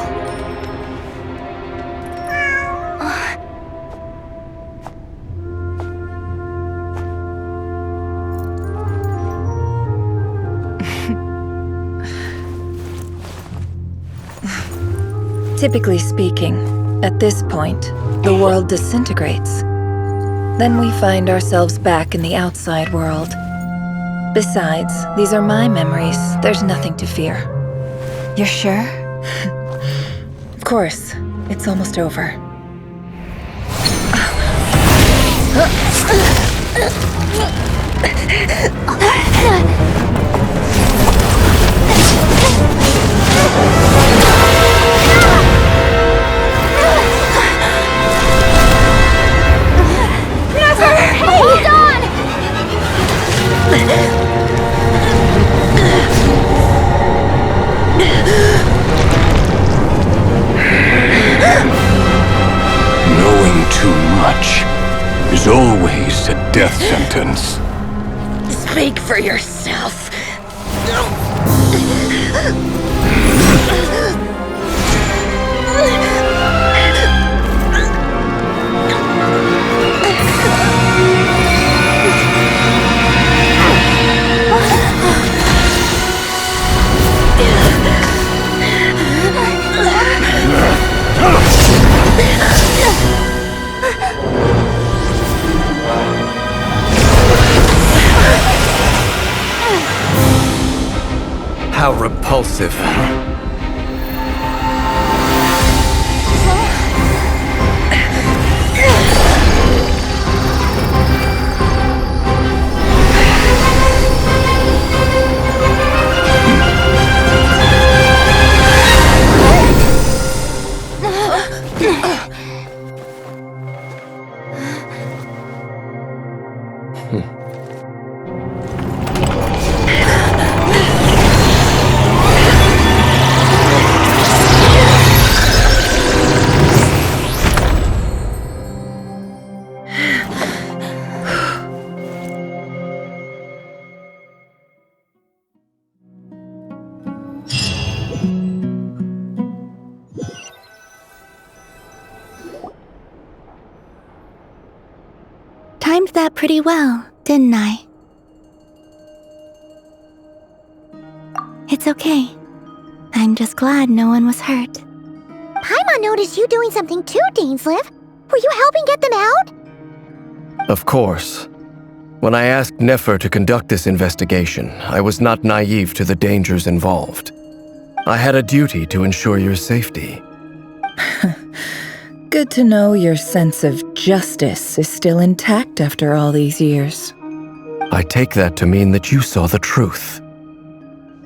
Typically speaking, at this point, the world disintegrates. Then we find ourselves back in the outside world. Besides, these are my memories. There's nothing to fear. You're sure? Of course. It's almost over. Nefer! Hey, hold on! Knowing too much is always a death sentence. Speak for yourself. How repulsive. Timed that pretty well, didn't I? It's okay. I'm just glad no one was hurt. Paimon noticed you doing something too, Dainsleif. Were you helping get them out? Of course. When I asked Nefer to conduct this investigation, I was not naive to the dangers involved. I had a duty to ensure your safety. Good to know your sense of justice is still intact after all these years. I take that to mean that you saw the truth.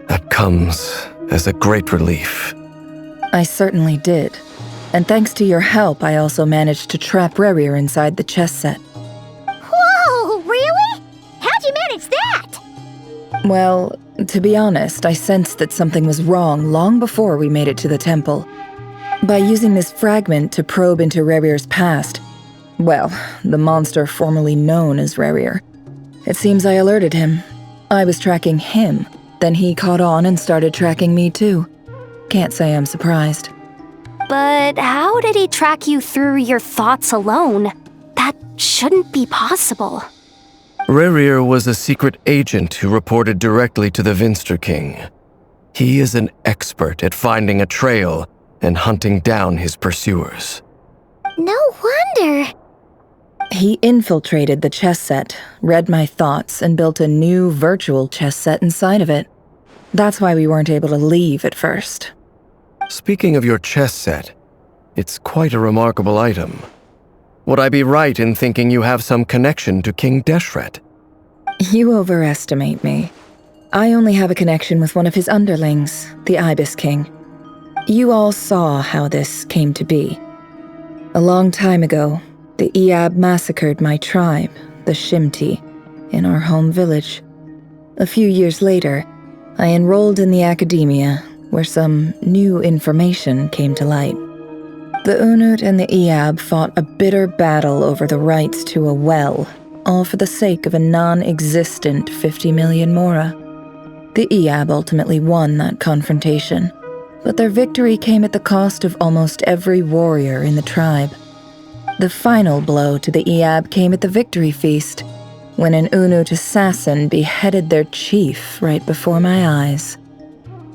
That comes as a great relief. I certainly did. And thanks to your help, I also managed to trap Rerir inside the chess set. Whoa, really? How'd you manage that? Well, to be honest, I sensed that something was wrong long before we made it to the temple. By using this fragment to probe into Rerir's past, well, the monster formerly known as Rerir, it seems I alerted him. I was tracking him, then he caught on and started tracking me too. Can't say I'm surprised. But how did he track you through your thoughts alone? That shouldn't be possible. Rerir was a secret agent who reported directly to the Vinster King. He is an expert at finding a trail and hunting down his pursuers. No wonder. He infiltrated the chess set, read my thoughts, and built a new virtual chess set inside of it. That's why we weren't able to leave at first. Speaking of your chess set, it's quite a remarkable item. Would I be right in thinking you have some connection to King Deshret? You overestimate me. I only have a connection with one of his underlings, the Ibis King. You all saw how this came to be. A long time ago, the Iab massacred my tribe, the Shimti, in our home village. A few years later, I enrolled in the academia, where some new information came to light. The Unut and the Iab fought a bitter battle over the rights to a well, all for the sake of a non-existent 50 million mora. The Iab ultimately won that confrontation, but their victory came at the cost of almost every warrior in the tribe. The final blow to the Iab came at the victory feast, when an Unut assassin beheaded their chief right before my eyes.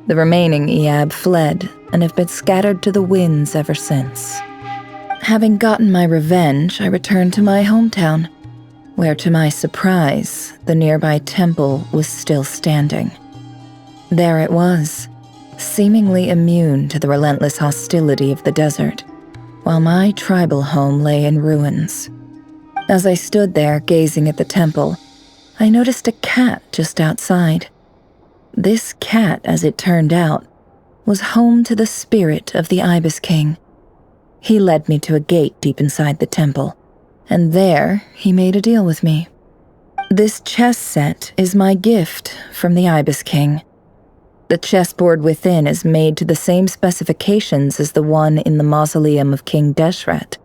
The remaining Iab fled and have been scattered to the winds ever since. Having gotten my revenge, I returned to my hometown, where to my surprise, the nearby temple was still standing. There it was, seemingly immune to the relentless hostility of the desert, while my tribal home lay in ruins. As I stood there gazing at the temple, I noticed a cat just outside. This cat, as it turned out, was home to the spirit of the Ibis King. He led me to a gate deep inside the temple, and there he made a deal with me. This chess set is my gift from the Ibis King. The chessboard within is made to the same specifications as the one in the mausoleum of King Deshret,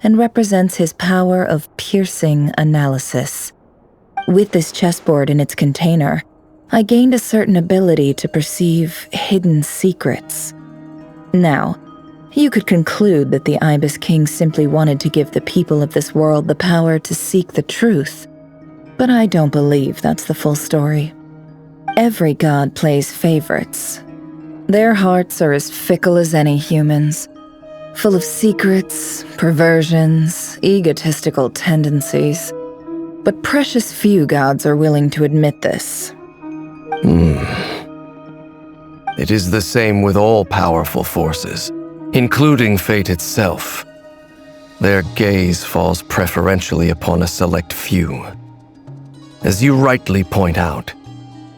and represents his power of piercing analysis. With this chessboard in its container, I gained a certain ability to perceive hidden secrets. Now, You could conclude that the Ibis King simply wanted to give the people of this world the power to seek the truth. But I don't believe that's the full story. Every god plays favorites. Their hearts are as fickle as any human's, full of secrets, perversions, egotistical tendencies. But precious few gods are willing to admit this. It is the same with all powerful forces, including fate itself. Their gaze falls preferentially upon a select few. As you rightly point out,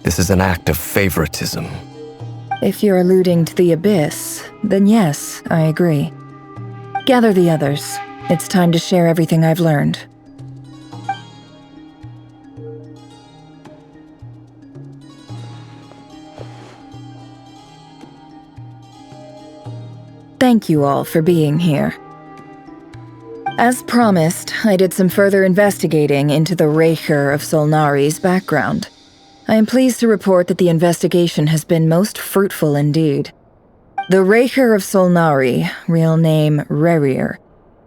this is an act of favoritism. If you're alluding to the Abyss, then yes, I agree. Gather the others. It's time to share everything I've learned. Thank you all for being here. As promised, I did some further investigating into the Rerir of Solnari's background. I am pleased to report that the investigation has been most fruitful indeed. The Rerir of Solnari, real name Rerir,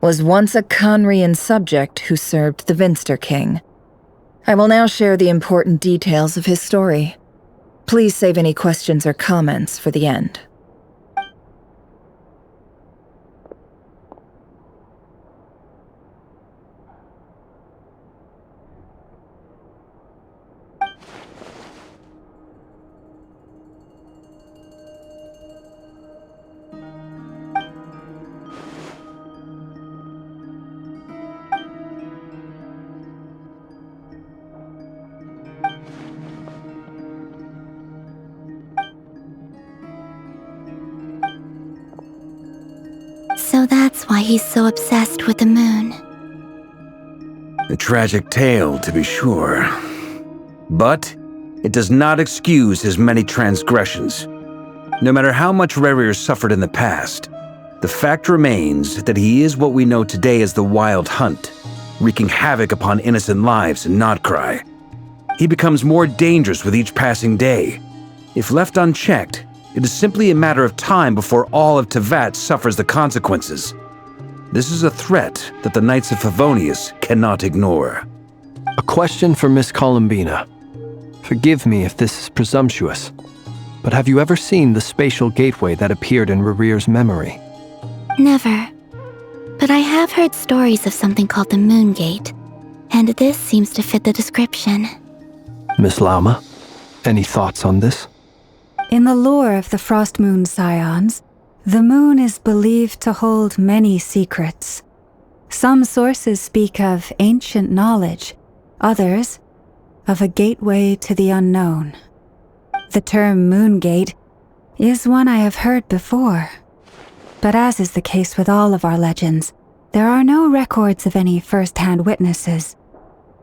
was once a Conrian subject who served the Vinster King. I will now share the important details of his story. Please save any questions or comments for the end. So that's why he's so obsessed with the moon. A tragic tale, to be sure. But it does not excuse his many transgressions. No matter how much Rerir suffered in the past, the fact remains that he is what we know today as the Wild Hunt, wreaking havoc upon innocent lives in Nod Krai. He becomes more dangerous with each passing day. If left unchecked, it is simply a matter of time before all of Teyvat suffers the consequences. This is a threat that the Knights of Favonius cannot ignore. A question for Miss Columbina. Forgive me if this is presumptuous, but have you ever seen the spatial gateway that appeared in Rerir's memory? Never. But I have heard stories of something called the Moon Gate, and this seems to fit the description. Miss Lauma, any thoughts on this? In the lore of the Frost Moon Scions, the moon is believed to hold many secrets. Some sources speak of ancient knowledge, others of a gateway to the unknown. The term Moon Gate is one I have heard before, but as is the case with all of our legends, there are no records of any first-hand witnesses.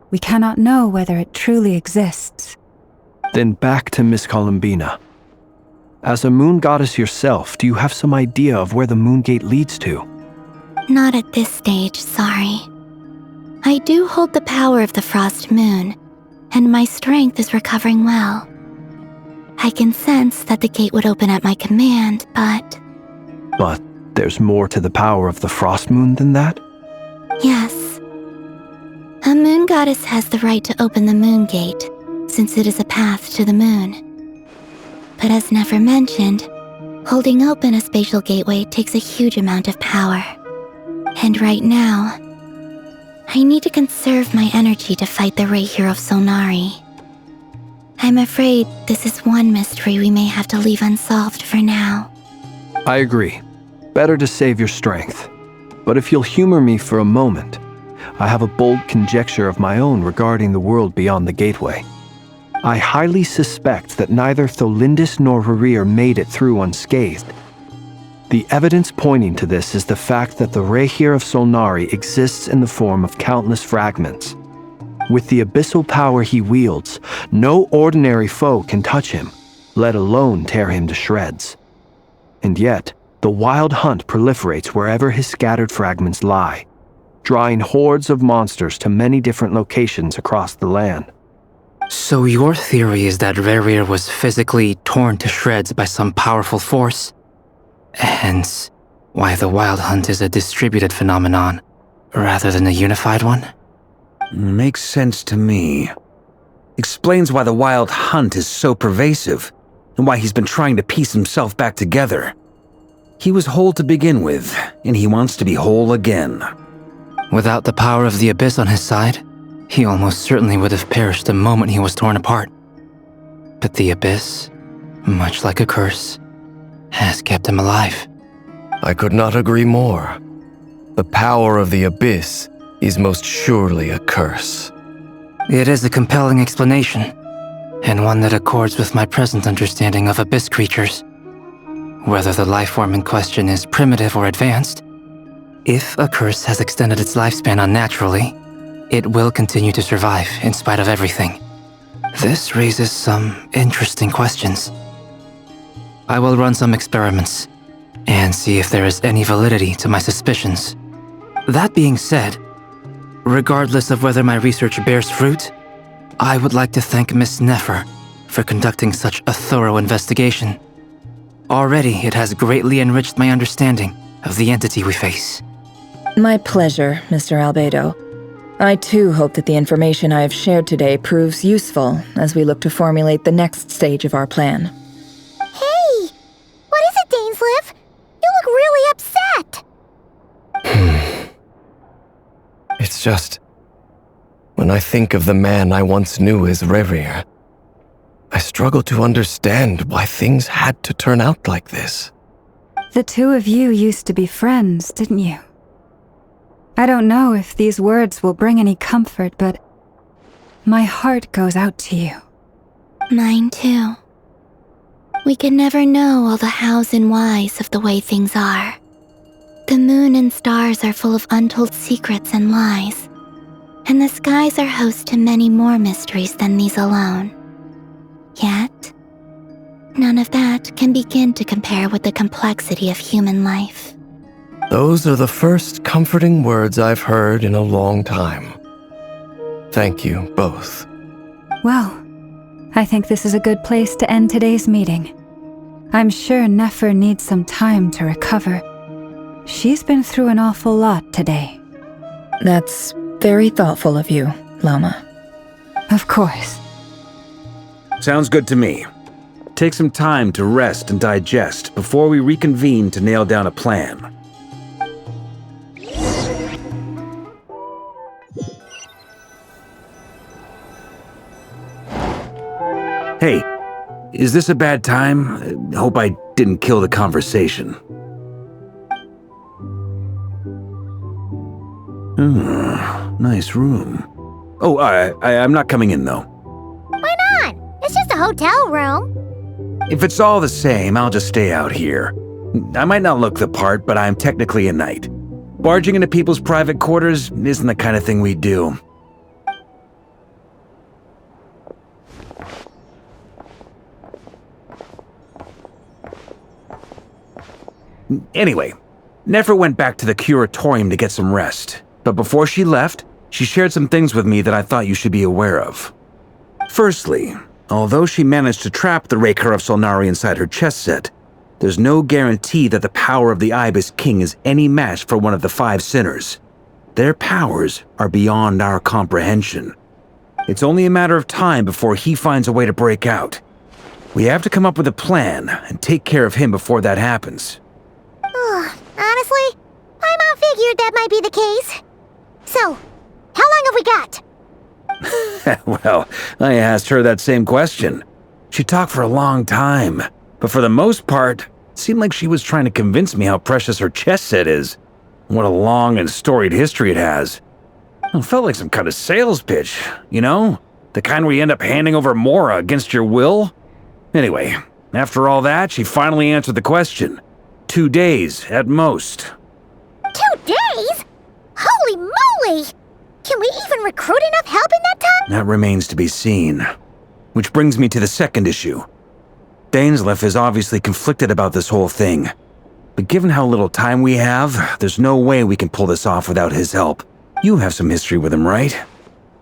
We cannot know whether it truly exists. Then back to Miss Columbina. As a moon goddess yourself, do you have some idea of where the Moon Gate leads to? Not at this stage, sorry. I do hold the power of the Frost Moon, and my strength is recovering well. I can sense that the gate would open at my command, but... But there's more to the power of the Frost Moon than that? Yes. A moon goddess has the right to open the Moon Gate, since it is a path to the moon. But as Nefer mentioned, holding open a spatial gateway takes a huge amount of power. And right now, I need to conserve my energy to fight the Rerir of Solnari. I'm afraid this is one mystery we may have to leave unsolved for now. I agree. Better to save your strength. But if you'll humor me for a moment, I have a bold conjecture of my own regarding the world beyond the gateway. I highly suspect that neither Tholindis nor Rerir made it through unscathed. The evidence pointing to this is the fact that the Rerir of Solnari exists in the form of countless fragments. With the abyssal power he wields, no ordinary foe can touch him, let alone tear him to shreds. And yet, the Wild Hunt proliferates wherever his scattered fragments lie, drawing hordes of monsters to many different locations across the land. So your theory is that Rerir was physically torn to shreds by some powerful force? Hence, why the Wild Hunt is a distributed phenomenon, rather than a unified one? Makes sense to me. Explains why the Wild Hunt is so pervasive, and why he's been trying to piece himself back together. He was whole to begin with, and he wants to be whole again. Without the power of the Abyss on his side, he almost certainly would have perished the moment he was torn apart. But the Abyss, much like a curse, has kept him alive. I could not agree more. The power of the Abyss is most surely a curse. It is a compelling explanation, and one that accords with my present understanding of Abyss creatures. Whether the life form in question is primitive or advanced, if a curse has extended its lifespan unnaturally, it will continue to survive in spite of everything. This raises some interesting questions. I will run some experiments and see if there is any validity to my suspicions. That being said, regardless of whether my research bears fruit, I would like to thank Miss Nefer for conducting such a thorough investigation. Already, it has greatly enriched my understanding of the entity we face. My pleasure, Mr. Albedo. I too hope that the information I have shared today proves useful as we look to formulate the next stage of our plan. Hey! What is it, Dainsleif? You look really upset! It's just... when I think of the man I once knew as Rerir, I struggle to understand why things had to turn out like this. The two of you used to be friends, didn't you? I don't know if these words will bring any comfort, but my heart goes out to you. Mine too. We can never know all the hows and whys of the way things are. The moon and stars are full of untold secrets and lies, and the skies are host to many more mysteries than these alone. Yet, none of that can begin to compare with the complexity of human life. Those are the first comforting words I've heard in a long time. Thank you, both. Well, I think this is a good place to end today's meeting. I'm sure Nefer needs some time to recover. She's been through an awful lot today. That's very thoughtful of you, Lama. Of course. Sounds good to me. Take some time to rest and digest before we reconvene to nail down a plan. Hey, is this a bad time? Hope I didn't kill the conversation. Nice room. Oh, I'm not coming in, though. Why not? It's just a hotel room. If it's all the same, I'll just stay out here. I might not look the part, but I'm technically a knight. Barging into people's private quarters isn't the kind of thing we do. Anyway, Nefer went back to the curatorium to get some rest, but before she left, she shared some things with me that I thought you should be aware of. Firstly, although she managed to trap the Rerir of Solnari inside her chess set, there's no guarantee that the power of the Ibis King is any match for one of the 5 sinners. Their powers are beyond our comprehension. It's only a matter of time before he finds a way to break out. We have to come up with a plan and take care of him before that happens. Honestly, my mom figured that might be the case. So, how long have we got? Well, I asked her that same question. She talked for a long time, but for the most part, it seemed like she was trying to convince me how precious her chess set is. What a long and storied history it has. It felt like some kind of sales pitch, you know? The kind where you end up handing over Mora against your will? Anyway, after all that, she finally answered the question. 2 days, at most. 2 days? Holy moly! Can we even recruit enough help in that time? That remains to be seen. Which brings me to the second issue. Dainsleif is obviously conflicted about this whole thing. But given how little time we have, there's no way we can pull this off without his help. You have some history with him, right?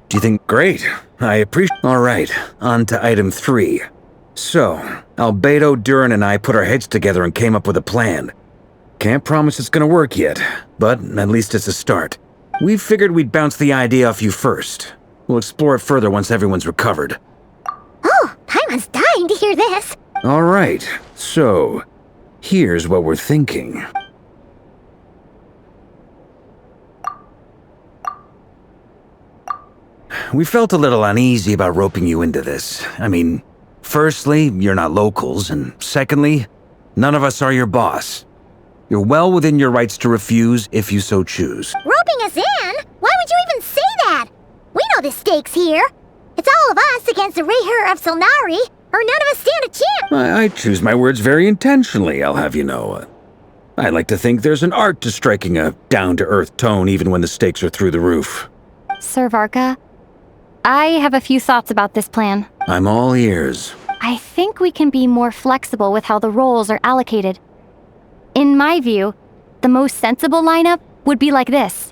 Do you think... Great. I appreciate... Alright, on to item 3. So, Albedo, Durin, and I put our heads together and came up with a plan. Can't promise it's gonna work yet, but at least it's a start. We figured we'd bounce the idea off you first. We'll explore it further once everyone's recovered. Oh, Paimon's dying to hear this. All right, so here's what we're thinking. We felt a little uneasy about roping you into this. I mean, firstly, you're not locals, and secondly, none of us are your boss. You're well within your rights to refuse if you so choose. Roping us in? Why would you even say that? We know the stakes here. It's all of us against the Rerir of Solnari, or none of us stand a chance. I choose my words very intentionally, I'll have you know. I like to think there's an art to striking a down-to-earth tone even when the stakes are through the roof. Sir Varka, I have a few thoughts about this plan. I'm all ears. I think we can be more flexible with how the roles are allocated. In my view, the most sensible lineup would be like this.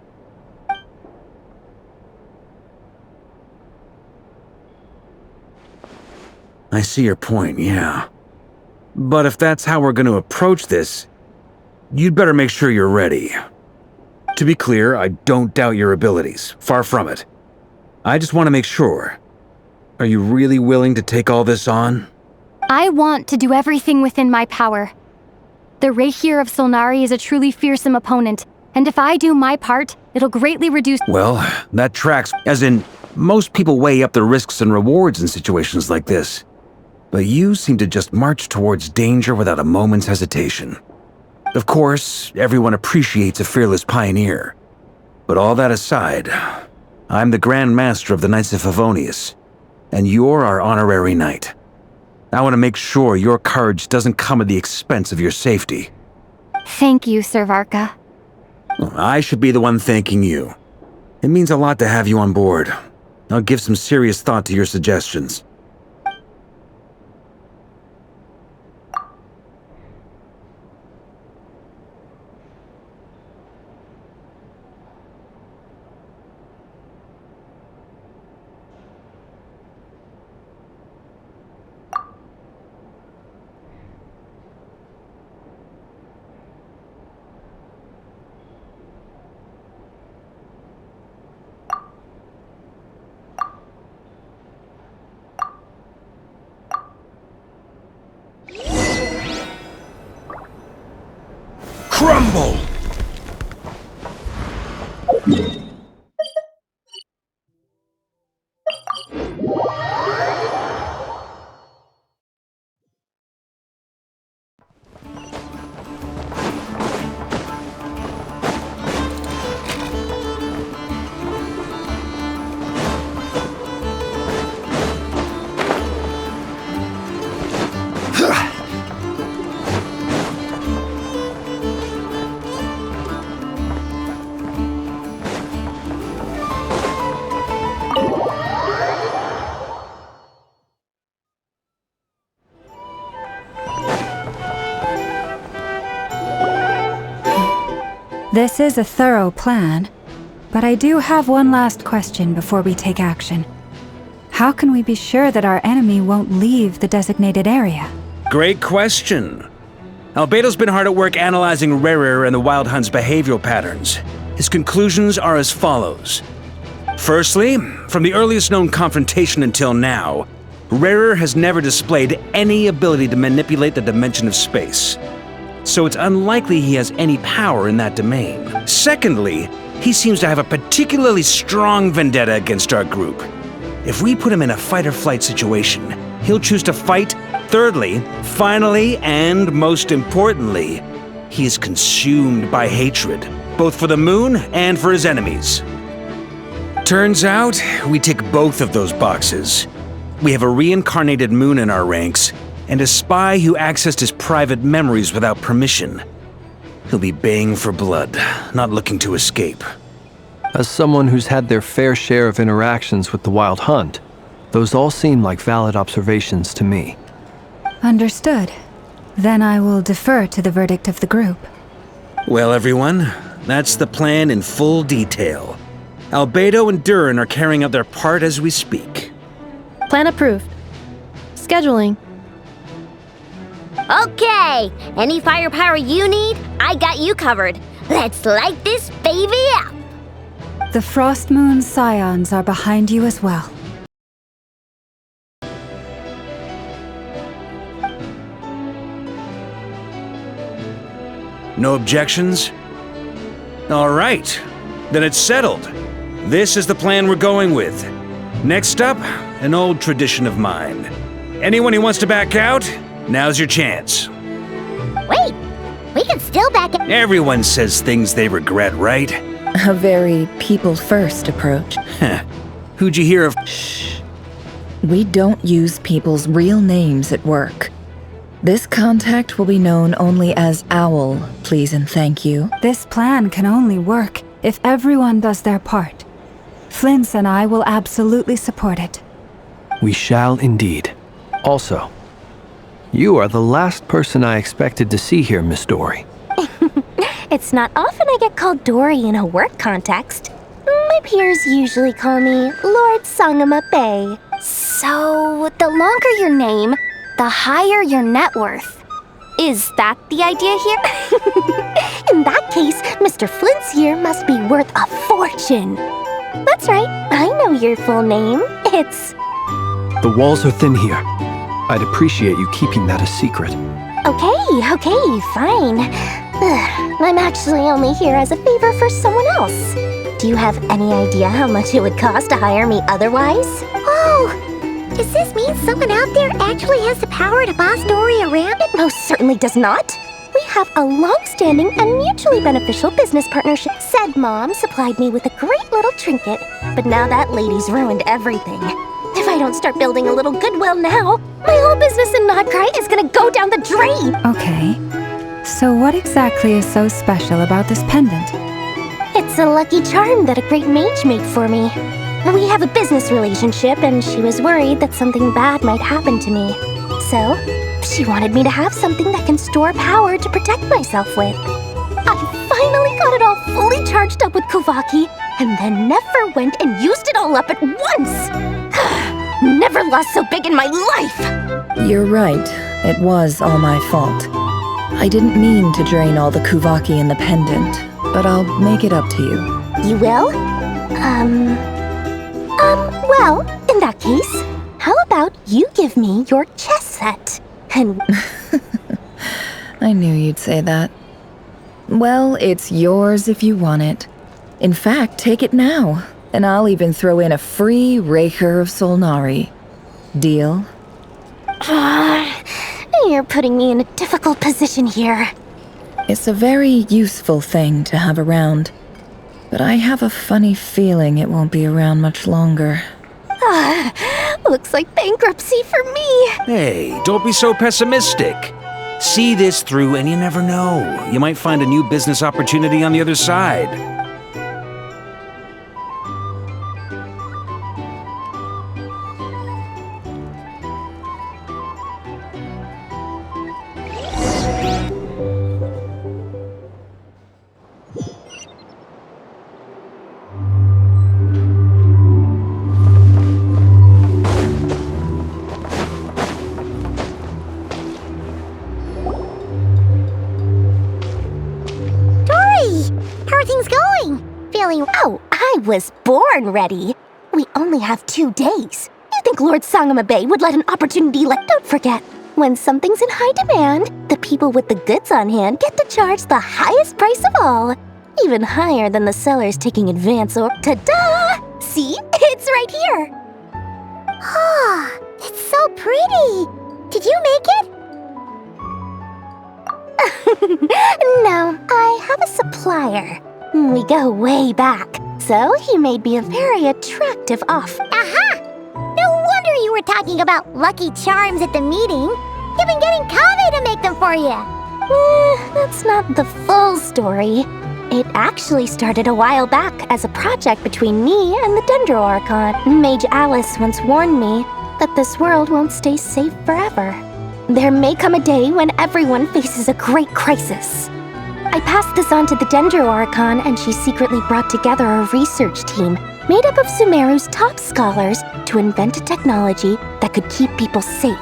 I see your point, yeah. But if that's how we're going to approach this, you'd better make sure you're ready. To be clear, I don't doubt your abilities. Far from it. I just want to make sure. Are you really willing to take all this on? I want to do everything within my power. The Rerir of Solnari is a truly fearsome opponent, and if I do my part, it'll greatly reduce— Well, that tracks, as in, most people weigh up the risks and rewards in situations like this. But you seem to just march towards danger without a moment's hesitation. Of course, everyone appreciates a fearless pioneer. But all that aside, I'm the Grand Master of the Knights of Favonius, and you're our honorary knight. I want to make sure your courage doesn't come at the expense of your safety. Thank you, Sir Varka. I should be the one thanking you. It means a lot to have you on board. I'll give some serious thought to your suggestions. Crumble! This is a thorough plan, but I do have one last question before we take action. How can we be sure that our enemy won't leave the designated area? Great question. Albedo's been hard at work analyzing Rerir and the Wild Hunt's behavioral patterns. His conclusions are as follows. Firstly, from the earliest known confrontation until now, Rerir has never displayed any ability to manipulate the dimension of space. So it's unlikely he has any power in that domain. Secondly, he seems to have a particularly strong vendetta against our group. If we put him in a fight-or-flight situation, he'll choose to fight. Thirdly, finally, and most importantly, he is consumed by hatred, both for the moon and for his enemies. Turns out, we tick both of those boxes. We have a reincarnated moon in our ranks, and a spy who accessed his private memories without permission. He'll be baying for blood, not looking to escape. As someone who's had their fair share of interactions with the Wild Hunt, those all seem like valid observations to me. Understood. Then I will defer to the verdict of the group. Well, everyone, that's the plan in full detail. Albedo and Durin are carrying out their part as we speak. Plan approved. Scheduling. Okay, any firepower you need, I I got you covered. Let's light this baby up. The Frost Moon Scions are behind you as well. No objections? All right, then it's settled. This is the plan we're going with. Next up, an old tradition of mine. Anyone who wants to back out, now's your chance. Wait, we can still back out. Everyone says things they regret, right? A very people-first approach. Who'd you hear of? Shh. We don't use people's real names at work. This contact will be known only as Owl, please and thank you. This plan can only work if everyone does their part. Flint's and I will absolutely support it. We shall indeed. Also, you are the last person I expected to see here, Miss Dory. It's not often I get called Dory in a work context. My peers usually call me Lord Sangama Bay. So, the longer your name, the higher your net worth. Is that the idea here? In that case, Mr. Flint's here must be worth a fortune. That's right, I know your full name. It's... The walls are thin here. I'd appreciate you keeping that a secret. Okay, fine. I'm actually only here as a favor for someone else. Do you have any idea how much it would cost to hire me otherwise? Oh! Does this mean someone out there actually has the power to boss Dory around? It most certainly does not. We have a long-standing and mutually beneficial business partnership. Said Mom supplied me with a great little trinket, but now that lady's ruined everything. If I don't start building a little goodwill now, my whole business in Nod Krai is gonna go down the drain! Okay. So what exactly is so special about this pendant? It's a lucky charm that a great mage made for me. We have a business relationship, and she was worried that something bad might happen to me. So, she wanted me to have something that can store power to protect myself with. I finally got it all fully charged up with Kuvaki, and then Nefer went and used it all up at once! Never lost so big in my life! You're right. It was all my fault. I didn't mean to drain all the Kuvaki in the pendant, but I'll make it up to you. You will? Well, in that case, how about you give me your chess set? And... I knew you'd say that. Well, it's yours if you want it. In fact, take it now, and I'll even throw in a free Rerir of Solnari. Deal? You're putting me in a difficult position here. It's a very useful thing to have around, but I have a funny feeling it won't be around much longer. Looks like bankruptcy for me. Hey, don't be so pessimistic. See this through and you never know. You might find a new business opportunity on the other side. Oh, I was born ready. We only have 2 days. You think Lord Sangama Bay would let an opportunity like... Don't forget, when something's in high demand, the people with the goods on hand get to charge the highest price of all. Even higher than the sellers taking advance or... Ta-da! See? It's right here. Ah, it's so pretty. Did you make it? No, I have a supplier. We go way back, so he made me a very attractive offer. Aha! No wonder you were talking about lucky charms at the meeting. You've been getting Kaveh to make them for you. That's not the full story. It actually started a while back as a project between me and the Dendro Archon. Mage Alice once warned me that this world won't stay safe forever. There may come a day when everyone faces a great crisis. I passed this on to the Dendro Archon, and she secretly brought together a research team made up of Sumeru's top scholars to invent a technology that could keep people safe.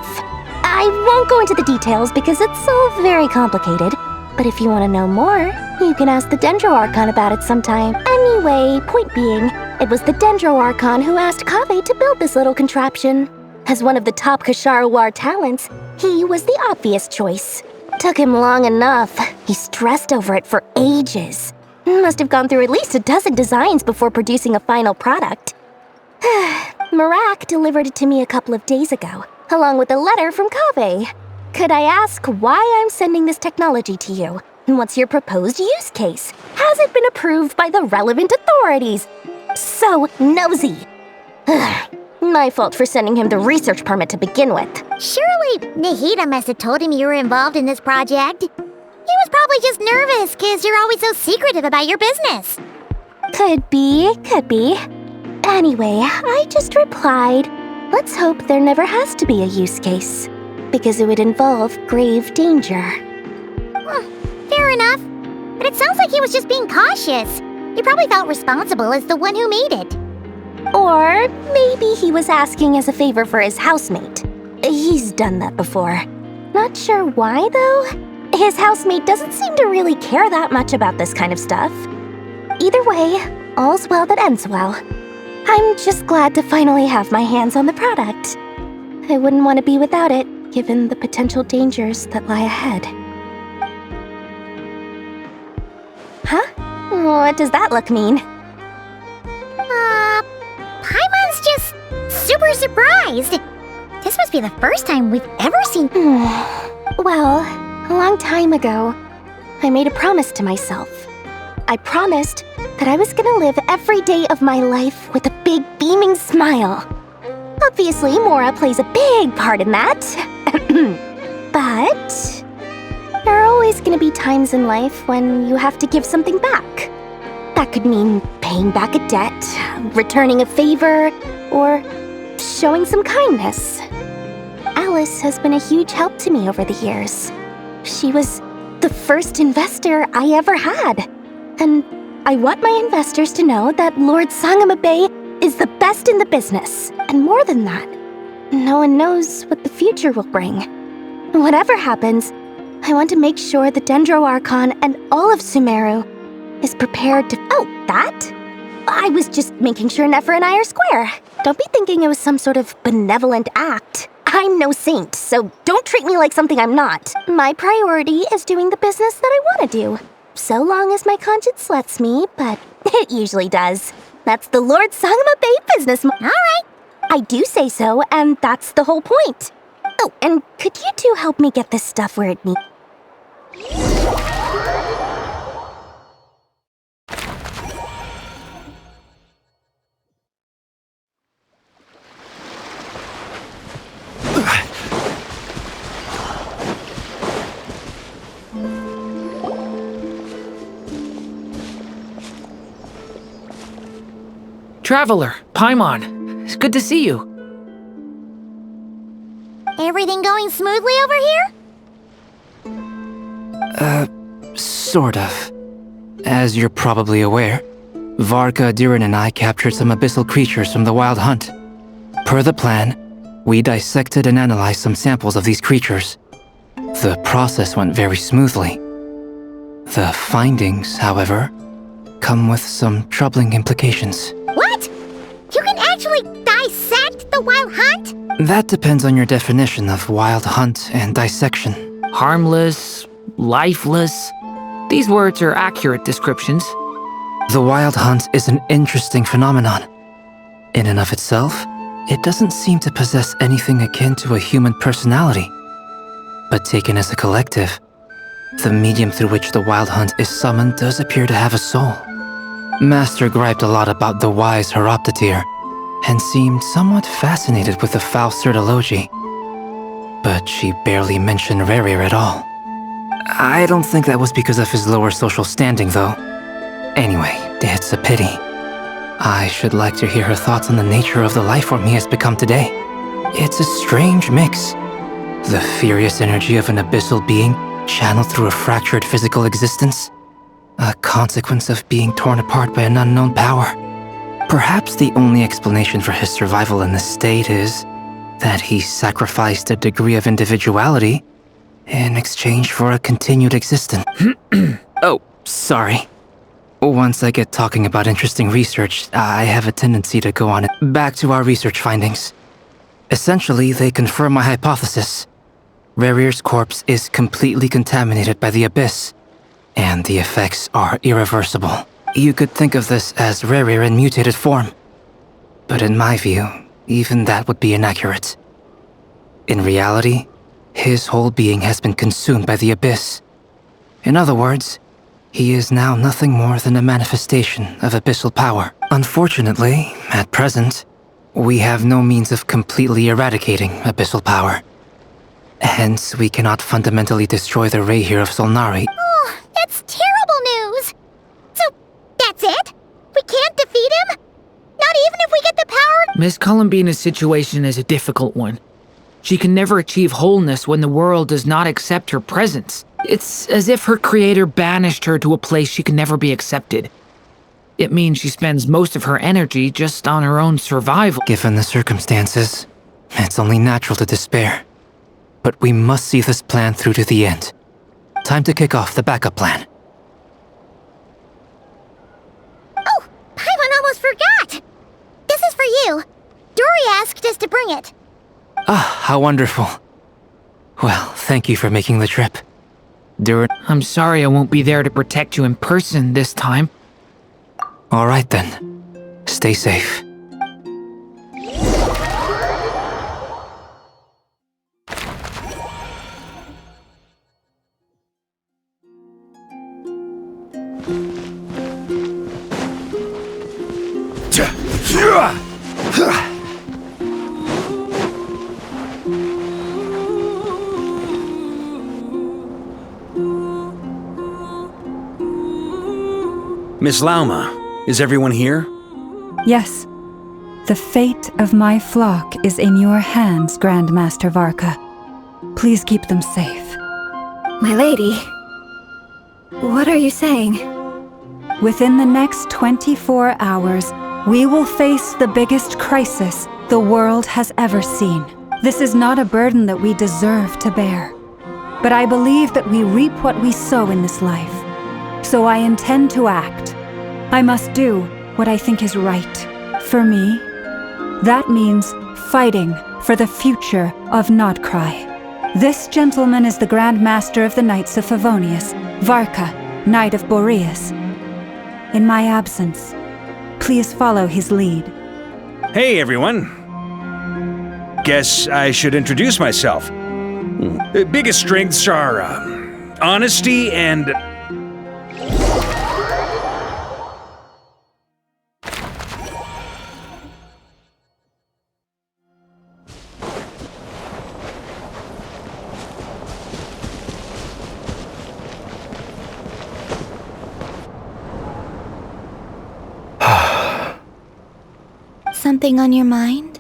I won't go into the details because it's all very complicated, But if you want to know more, you can ask the Dendro Archon about it sometime. Anyway, point being, it was the Dendro Archon who asked Kaveh to build this little contraption. As one of the top Kasharawar talents, he was the obvious choice. Took him long enough. He stressed over it for ages. Must have gone through at least a dozen designs before producing a final product. Marak delivered it to me a couple of days ago, along with a letter from Kaveh. Could I ask why I'm sending this technology to you? And what's your proposed use case? Has it been approved by the relevant authorities? So nosy. My fault for sending him the research permit to begin with. Surely Nahida must have told him you were involved in this project. He was probably just nervous because you're always so secretive about your business. Could be. Anyway, I just replied, let's hope there never has to be a use case, because it would involve grave danger. Fair enough. But it sounds like he was just being cautious. He probably felt responsible as the one who made it. Or maybe he was asking as a favor for his housemate. He's done that before. Not sure why, though. His housemate doesn't seem to really care that much about this kind of stuff. Either way, all's well that ends well. I'm just glad to finally have my hands on the product. I wouldn't want to be without it, given the potential dangers that lie ahead. Huh? What does that look mean? Paimon's just super surprised. This must be the first time we've ever seen... Well, a long time ago, I made a promise to myself. I promised that I was gonna live every day of my life with a big beaming smile. Obviously, Mora plays a big part in that. But there are always gonna be times in life when you have to give something back. That could mean paying back a debt, returning a favor, or showing some kindness. Alice has been a huge help to me over the years. She was the first investor I ever had. And I want my investors to know that Lord Sangamabe is the best in the business. And more than that, no one knows what the future will bring. Whatever happens, I want to make sure the Dendro Archon and all of Sumeru is prepared to... Oh, that? I was just making sure Nefer and I are square. Don't be thinking it was some sort of benevolent act. I'm no saint, so don't treat me like something I'm not. My priority is doing the business that I want to do. So long as my conscience lets me, but it usually does. That's the Lord Sangamabe business All right. I do say so, and that's the whole point. Oh, and could you two help me get this stuff where it needs... Traveler, Paimon, it's good to see you. Everything going smoothly over here? Sort of. As you're probably aware, Varka, Diren, and I captured some abyssal creatures from the Wild Hunt. Per the plan, we dissected and analyzed some samples of these creatures. The process went very smoothly. The findings, however, come with some troubling implications. What? You can actually dissect the Wild Hunt? That depends on your definition of Wild Hunt and dissection. Harmless, lifeless. These words are accurate descriptions. The Wild Hunt is an interesting phenomenon. In and of itself, it doesn't seem to possess anything akin to a human personality. But taken as a collective, the medium through which the Wild Hunt is summoned does appear to have a soul. Master griped a lot about the wise Horoptatyr, and seemed somewhat fascinated with the Faustert Elegy. But she barely mentioned Rerir at all. I don't think that was because of his lower social standing, though. Anyway, it's a pity. I should like to hear her thoughts on the nature of the lifeform he has become today. It's a strange mix. The furious energy of an abyssal being channeled through a fractured physical existence. A consequence of being torn apart by an unknown power. Perhaps the only explanation for his survival in this state is that he sacrificed a degree of individuality in exchange for a continued existence. Oh, sorry. Once I get talking about interesting research, I have a tendency to go on it. Back to our research findings. Essentially, they confirm my hypothesis. Rerir's corpse is completely contaminated by the Abyss, and the effects are irreversible. You could think of this as Rerir in mutated form. But in my view, even that would be inaccurate. In reality, his whole being has been consumed by the Abyss. In other words, he is now nothing more than a manifestation of abyssal power. Unfortunately, at present, we have no means of completely eradicating abyssal power. Hence, we cannot fundamentally destroy the Rerir of Solnari. Oh, that's terrible news! So, that's it? We can't defeat him? Not even if we get the power? Miss Columbina's situation is a difficult one. She can never achieve wholeness when the world does not accept her presence. It's as if her creator banished her to a place she can never be accepted. It means she spends most of her energy just on her own survival. Given the circumstances, it's only natural to despair. But we must see this plan through to the end. Time to kick off the backup plan. Oh, Paimon almost forgot! This is for you. Dory asked us to bring it. Ah, how wonderful. Well, thank you for making the trip. I'm sorry I won't be there to protect you in person this time. All right then. Stay safe. Miss Lauma, is everyone here? Yes. The fate of my flock is in your hands, Grandmaster Varka. Please keep them safe. My lady, what are you saying? Within the next 24 hours, we will face the biggest crisis the world has ever seen. This is not a burden that we deserve to bear. But I believe that we reap what we sow in this life. So I intend to act. I must do what I think is right. For me, that means fighting for the future of Nod Krai. This gentleman is the Grand Master of the Knights of Favonius, Varka, Knight of Boreas. In my absence, please follow his lead. Hey, everyone. Guess I should introduce myself. Biggest strengths are honesty and... Something on your mind?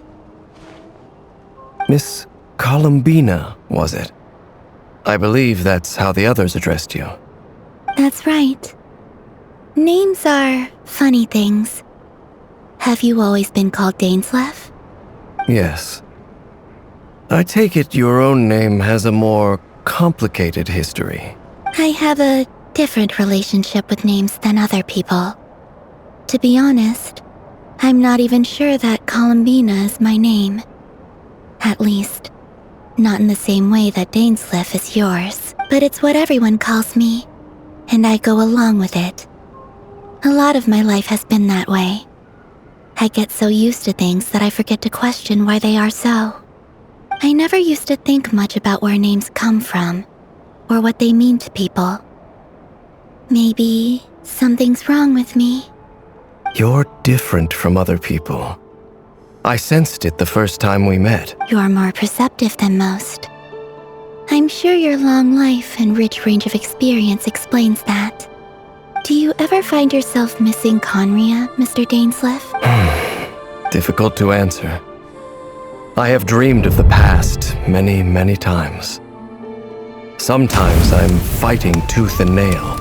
Miss Columbina, was it? I believe that's how the others addressed you. That's right. Names are funny things. Have you always been called Dainsleif? Yes. I take it your own name has a more complicated history. I have a different relationship with names than other people. To be honest, I'm not even sure that Columbina is my name. At least, not in the same way that Dainsleif is yours. But it's what everyone calls me, and I go along with it. A lot of my life has been that way. I get so used to things that I forget to question why they are so. I never used to think much about where names come from, or what they mean to people. Maybe something's wrong with me. You're different from other people. I sensed it the first time we met. You're more perceptive than most. I'm sure your long life and rich range of experience explains that. Do you ever find yourself missing Conria, Mr. Dainsleif? Difficult to answer. I have dreamed of the past many, many times. Sometimes I'm fighting tooth and nail.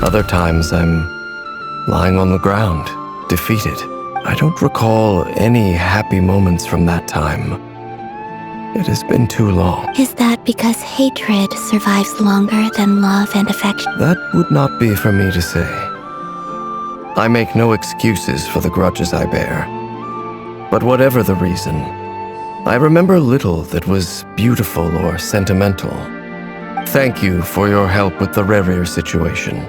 Other times I'm lying on the ground, defeated. I don't recall any happy moments from that time. It has been too long. Is that because hatred survives longer than love and affection? That would not be for me to say. I make no excuses for the grudges I bear. But whatever the reason, I remember little that was beautiful or sentimental. Thank you for your help with the Rerir situation.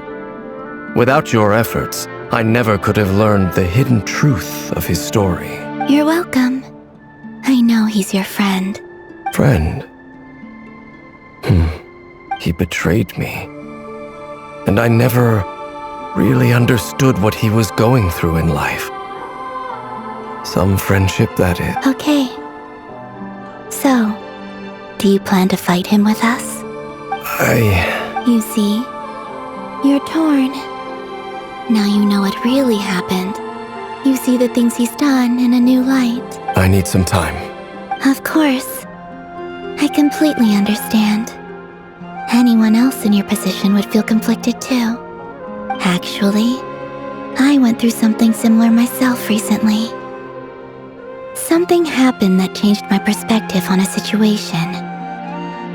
Without your efforts, I never could have learned the hidden truth of his story. You're welcome. I know he's your friend. Friend? He betrayed me. And I never really understood what he was going through in life. Some friendship, that is. Okay. So, do you plan to fight him with us? You see, you're torn. Now you know what really happened. You see the things he's done in a new light. I need some time. Of course. I completely understand. Anyone else in your position would feel conflicted too. Actually, I went through something similar myself recently. Something happened that changed my perspective on a situation.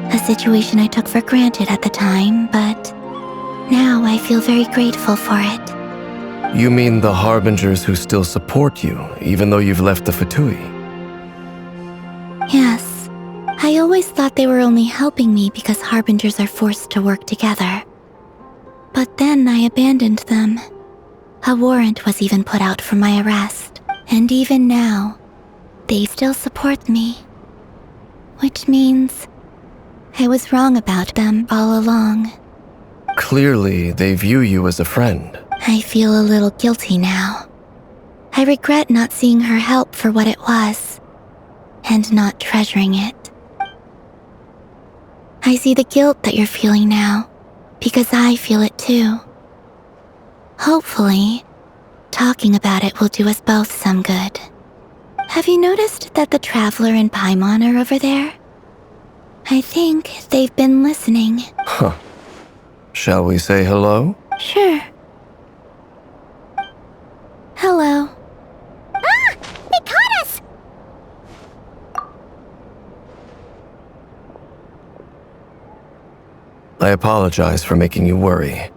A situation I took for granted at the time, but now I feel very grateful for it. You mean the Harbingers who still support you, even though you've left the Fatui? Yes. I always thought they were only helping me because Harbingers are forced to work together. But then I abandoned them. A warrant was even put out for my arrest. And even now, they still support me. Which means I was wrong about them all along. Clearly, they view you as a friend. I feel a little guilty now. I regret not seeing her help for what it was, and not treasuring it. I see the guilt that you're feeling now, because I feel it too. Hopefully, talking about it will do us both some good. Have you noticed that the Traveler and Paimon are over there? I think they've been listening. Huh. Shall we say hello? Sure. Hello. Ah! They caught us! I apologize for making you worry.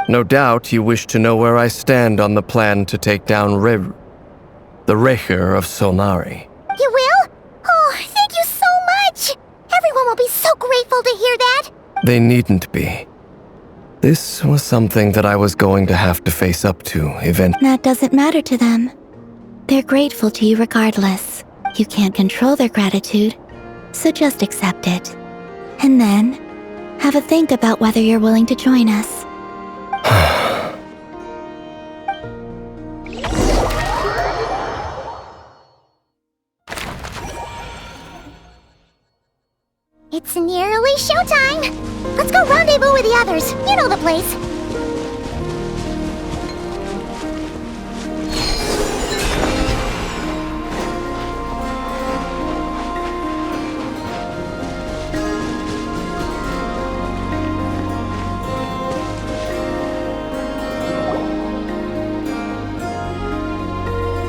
No doubt you wish to know where I stand on the plan to take down the Rerir of Solnari. You will? Oh, thank you so much! Everyone will be so grateful to hear that! They needn't be. This was something that I was going to have to face up to eventually. That doesn't matter to them. They're grateful to you regardless. You can't control their gratitude, so just accept it. And then, have a think about whether you're willing to join us. It's nearly showtime! Let's go rendezvous with the others. You know the place.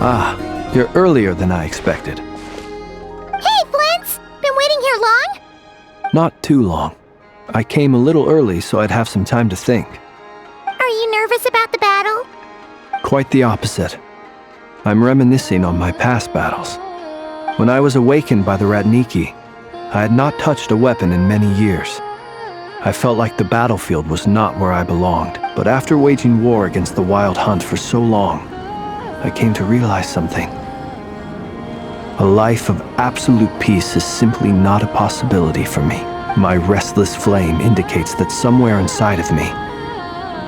Ah, you're earlier than I expected. Hey, Flint's! Been waiting here long? Not too long. I came a little early so I'd have some time to think. Are you nervous about the battle? Quite the opposite. I'm reminiscing on my past battles. When I was awakened by the Ratniki, I had not touched a weapon in many years. I felt like the battlefield was not where I belonged, but after waging war against the Wild Hunt for so long, I came to realize something. A life of absolute peace is simply not a possibility for me. My restless flame indicates that somewhere inside of me,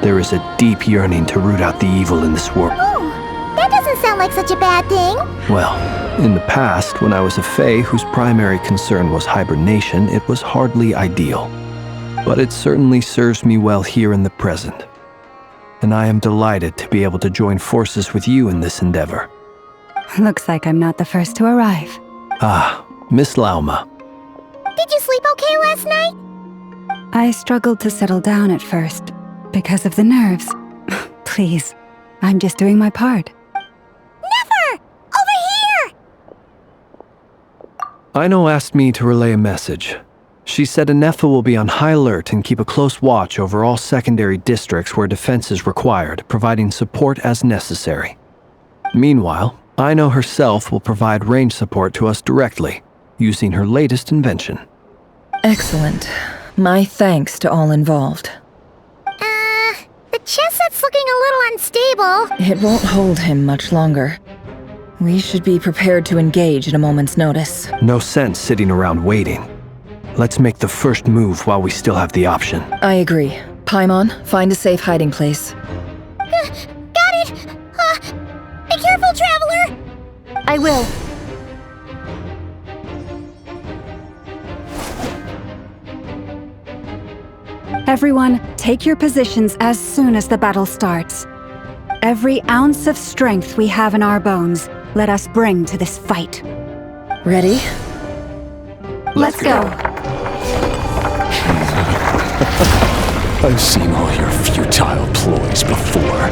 there is a deep yearning to root out the evil in this world. Oh, that doesn't sound like such a bad thing. Well, in the past, when I was a Fae whose primary concern was hibernation, it was hardly ideal. But it certainly serves me well here in the present. And I am delighted to be able to join forces with you in this endeavor. Looks like I'm not the first to arrive. Ah, Miss Lauma. Did you sleep okay last night? I struggled to settle down at first, because of the nerves. Please, I'm just doing my part. Nefer! Over here! Ino asked me to relay a message. She said Nefer will be on high alert and keep a close watch over all secondary districts where defense is required, providing support as necessary. Meanwhile, Ino herself will provide range support to us directly, using her latest invention. Excellent. My thanks to all involved. The chess set's looking a little unstable. It won't hold him much longer. We should be prepared to engage at a moment's notice. No sense sitting around waiting. Let's make the first move while we still have the option. I agree. Paimon, find a safe hiding place. Got it! Be careful, Traveler! I will. Everyone, take your positions as soon as the battle starts. Every ounce of strength we have in our bones, let us bring to this fight. Ready? Let's go. I've seen all your futile ploys before.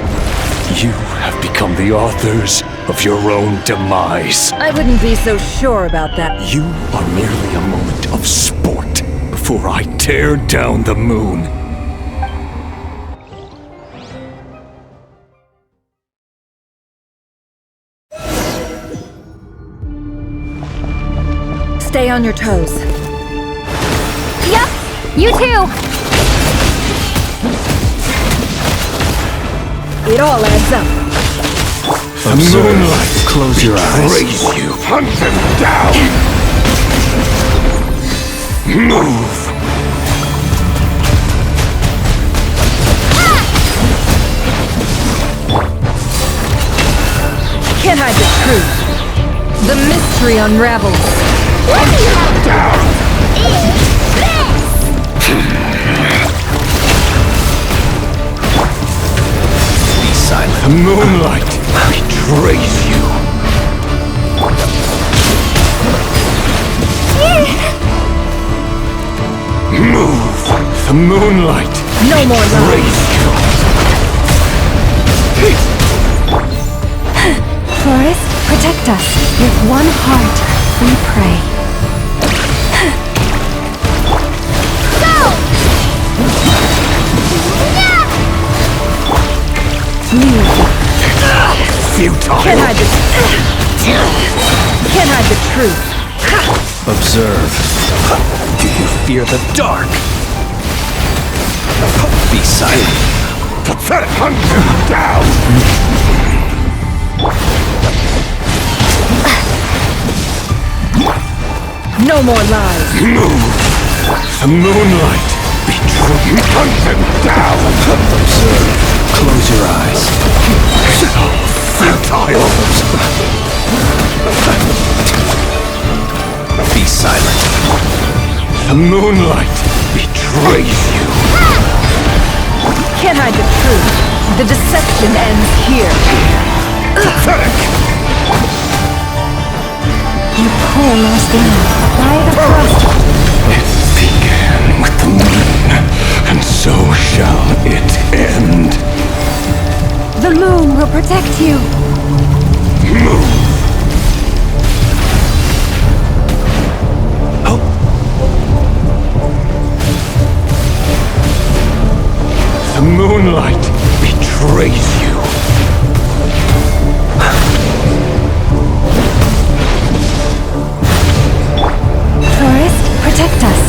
You have become the authors of your own demise. I wouldn't be so sure about that. You are merely a moment of sport before I tear down the moon. Stay on your toes. Yep, you too! It all adds up. Moonlight, close your eyes. Raise you, hunt them down. Move. Can't hide the truth. The mystery unravels. What do you have down? Be silent. Moonlight betrays you. Move. The moonlight. No more betrays you. Forest, protect us. With one heart, we pray. Go! Leave. Futile. Can't hide the truth. Observe. Do you fear the dark? Be silent. Hunt them down. No more lies. Move. The moonlight. Betray. Hunt them down. Observe. Close your eyes. Futile. Be silent. The moonlight betrays you. Can't hide the truth. The deception ends here. Pathetic. You poor lost land. By the cross. It began with the moon, and so shall it end. The moon will protect you. Move. The moonlight betrays you. Forest, protect us.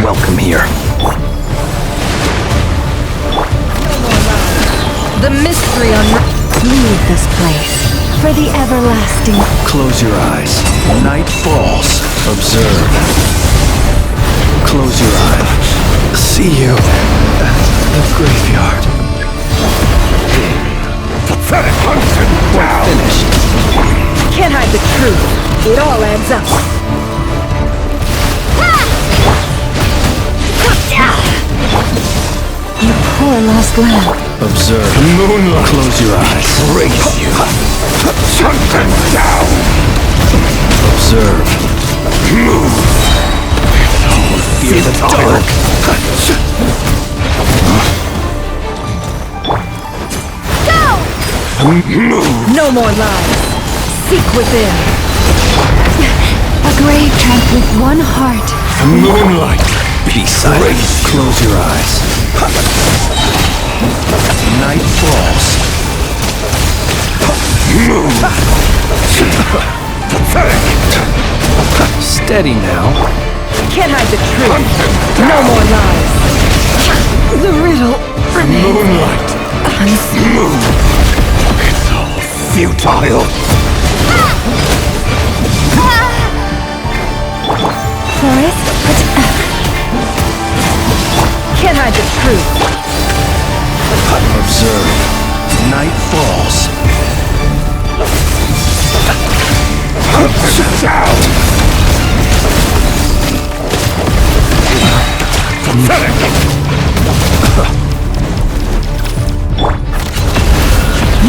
welcome here. The mystery Leave this place for the everlasting. Close your eyes. Night falls. Observe. Close your eyes. See you at the graveyard. Pathetic hunted down! Finished. Can't hide the truth. It all adds up. You poor lost lamb. Observe. Moonlight! Close your eyes. Raise you! Hunt them down! Observe. Move! Fear the dark. Move! No more lies. Seek within. A grave path with one heart. Moonlight! Be silent. Close your eyes. Night falls. Move! Pathetic! Steady now. Can't hide the truth. No more lies. The riddle remains. Moonlight! Move! It's all futile! Forest, Can't hide the truth. Observe. Night falls. Hunt down! Pathetic!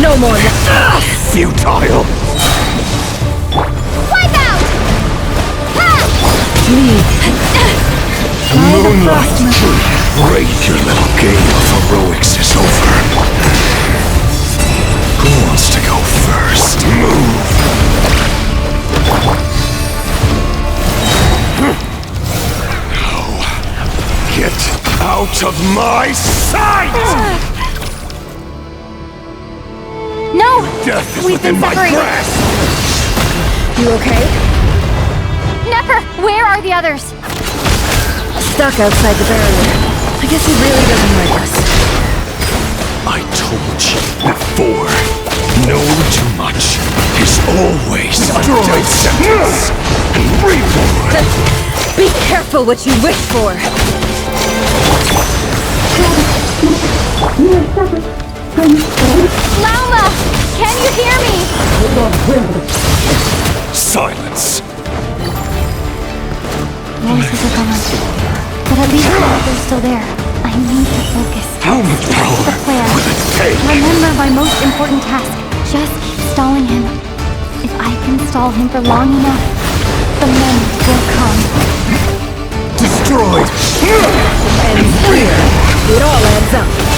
No more lies. Futile! Wipe out! Moonlight! Great, your little game of heroics is over. Who wants to go first? Move! No. Get out of my sight! No! Death is We've been within my separated. grasp! You okay? Nefer, where are the others? Stuck outside the barrier. I guess he really doesn't like us. I told you before. Know too much is always a death sentence. Reborn! Be careful what you wish for. Lauma! Can you hear me? Silence. Voices are gone. But at least they're still there. I need to focus. How much power The plan. will it take? Remember my most important task. Just keep stalling him. If I can stall him for long enough, the moment will come. Destroyed! And here, it all adds up.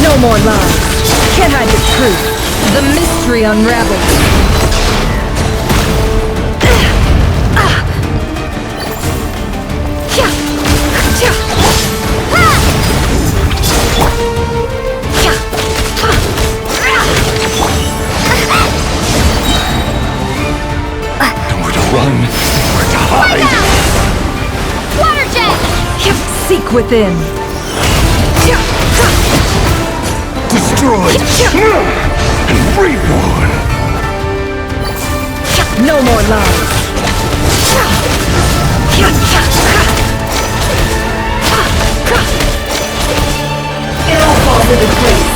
No more lies. Can't hide the truth. The mystery unravels. Nowhere to run, nowhere to hide. Water jet! Seek within. Destroyed! And reborn! No more lies. It all falls into place.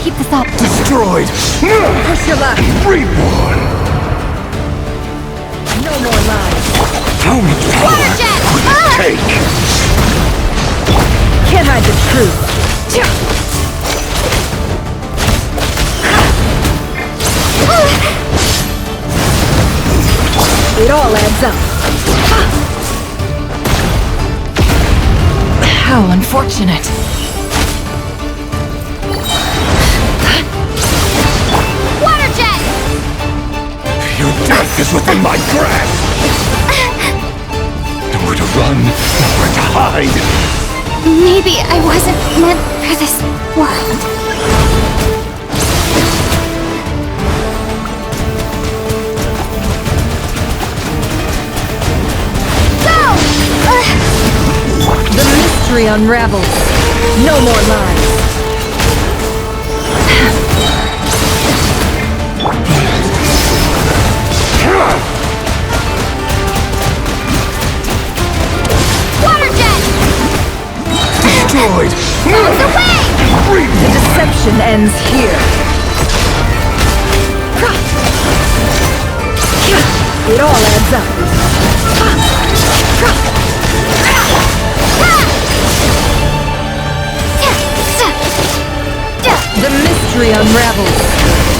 Keep this up. Destroyed! Push your luck. Reborn! more lies. How much power will it take? Can't hide the truth. It all adds up. How unfortunate. Water jet! Your death is within my grasp! Nowhere to run, nowhere to hide! Maybe I wasn't meant for this world. The mystery unravels. No more lies. Water jet! Destroyed! Bounce away! The deception ends here. It all adds up. The mystery unravels.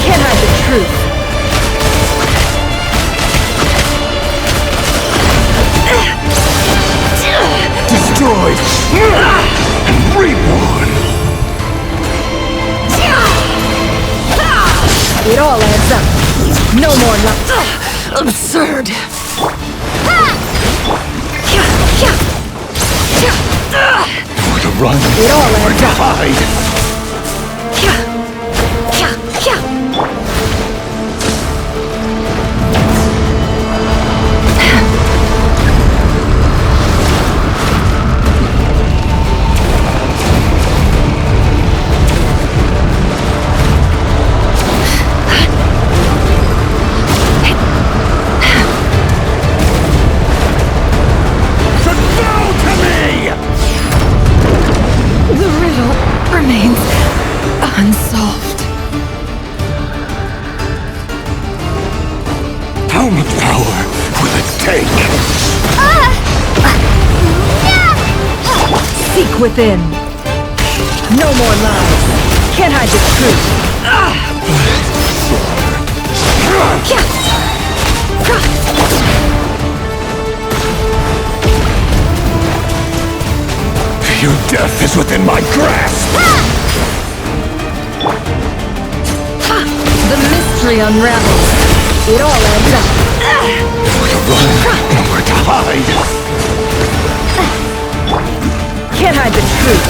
Can't hide the truth. Destroyed! And reborn! It all adds up. No more lies. Absurd. Nowhere to run, It all nowhere adds to up. hide! The riddle remains unsolved. How much power will it take? Seek within. No more lies. Can't hide the truth. Your death is within my grasp! The mystery unravels. It all adds up. Nowhere to run, nowhere to hide! Can't hide the truth.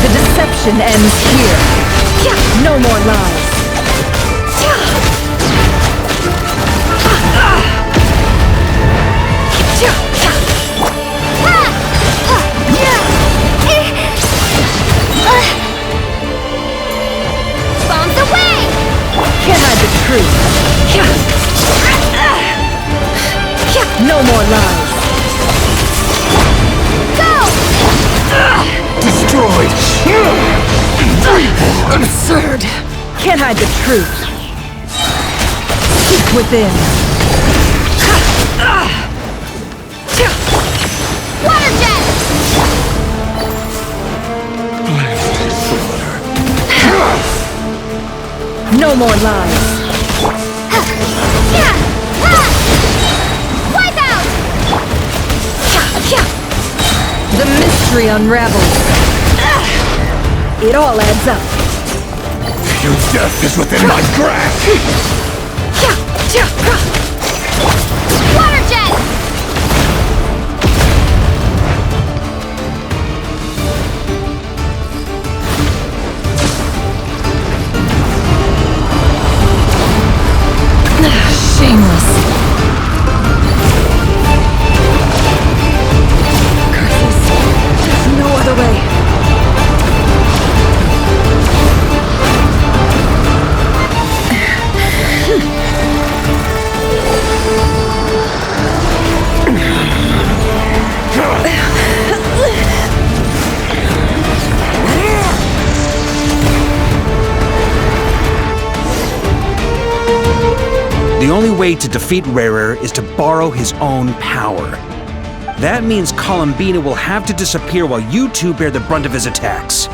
The deception ends here. No more lies. Bombs away! Can't hide the truth. No more lies. Destroyed! Absurd. Can't hide the truth. Seek within. Water jet! No more lies. Wipe out! The mystery unravels. It all adds up. Your death is within my grasp! Water jet! Shameless. Curses. There's no other way. The only way to defeat Rerir is to borrow his own power. That means Columbina will have to disappear while you two bear the brunt of his attacks.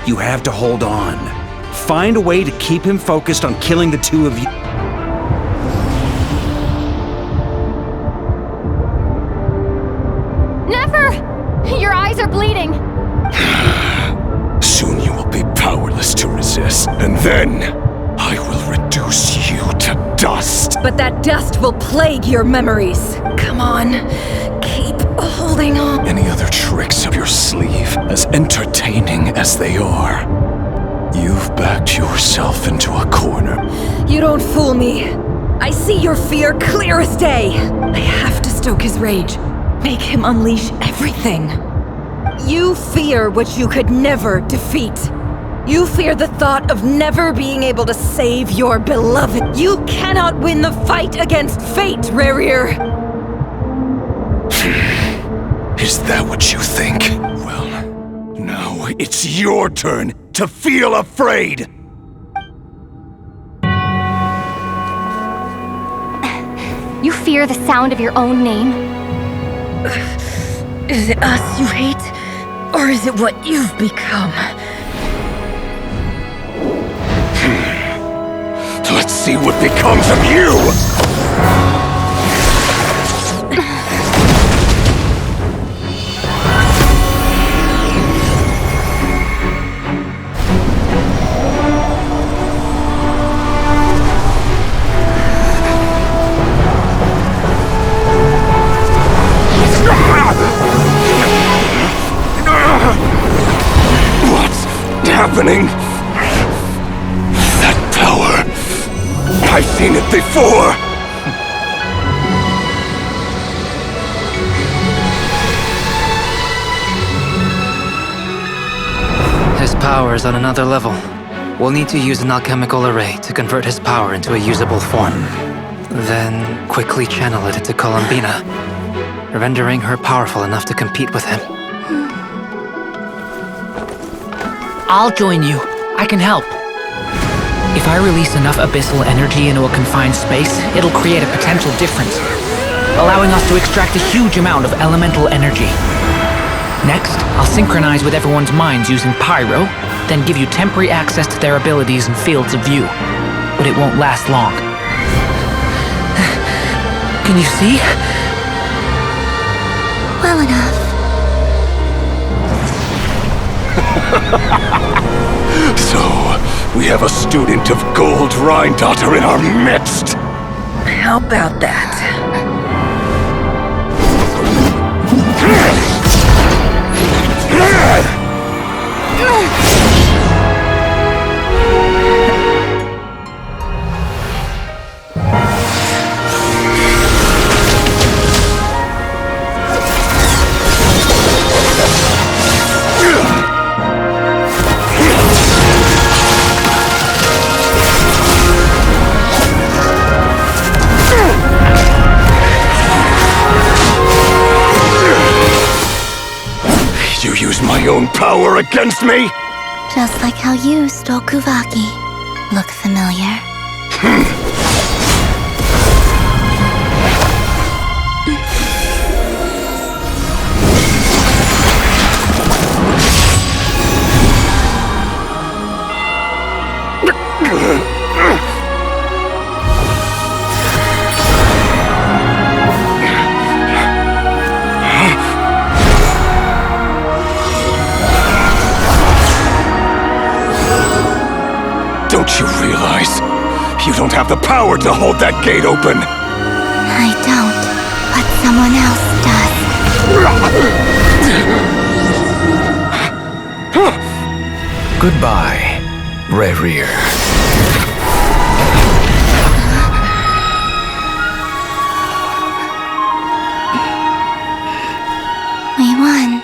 You have to hold on. Find a way to keep him focused on killing the two of you. Nefer! Your eyes are bleeding. Soon you will be powerless to resist, and then I will reduce you to dust. But that dust will plague your memories. Come on, keep holding on. Any other tricks up your sleeve, as entertaining as they are? You've backed yourself into a corner. You don't fool me. I see your fear clear as day. I have to stoke his rage. Make him unleash everything. You fear what you could never defeat. You fear the thought of never being able to save your beloved. You cannot win the fight against fate, Rerir. Is that what you think? Well, now it's your turn to feel afraid! You fear the sound of your own name? Is it us you hate? Or is it what you've become? Let's see what becomes of you! What's happening? That power. I've seen it before. His power is on another level. We'll need to use an alchemical array to convert his power into a usable form. Then quickly channel it into Columbina, rendering her powerful enough to compete with him. I'll join you. I can help. If I release enough abyssal energy into a confined space, it'll create a potential difference, allowing us to extract a huge amount of elemental energy. Next, I'll synchronize with everyone's minds using pyro, then give you temporary access to their abilities and fields of view. But it won't last long. Can you see? Well enough. So, we have a student of Gold Rhine-Daughter in our midst! How about that? You use my own power against me? Just like how you stole Kuvaki. Look familiar? Don't you realize? You don't have the power to hold that gate open! I don't, but someone else does. Goodbye, Rerir. We won.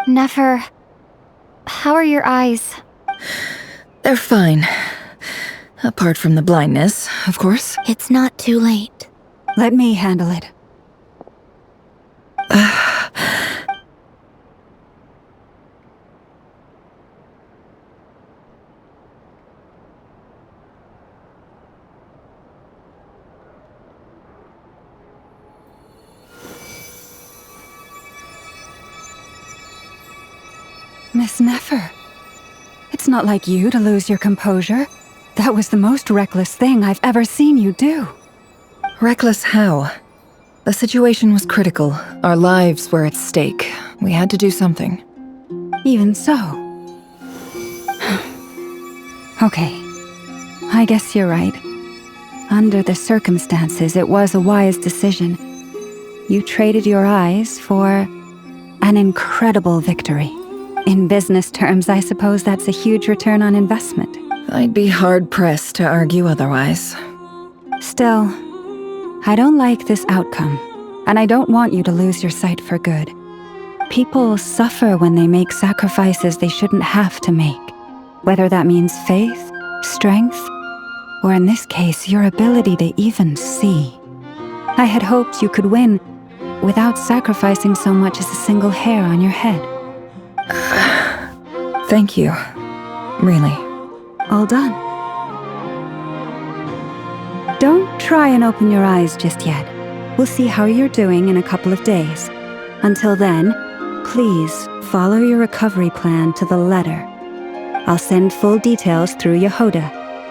Nefer, how are your eyes? They're fine. Apart from the blindness, of course. It's not too late. Let me handle it. Miss Nefer, it's not like you to lose your composure. That was the most reckless thing I've ever seen you do. Reckless how? The situation was critical. Our lives were at stake. We had to do something. Even so. Okay. I guess you're right. Under the circumstances, it was a wise decision. You traded your eyes for an incredible victory. In business terms, I suppose that's a huge return on investment. I'd be hard-pressed to argue otherwise. Still, I don't like this outcome, and I don't want you to lose your sight for good. People suffer when they make sacrifices they shouldn't have to make, whether that means faith, strength, or in this case, your ability to even see. I had hoped you could win without sacrificing so much as a single hair on your head. Thank you. Really. All done. Don't try and open your eyes just yet. We'll see how you're doing in a couple of days. Until then, please follow your recovery plan to the letter. I'll send full details through Yehoda.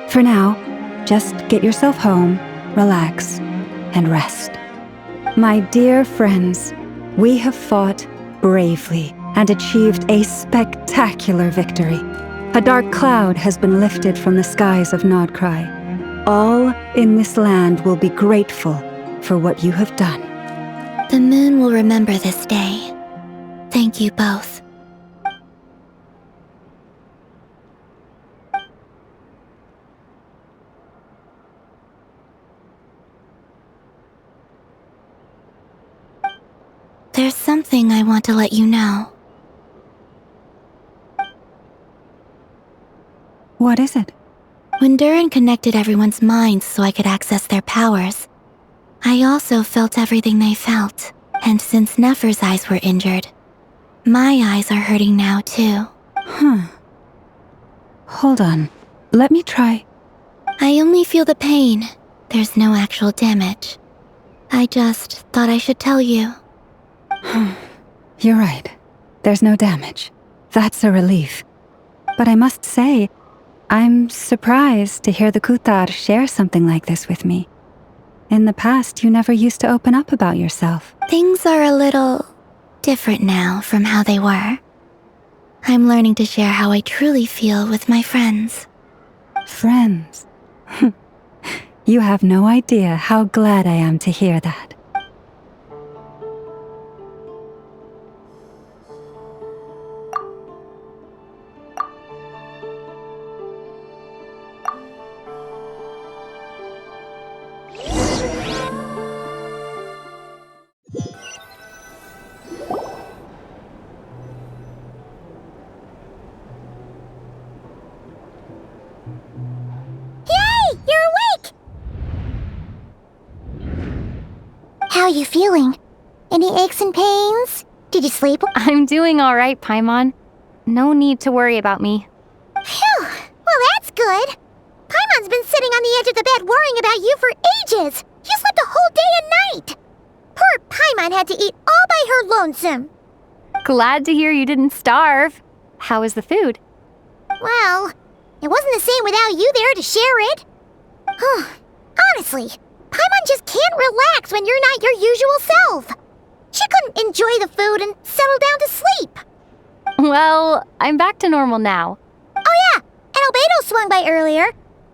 For now, just get yourself home, relax, and rest. My dear friends, we have fought bravely and achieved a spectacular victory. A dark cloud has been lifted from the skies of Nod Krai. All in this land will be grateful for what you have done. The moon will remember this day. Thank you both. There's something I want to let you know. What is it? When Durin connected everyone's minds so I could access their powers, I also felt everything they felt. And since Nefer's eyes were injured, my eyes are hurting now too. Hold on. Let me try. I only feel the pain. There's no actual damage. I just thought I should tell you. You're right. There's no damage. That's a relief. But I must say, I'm surprised to hear the Kutar share something like this with me. In the past, you never used to open up about yourself. Things are a little different now from how they were. I'm learning to share how I truly feel with my friends. Friends? You have no idea how glad I am to hear that. How are you feeling? Any aches and pains? Did you sleep? I'm doing all right, Paimon. No need to worry about me. Phew! Well, that's good. Paimon's been sitting on the edge of the bed worrying about you for ages. You slept a whole day and night. Poor Paimon had to eat all by her lonesome. Glad to hear you didn't starve. How was the food? Well, it wasn't the same without you there to share it. Honestly, Paimon just can't relax when you're not your usual self. She couldn't enjoy the food and settle down to sleep. Well, I'm back to normal now. Oh yeah, and Albedo swung by earlier.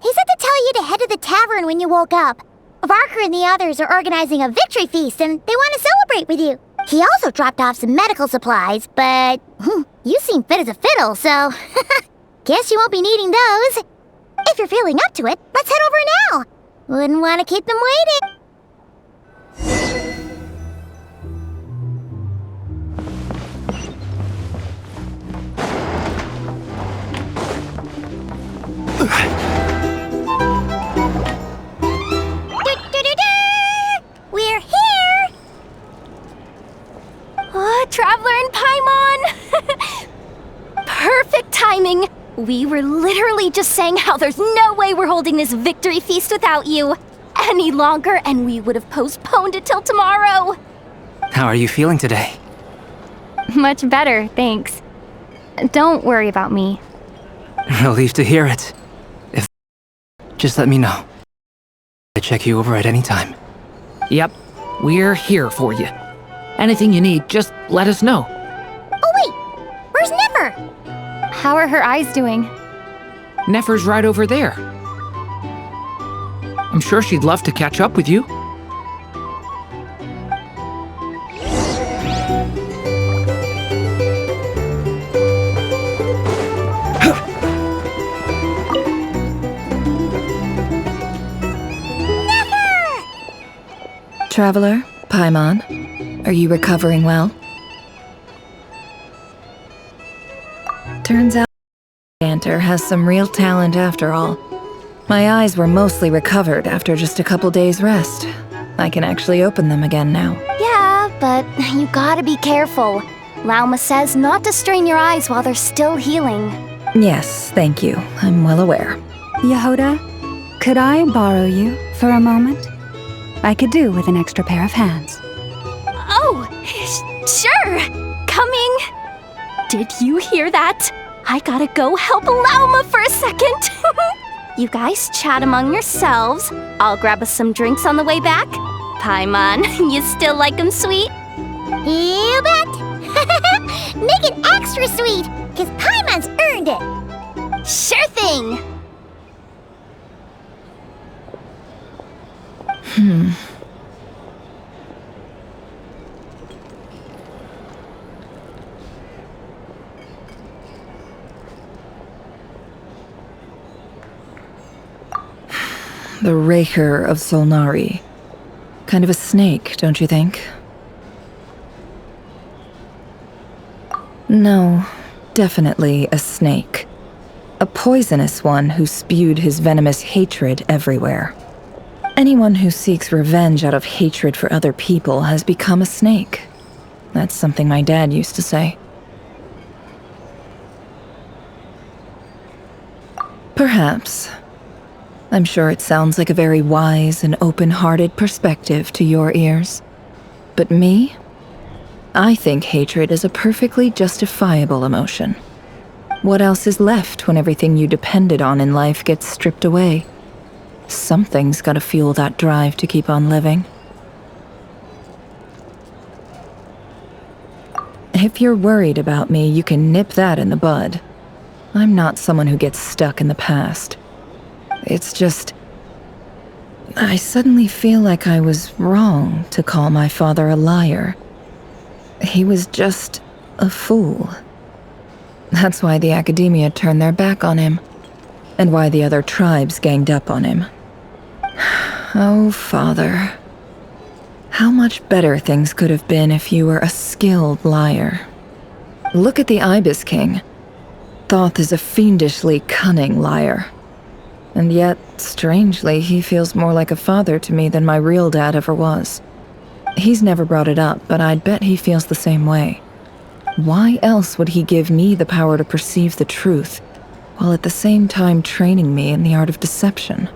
He said to tell you to head to the tavern when you woke up. Varker and the others are organizing a victory feast and they want to celebrate with you. He also dropped off some medical supplies, but you seem fit as a fiddle, so guess you won't be needing those. If you're feeling up to it, let's head over now. Wouldn't want to keep them waiting. We're here! Oh, Traveler and Paimon! Perfect timing! We were literally just saying how there's no way we're holding this victory feast without you any longer, and we would have postponed it till tomorrow. How are you feeling today? Much better, thanks. Don't worry about me. Relieved to hear it. If just let me know. I check you over at any time. Yep, we're here for you. Anything you need, just let us know. Oh wait! Where's Nefer? How are her eyes doing? Nefer's right over there. I'm sure she'd love to catch up with you. Traveler, Paimon, are you recovering well? Turns out Danter has some real talent after all. My eyes were mostly recovered after just a couple days' rest. I can actually open them again now. Yeah, but you gotta be careful. Lauma says not to strain your eyes while they're still healing. Yes, thank you. I'm well aware. Yehoda, could I borrow you for a moment? I could do with an extra pair of hands. Oh, sure! Coming! Did you hear that? I gotta go help Lauma for a second. You guys chat among yourselves. I'll grab us some drinks on the way back. Paimon, you still like them sweet? You bet! Make it extra sweet, because Paimon's earned it! Sure thing! The Rerir of Solnari. Kind of a snake, don't you think? No, definitely a snake. A poisonous one who spewed his venomous hatred everywhere. Anyone who seeks revenge out of hatred for other people has become a snake. That's something my dad used to say. Perhaps. I'm sure it sounds like a very wise and open-hearted perspective to your ears. But me? I think hatred is a perfectly justifiable emotion. What else is left when everything you depended on in life gets stripped away? Something's gotta fuel that drive to keep on living. If you're worried about me, you can nip that in the bud. I'm not someone who gets stuck in the past. It's just... I suddenly feel like I was wrong to call my father a liar. He was just a fool. That's why the academia turned their back on him, and why the other tribes ganged up on him. Oh, Father. How much better things could have been if you were a skilled liar. Look at the Ibis King. Thoth is a fiendishly cunning liar. And yet, strangely, he feels more like a father to me than my real dad ever was. He's never brought it up, but I'd bet he feels the same way. Why else would he give me the power to perceive the truth, while at the same time training me in the art of deception?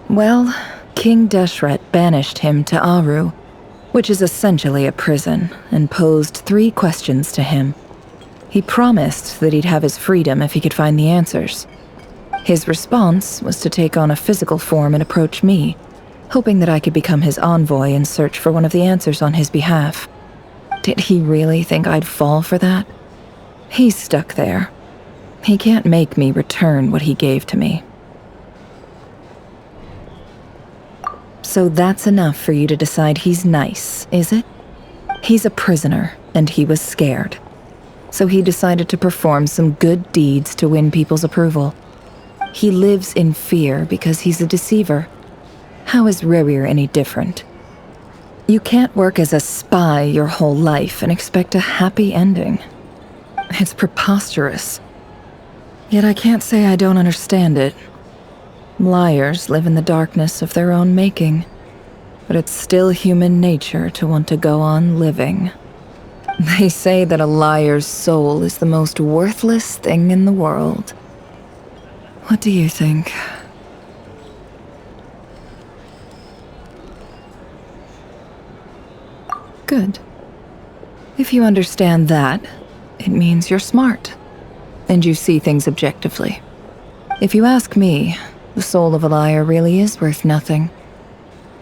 Well, King Deshret banished him to Aru, which is essentially a prison, and posed 3 questions to him. He promised that he'd have his freedom if he could find the answers. His response was to take on a physical form and approach me, hoping that I could become his envoy and search for one of the answers on his behalf. Did he really think I'd fall for that? He's stuck there. He can't make me return what he gave to me. So that's enough for you to decide he's nice, is it? He's a prisoner, and he was scared. So he decided to perform some good deeds to win people's approval. He lives in fear because he's a deceiver. How is Rerir any different? You can't work as a spy your whole life and expect a happy ending. It's preposterous. Yet I can't say I don't understand it. Liars live in the darkness of their own making, but it's still human nature to want to go on living. They say that a liar's soul is the most worthless thing in the world. What do you think? Good. If you understand that, it means you're smart, and you see things objectively. If you ask me, the soul of a liar really is worth nothing,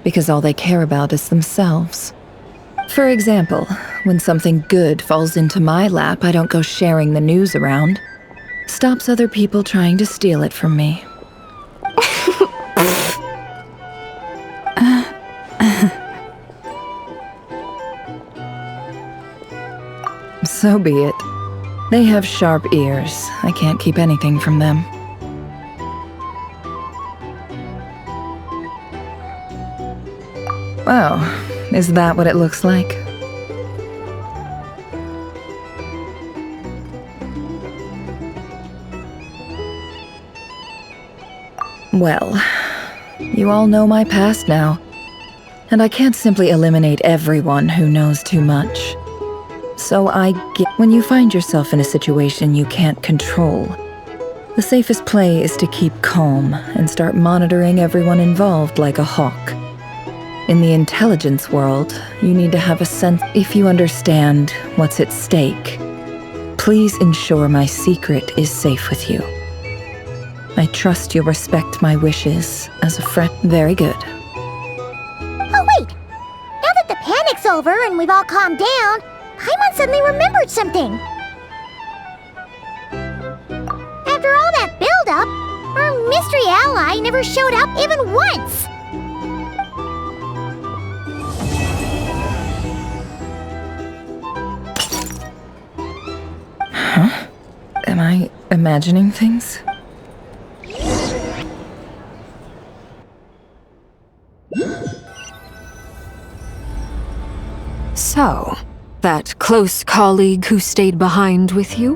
because all they care about is themselves. For example, when something good falls into my lap, I don't go sharing the news around. Stops other people trying to steal it from me. So be it. They have sharp ears. I can't keep anything from them. Oh, is that what it looks like? Well, you all know my past now, and I can't simply eliminate everyone who knows too much. So I get when you find yourself in a situation you can't control, the safest play is to keep calm and start monitoring everyone involved like a hawk. In the intelligence world, you need to have a sense if you understand what's at stake. Please ensure my secret is safe with you. I trust you'll respect my wishes as a friend. Very good. Oh wait! Now that the panic's over and we've all calmed down, Paimon suddenly remembered something. After all that build-up, our mystery ally never showed up even once! Huh? Am I imagining things? So, that close colleague who stayed behind with you?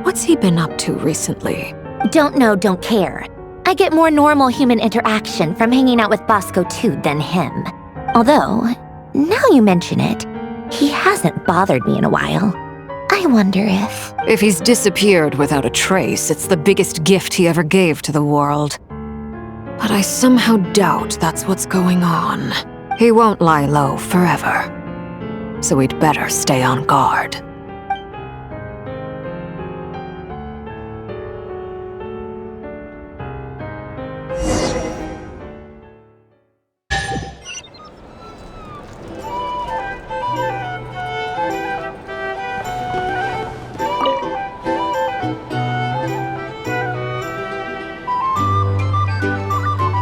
What's he been up to recently? Don't know, don't care. I get more normal human interaction from hanging out with Bosco too than him. Although, now you mention it, he hasn't bothered me in a while. I wonder if... If he's disappeared without a trace, it's the biggest gift he ever gave to the world. But I somehow doubt that's what's going on. He won't lie low forever. So we'd better stay on guard.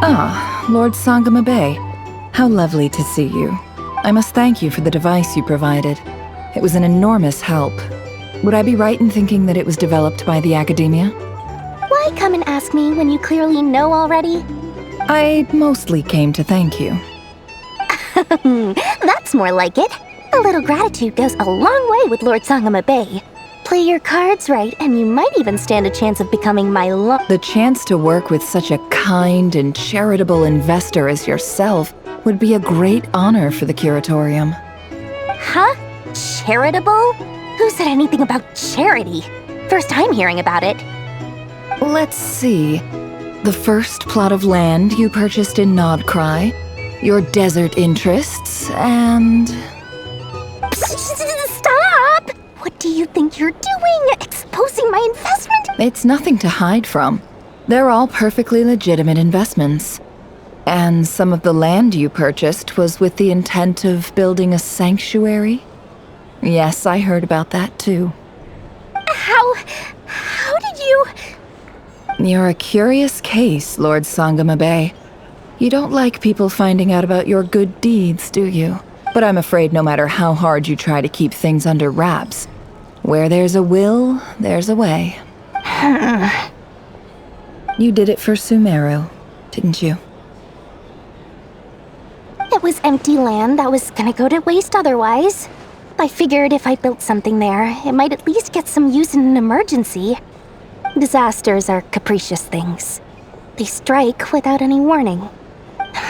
Ah, Lord Sangama Bay. How lovely to see you. I must thank you for the device you provided. It was an enormous help. Would I be right in thinking that it was developed by the Academia? Why come and ask me when you clearly know already? I mostly came to thank you. That's more like it. A little gratitude goes a long way with Lord Sangama Bay. Play your cards right, and you might even stand a chance of becoming my The chance to work with such a kind and charitable investor as yourself would be a great honor for the Curatorium. Huh? Charitable? Who said anything about charity? First time hearing about it. Let's see. The first plot of land you purchased in Nod Krai, your desert interests, and... Stop! What do you think you're doing? Exposing my investment? It's nothing to hide from. They're all perfectly legitimate investments. And some of the land you purchased was with the intent of building a sanctuary? Yes, I heard about that too. How did you... You're a curious case, Lord Sangama Bay. You don't like people finding out about your good deeds, do you? But I'm afraid no matter how hard you try to keep things under wraps, where there's a will, there's a way. You did it for Sumeru, didn't you? It was empty land that was gonna go to waste otherwise. I figured if I built something there, it might at least get some use in an emergency. Disasters are capricious things. They strike without any warning.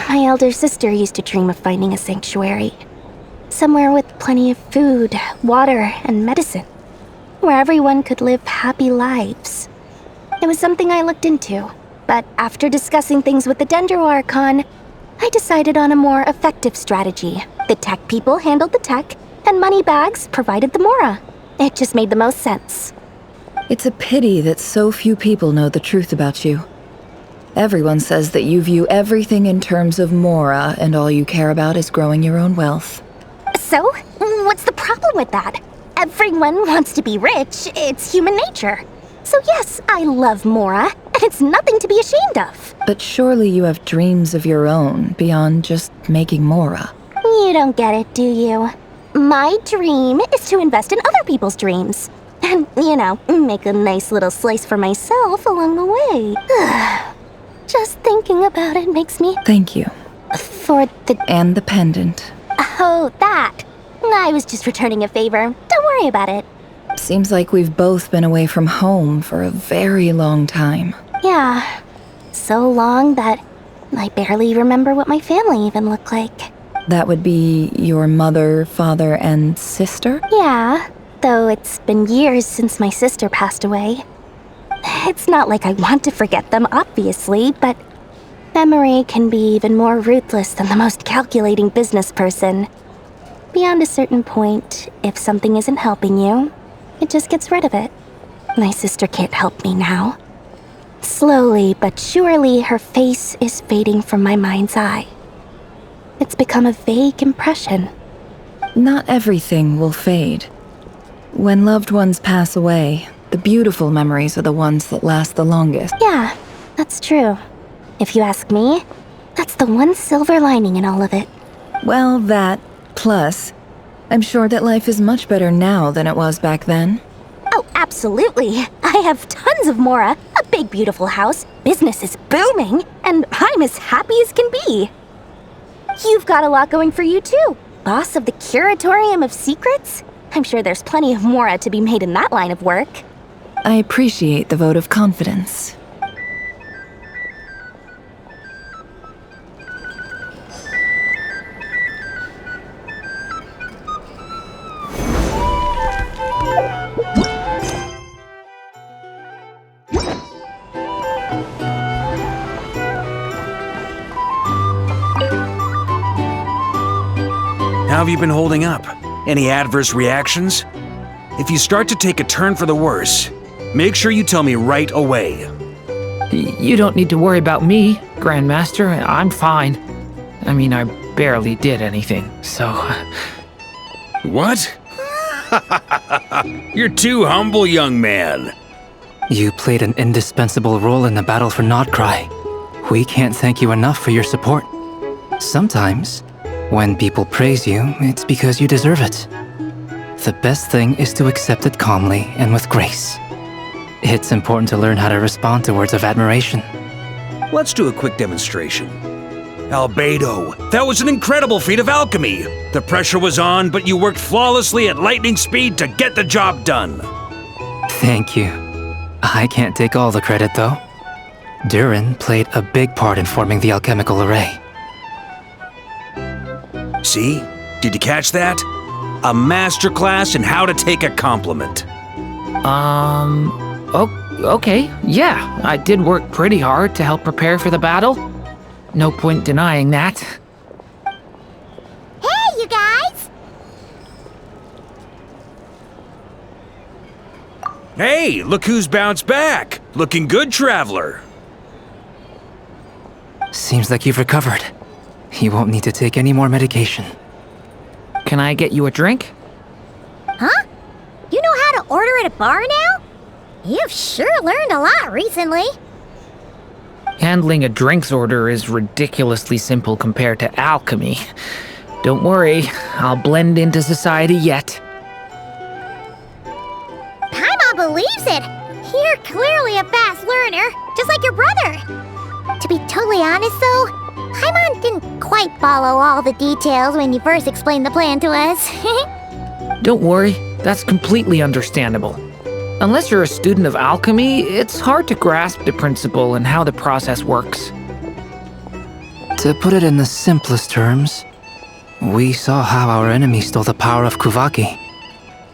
My elder sister used to dream of finding a sanctuary. Somewhere with plenty of food, water, and medicine. Where everyone could live happy lives. It was something I looked into, but after discussing things with the Dendro Archon, I decided on a more effective strategy. The tech people handled the tech, and Moneybags provided the Mora. It just made the most sense. It's a pity that so few people know the truth about you. Everyone says that you view everything in terms of Mora, and all you care about is growing your own wealth. So, what's the problem with that? Everyone wants to be rich. It's human nature. So yes, I love Mora, and it's nothing to be ashamed of. But surely you have dreams of your own, beyond just making Mora. You don't get it, do you? My dream is to invest in other people's dreams. And, make a nice little slice for myself along the way. Just thinking about it makes me... Thank you. For the... And the pendant. Oh, that. I was just returning a favor. Don't worry about it. Seems like we've both been away from home for a very long time. Yeah. So long that I barely remember what my family even looked like. That would be your mother, father, and sister? Yeah, though it's been years since my sister passed away. It's not like I want to forget them, obviously, but memory can be even more ruthless than the most calculating business person. Beyond a certain point, if something isn't helping you, it just gets rid of it. My sister can't help me now. Slowly but surely, her face is fading from my mind's eye. It's become a vague impression. Not everything will fade. When loved ones pass away, the beautiful memories are the ones that last the longest. Yeah, that's true. If you ask me, that's the one silver lining in all of it. Well, that, plus, I'm sure that life is much better now than it was back then. Oh, absolutely. I have tons of Mora, a big beautiful house, business is booming, and I'm as happy as can be. You've got a lot going for you too. Boss of the Curatorium of Secrets? I'm sure there's plenty of Mora to be made in that line of work. I appreciate the vote of confidence. How have you been holding up? Any adverse reactions? If you start to take a turn for the worse, make sure you tell me right away. You don't need to worry about me, Grandmaster. I'm fine. I mean, I barely did anything, so... What? You're too humble, young man. You played an indispensable role in the battle for Nod Krai. We can't thank you enough for your support. Sometimes, when people praise you, it's because you deserve it. The best thing is to accept it calmly and with grace. It's important to learn how to respond to words of admiration. Let's do a quick demonstration. Albedo, that was an incredible feat of alchemy. The pressure was on, but you worked flawlessly at lightning speed to get the job done. Thank you. I can't take all the credit, though. Durin played a big part in forming the alchemical array. See? Did you catch that? A masterclass in how to take a compliment. Okay, yeah, I did work pretty hard to help prepare for the battle. No point denying that. Hey, you guys! Hey, look who's bounced back. Looking good, traveler. Seems like you've recovered. You won't need to take any more medication. Can I get you a drink? Huh? You know how to order at a bar now? You've sure learned a lot recently. Handling a drinks order is ridiculously simple compared to alchemy. Don't worry, I'll blend into society yet. Paimon believes it! You're clearly a fast learner, just like your brother. To be totally honest though, Paimon didn't quite follow all the details when you first explained the plan to us. Don't worry, that's completely understandable. Unless you're a student of alchemy, it's hard to grasp the principle and how the process works. To put it in the simplest terms, we saw how our enemy stole the power of Kuvaki.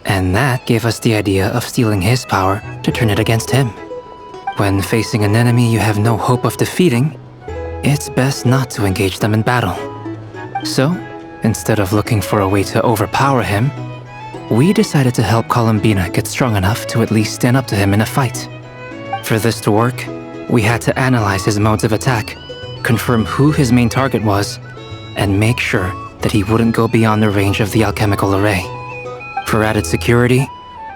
And that gave us the idea of stealing his power to turn it against him. When facing an enemy you have no hope of defeating, it's best not to engage them in battle. So, instead of looking for a way to overpower him, we decided to help Columbina get strong enough to at least stand up to him in a fight. For this to work, we had to analyze his modes of attack, confirm who his main target was, and make sure that he wouldn't go beyond the range of the alchemical array. For added security,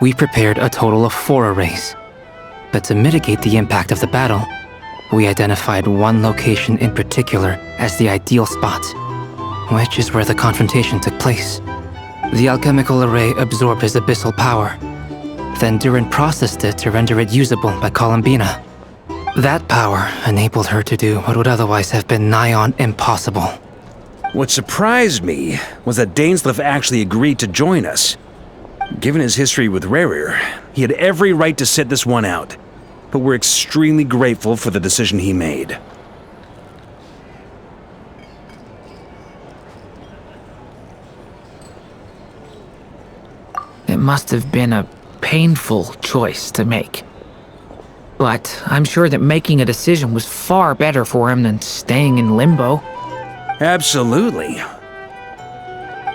we prepared a total of 4 arrays. But to mitigate the impact of the battle, we identified one location in particular as the ideal spot, which is where the confrontation took place. The alchemical array absorbed his abyssal power. Then Durin processed it to render it usable by Columbina. That power enabled her to do what would otherwise have been nigh on impossible. What surprised me was that Dainsleif actually agreed to join us. Given his history with Rerir, he had every right to sit this one out, but we're extremely grateful for the decision he made. It must have been a painful choice to make. But I'm sure that making a decision was far better for him than staying in limbo. Absolutely.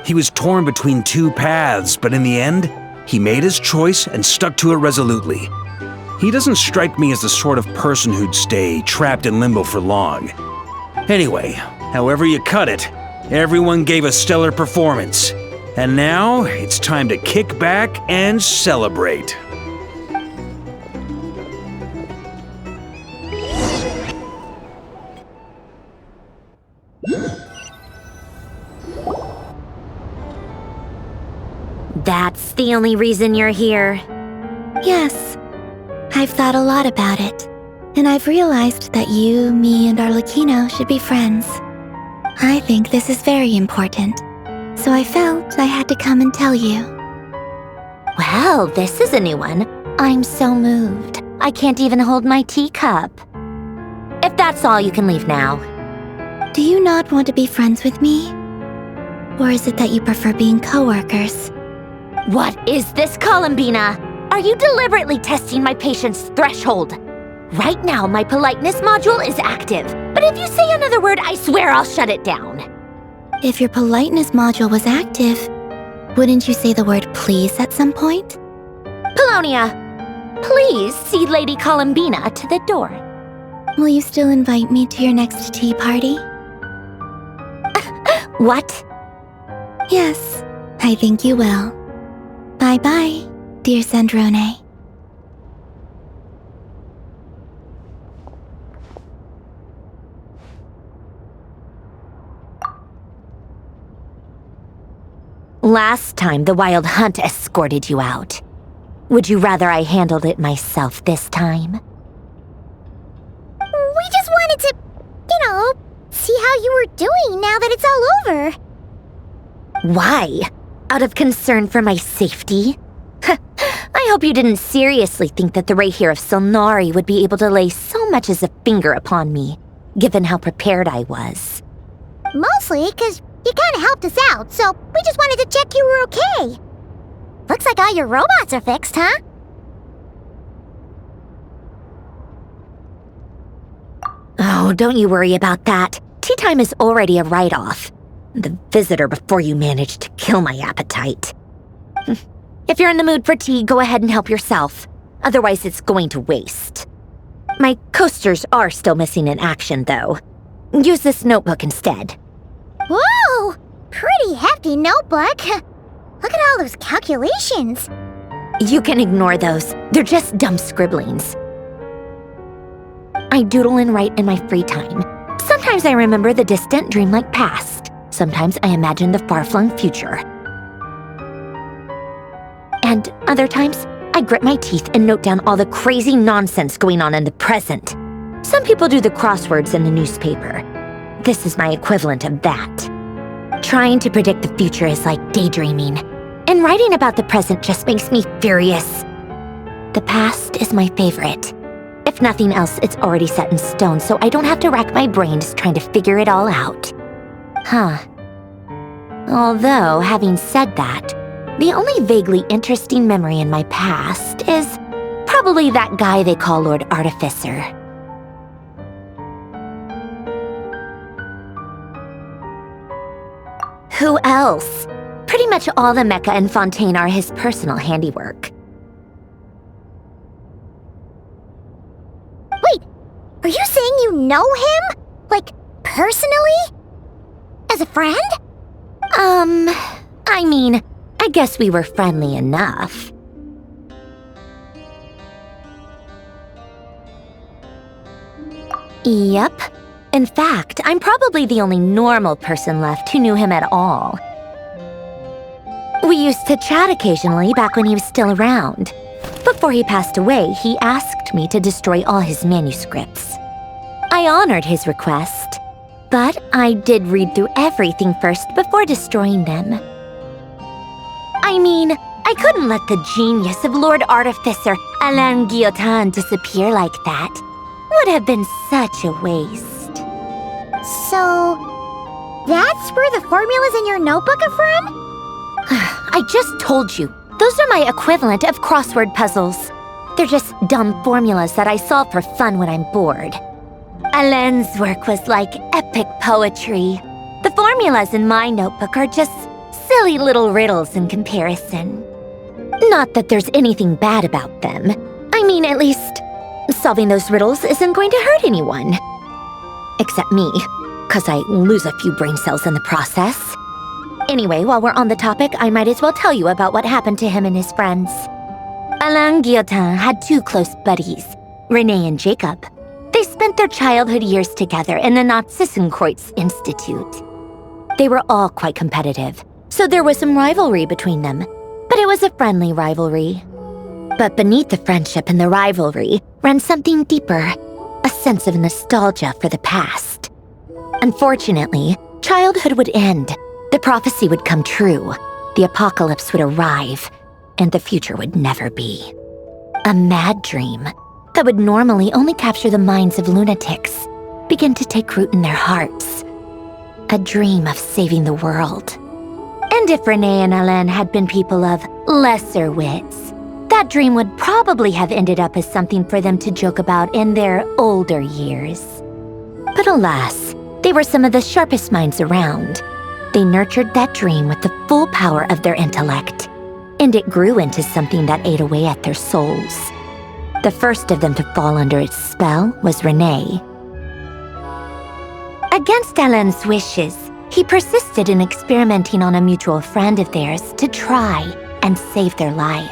He was torn between 2 paths, but in the end, he made his choice and stuck to it resolutely. He doesn't strike me as the sort of person who'd stay trapped in limbo for long. Anyway, however you cut it, everyone gave a stellar performance. And now, it's time to kick back and celebrate. That's the only reason you're here. Yes. I've thought a lot about it. And I've realized that you, me, and Arlecchino should be friends. I think this is very important. So I felt I had to come and tell you. Well, this is a new one. I'm so moved. I can't even hold my teacup. If that's all, you can leave now. Do you not want to be friends with me? Or is it that you prefer being co-workers? What is this, Columbina? Are you deliberately testing my patience threshold? Right now, my politeness module is active. But if you say another word, I swear I'll shut it down. If your politeness module was active, wouldn't you say the word please at some point? Polonia, please see Lady Columbina to the door. Will you still invite me to your next tea party? What? Yes, I think you will. Bye-bye, dear Sandrone. Last time, the Wild Hunt escorted you out. Would you rather I handled it myself this time? We just wanted to, see how you were doing now that it's all over. Why? Out of concern for my safety? I hope you didn't seriously think that the Rerir of Solnari would be able to lay so much as a finger upon me, given how prepared I was. Mostly because you kind of helped us out, so we just wanted to check you were okay. Looks like all your robots are fixed, huh? Oh, don't you worry about that. Tea time is already a write-off. The visitor before you managed to kill my appetite. If you're in the mood for tea, go ahead and help yourself. Otherwise, it's going to waste. My coasters are still missing in action, though. Use this notebook instead. Whoa! Pretty hefty notebook. Look at all those calculations. You can ignore those. They're just dumb scribblings. I doodle and write in my free time. Sometimes I remember the distant, dreamlike past. Sometimes I imagine the far-flung future. And other times, I grit my teeth and note down all the crazy nonsense going on in the present. Some people do the crosswords in the newspaper. this is my equivalent of that. Trying to predict the future is like daydreaming, and writing about the present just makes me furious. The past is my favorite. If nothing else, it's already set in stone, so I don't have to rack my brains trying to figure it all out. Huh. Although, having said that, the only vaguely interesting memory in my past is probably that guy they call Lord Artificer. Who else? Pretty much all the mecha in Fontaine are his personal handiwork. Wait, are you saying you know him? Like, personally? As a friend? I mean, I guess we were friendly enough. Yep. In fact, I'm probably the only normal person left who knew him at all. We used to chat occasionally back when he was still around. Before he passed away, he asked me to destroy all his manuscripts. I honored his request, but I did read through everything first before destroying them. I mean, I couldn't let the genius of Lord Artificer Alain Guillotin disappear like that. Would have been such a waste. So, that's where the formula's in your notebook are from? I just told you. Those are my equivalent of crossword puzzles. They're just dumb formulas that I solve for fun when I'm bored. Alain's work was like epic poetry. The formulas in my notebook are just silly little riddles in comparison. Not that there's anything bad about them. I mean, at least, solving those riddles isn't going to hurt anyone. Except me, 'cause I lose a few brain cells in the process. Anyway, while we're on the topic, I might as well tell you about what happened to him and his friends. Alain Guillotin had two close buddies, René and Jacob. They spent their childhood years together in the Narzissenkreuz Institute. They were all quite competitive, so there was some rivalry between them, but it was a friendly rivalry. But beneath the friendship and the rivalry ran something deeper, a sense of nostalgia for the past. Unfortunately, childhood would end. The prophecy would come true, the apocalypse would arrive, and the future would never be. A mad dream that would normally only capture the minds of lunatics began to take root in their hearts. A dream of saving the world. And if René and Alain had been people of lesser wits, that dream would probably have ended up as something for them to joke about in their older years. But alas, they were some of the sharpest minds around. They nurtured that dream with the full power of their intellect, and it grew into something that ate away at their souls. The first of them to fall under its spell was René. Against Alain's wishes, he persisted in experimenting on a mutual friend of theirs to try and save their life.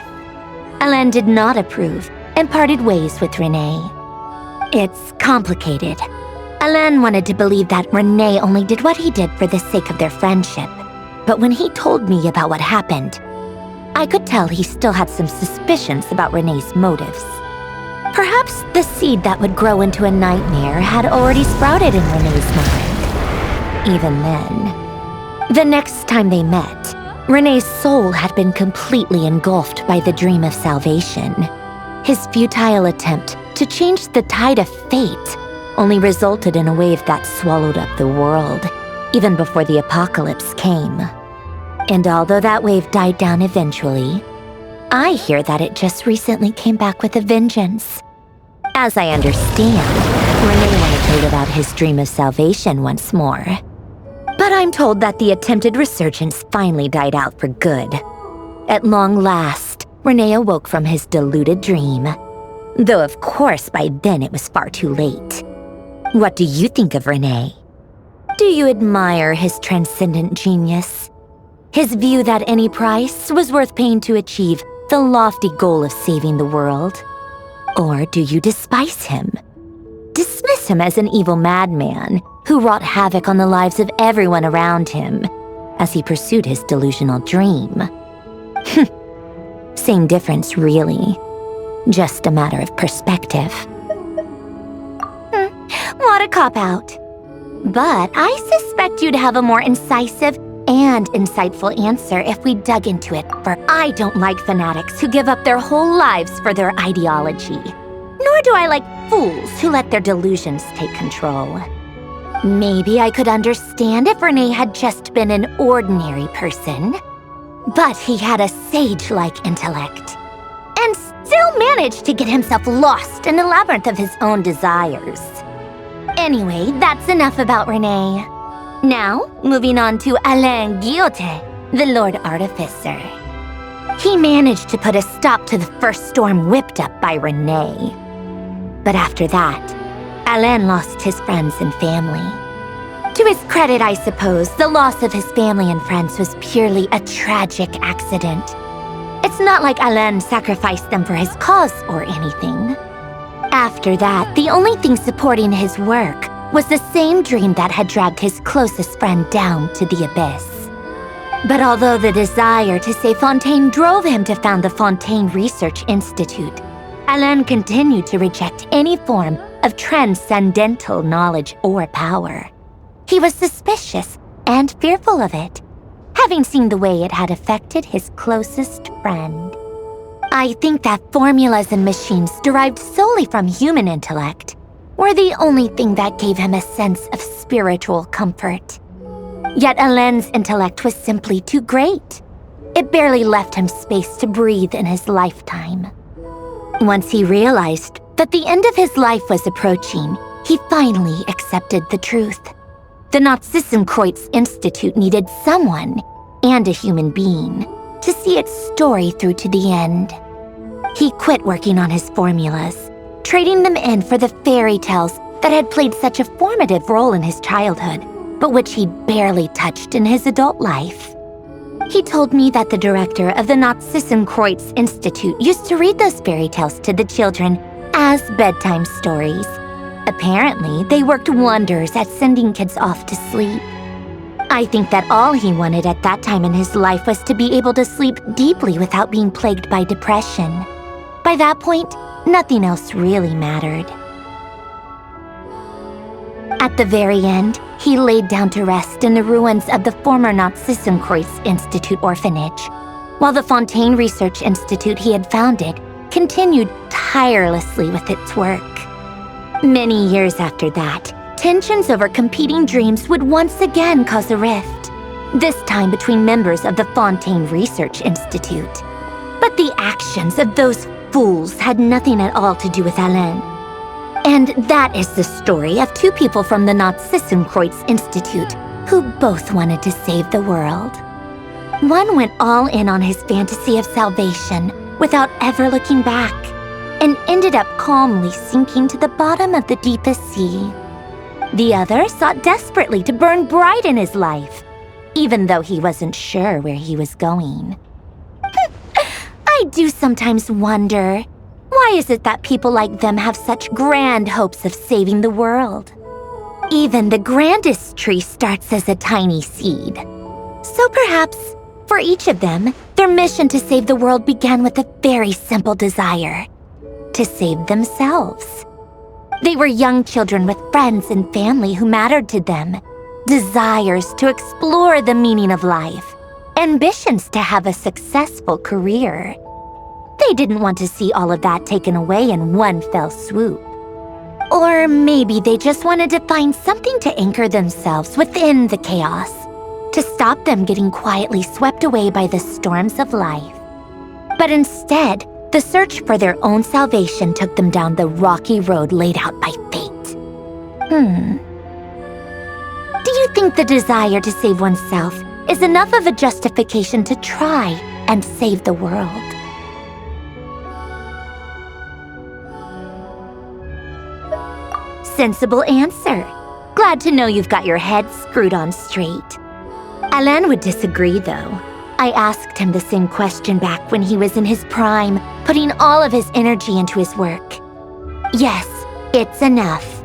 Alain did not approve and parted ways with René. It's complicated. Alain wanted to believe that René only did what he did for the sake of their friendship. But when he told me about what happened, I could tell he still had some suspicions about René's motives. Perhaps the seed that would grow into a nightmare had already sprouted in René's mind. Even then. The next time they met, René's soul had been completely engulfed by the dream of salvation. His futile attempt to change the tide of fate only resulted in a wave that swallowed up the world, even before the apocalypse came. And although that wave died down eventually, I hear that it just recently came back with a vengeance. As I understand, René wanted to live out his dream of salvation once more. But I'm told that the attempted resurgence finally died out for good. At long last, René awoke from his deluded dream. Though of course by then it was far too late. What do you think of René? Do you admire his transcendent genius? His view that any price was worth paying to achieve the lofty goal of saving the world? Or do you despise him? Dismiss him as an evil madman who wrought havoc on the lives of everyone around him as he pursued his delusional dream? Same difference, really. Just a matter of perspective. What a cop-out. But I suspect you'd have a more incisive and insightful answer if we dug into it, for I don't like fanatics who give up their whole lives for their ideology. Nor do I like fools who let their delusions take control. Maybe I could understand if Renee had just been an ordinary person. But he had a sage-like intellect, and still managed to get himself lost in the labyrinth of his own desires. Anyway, that's enough about Renee. Now, moving on to Alain Guillotin, the Lord Artificer. He managed to put a stop to the first storm whipped up by Renee. But after that, Alain lost his friends and family. To his credit, I suppose, the loss of his family and friends was purely a tragic accident. It's not like Alain sacrificed them for his cause or anything. After that, the only thing supporting his work was the same dream that had dragged his closest friend down to the abyss. But although the desire to save Fontaine drove him to found the Fontaine Research Institute, Alain continued to reject any form of transcendental knowledge or power. He was suspicious and fearful of it, having seen the way it had affected his closest friend. I think that formulas and machines derived solely from human intellect were the only thing that gave him a sense of spiritual comfort. Yet Alain's intellect was simply too great. It barely left him space to breathe in his lifetime. Once he realized that the end of his life was approaching, he finally accepted the truth. The Nazissenkreuz Institute needed someone, and a human being, to see its story through to the end. He quit working on his formulas, trading them in for the fairy tales that had played such a formative role in his childhood, but which he'd barely touched in his adult life. He told me that the director of the Nazissenkreuz Institute used to read those fairy tales to the children as bedtime stories. Apparently, they worked wonders at sending kids off to sleep. I think that all he wanted at that time in his life was to be able to sleep deeply without being plagued by depression. By that point, nothing else really mattered. At the very end, he laid down to rest in the ruins of the former Nazissenkreuz Institute orphanage, while the Fontaine Research Institute he had founded continued tirelessly with its work. Many years after that, tensions over competing dreams would once again cause a rift, this time between members of the Fontaine Research Institute. But the actions of those fools had nothing at all to do with Alain. And that is the story of two people from the Nazissenkreuz Institute who both wanted to save the world. One went all in on his fantasy of salvation without ever looking back, and ended up calmly sinking to the bottom of the deepest sea. The other sought desperately to burn bright in his life, even though he wasn't sure where he was going. I do sometimes wonder, why is it that people like them have such grand hopes of saving the world? Even the grandest tree starts as a tiny seed. So perhaps, for each of them, their mission to save the world began with a very simple desire: to save themselves. They were young children with friends and family who mattered to them, desires to explore the meaning of life, ambitions to have a successful career. They didn't want to see all of that taken away in one fell swoop. Or maybe they just wanted to find something to anchor themselves within the chaos, to stop them getting quietly swept away by the storms of life. But instead, the search for their own salvation took them down the rocky road laid out by fate. Do you think the desire to save oneself is enough of a justification to try and save the world? Sensible answer. Glad to know you've got your head screwed on straight. Alain would disagree, though. I asked him the same question back when he was in his prime, putting all of his energy into his work. Yes, it's enough.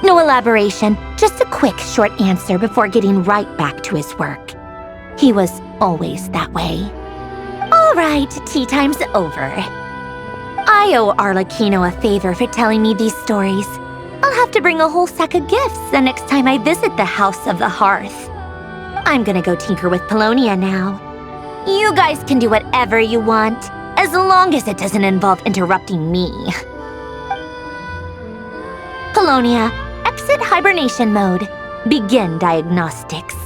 No elaboration, just a quick, short answer before getting right back to his work. He was always that way. All right, tea time's over. I owe Arlecchino a favor for telling me these stories. I'll have to bring a whole sack of gifts the next time I visit the House of the Hearth. I'm gonna go tinker with Polonia now. You guys can do whatever you want, as long as it doesn't involve interrupting me. Polonia, exit hibernation mode. Begin diagnostics.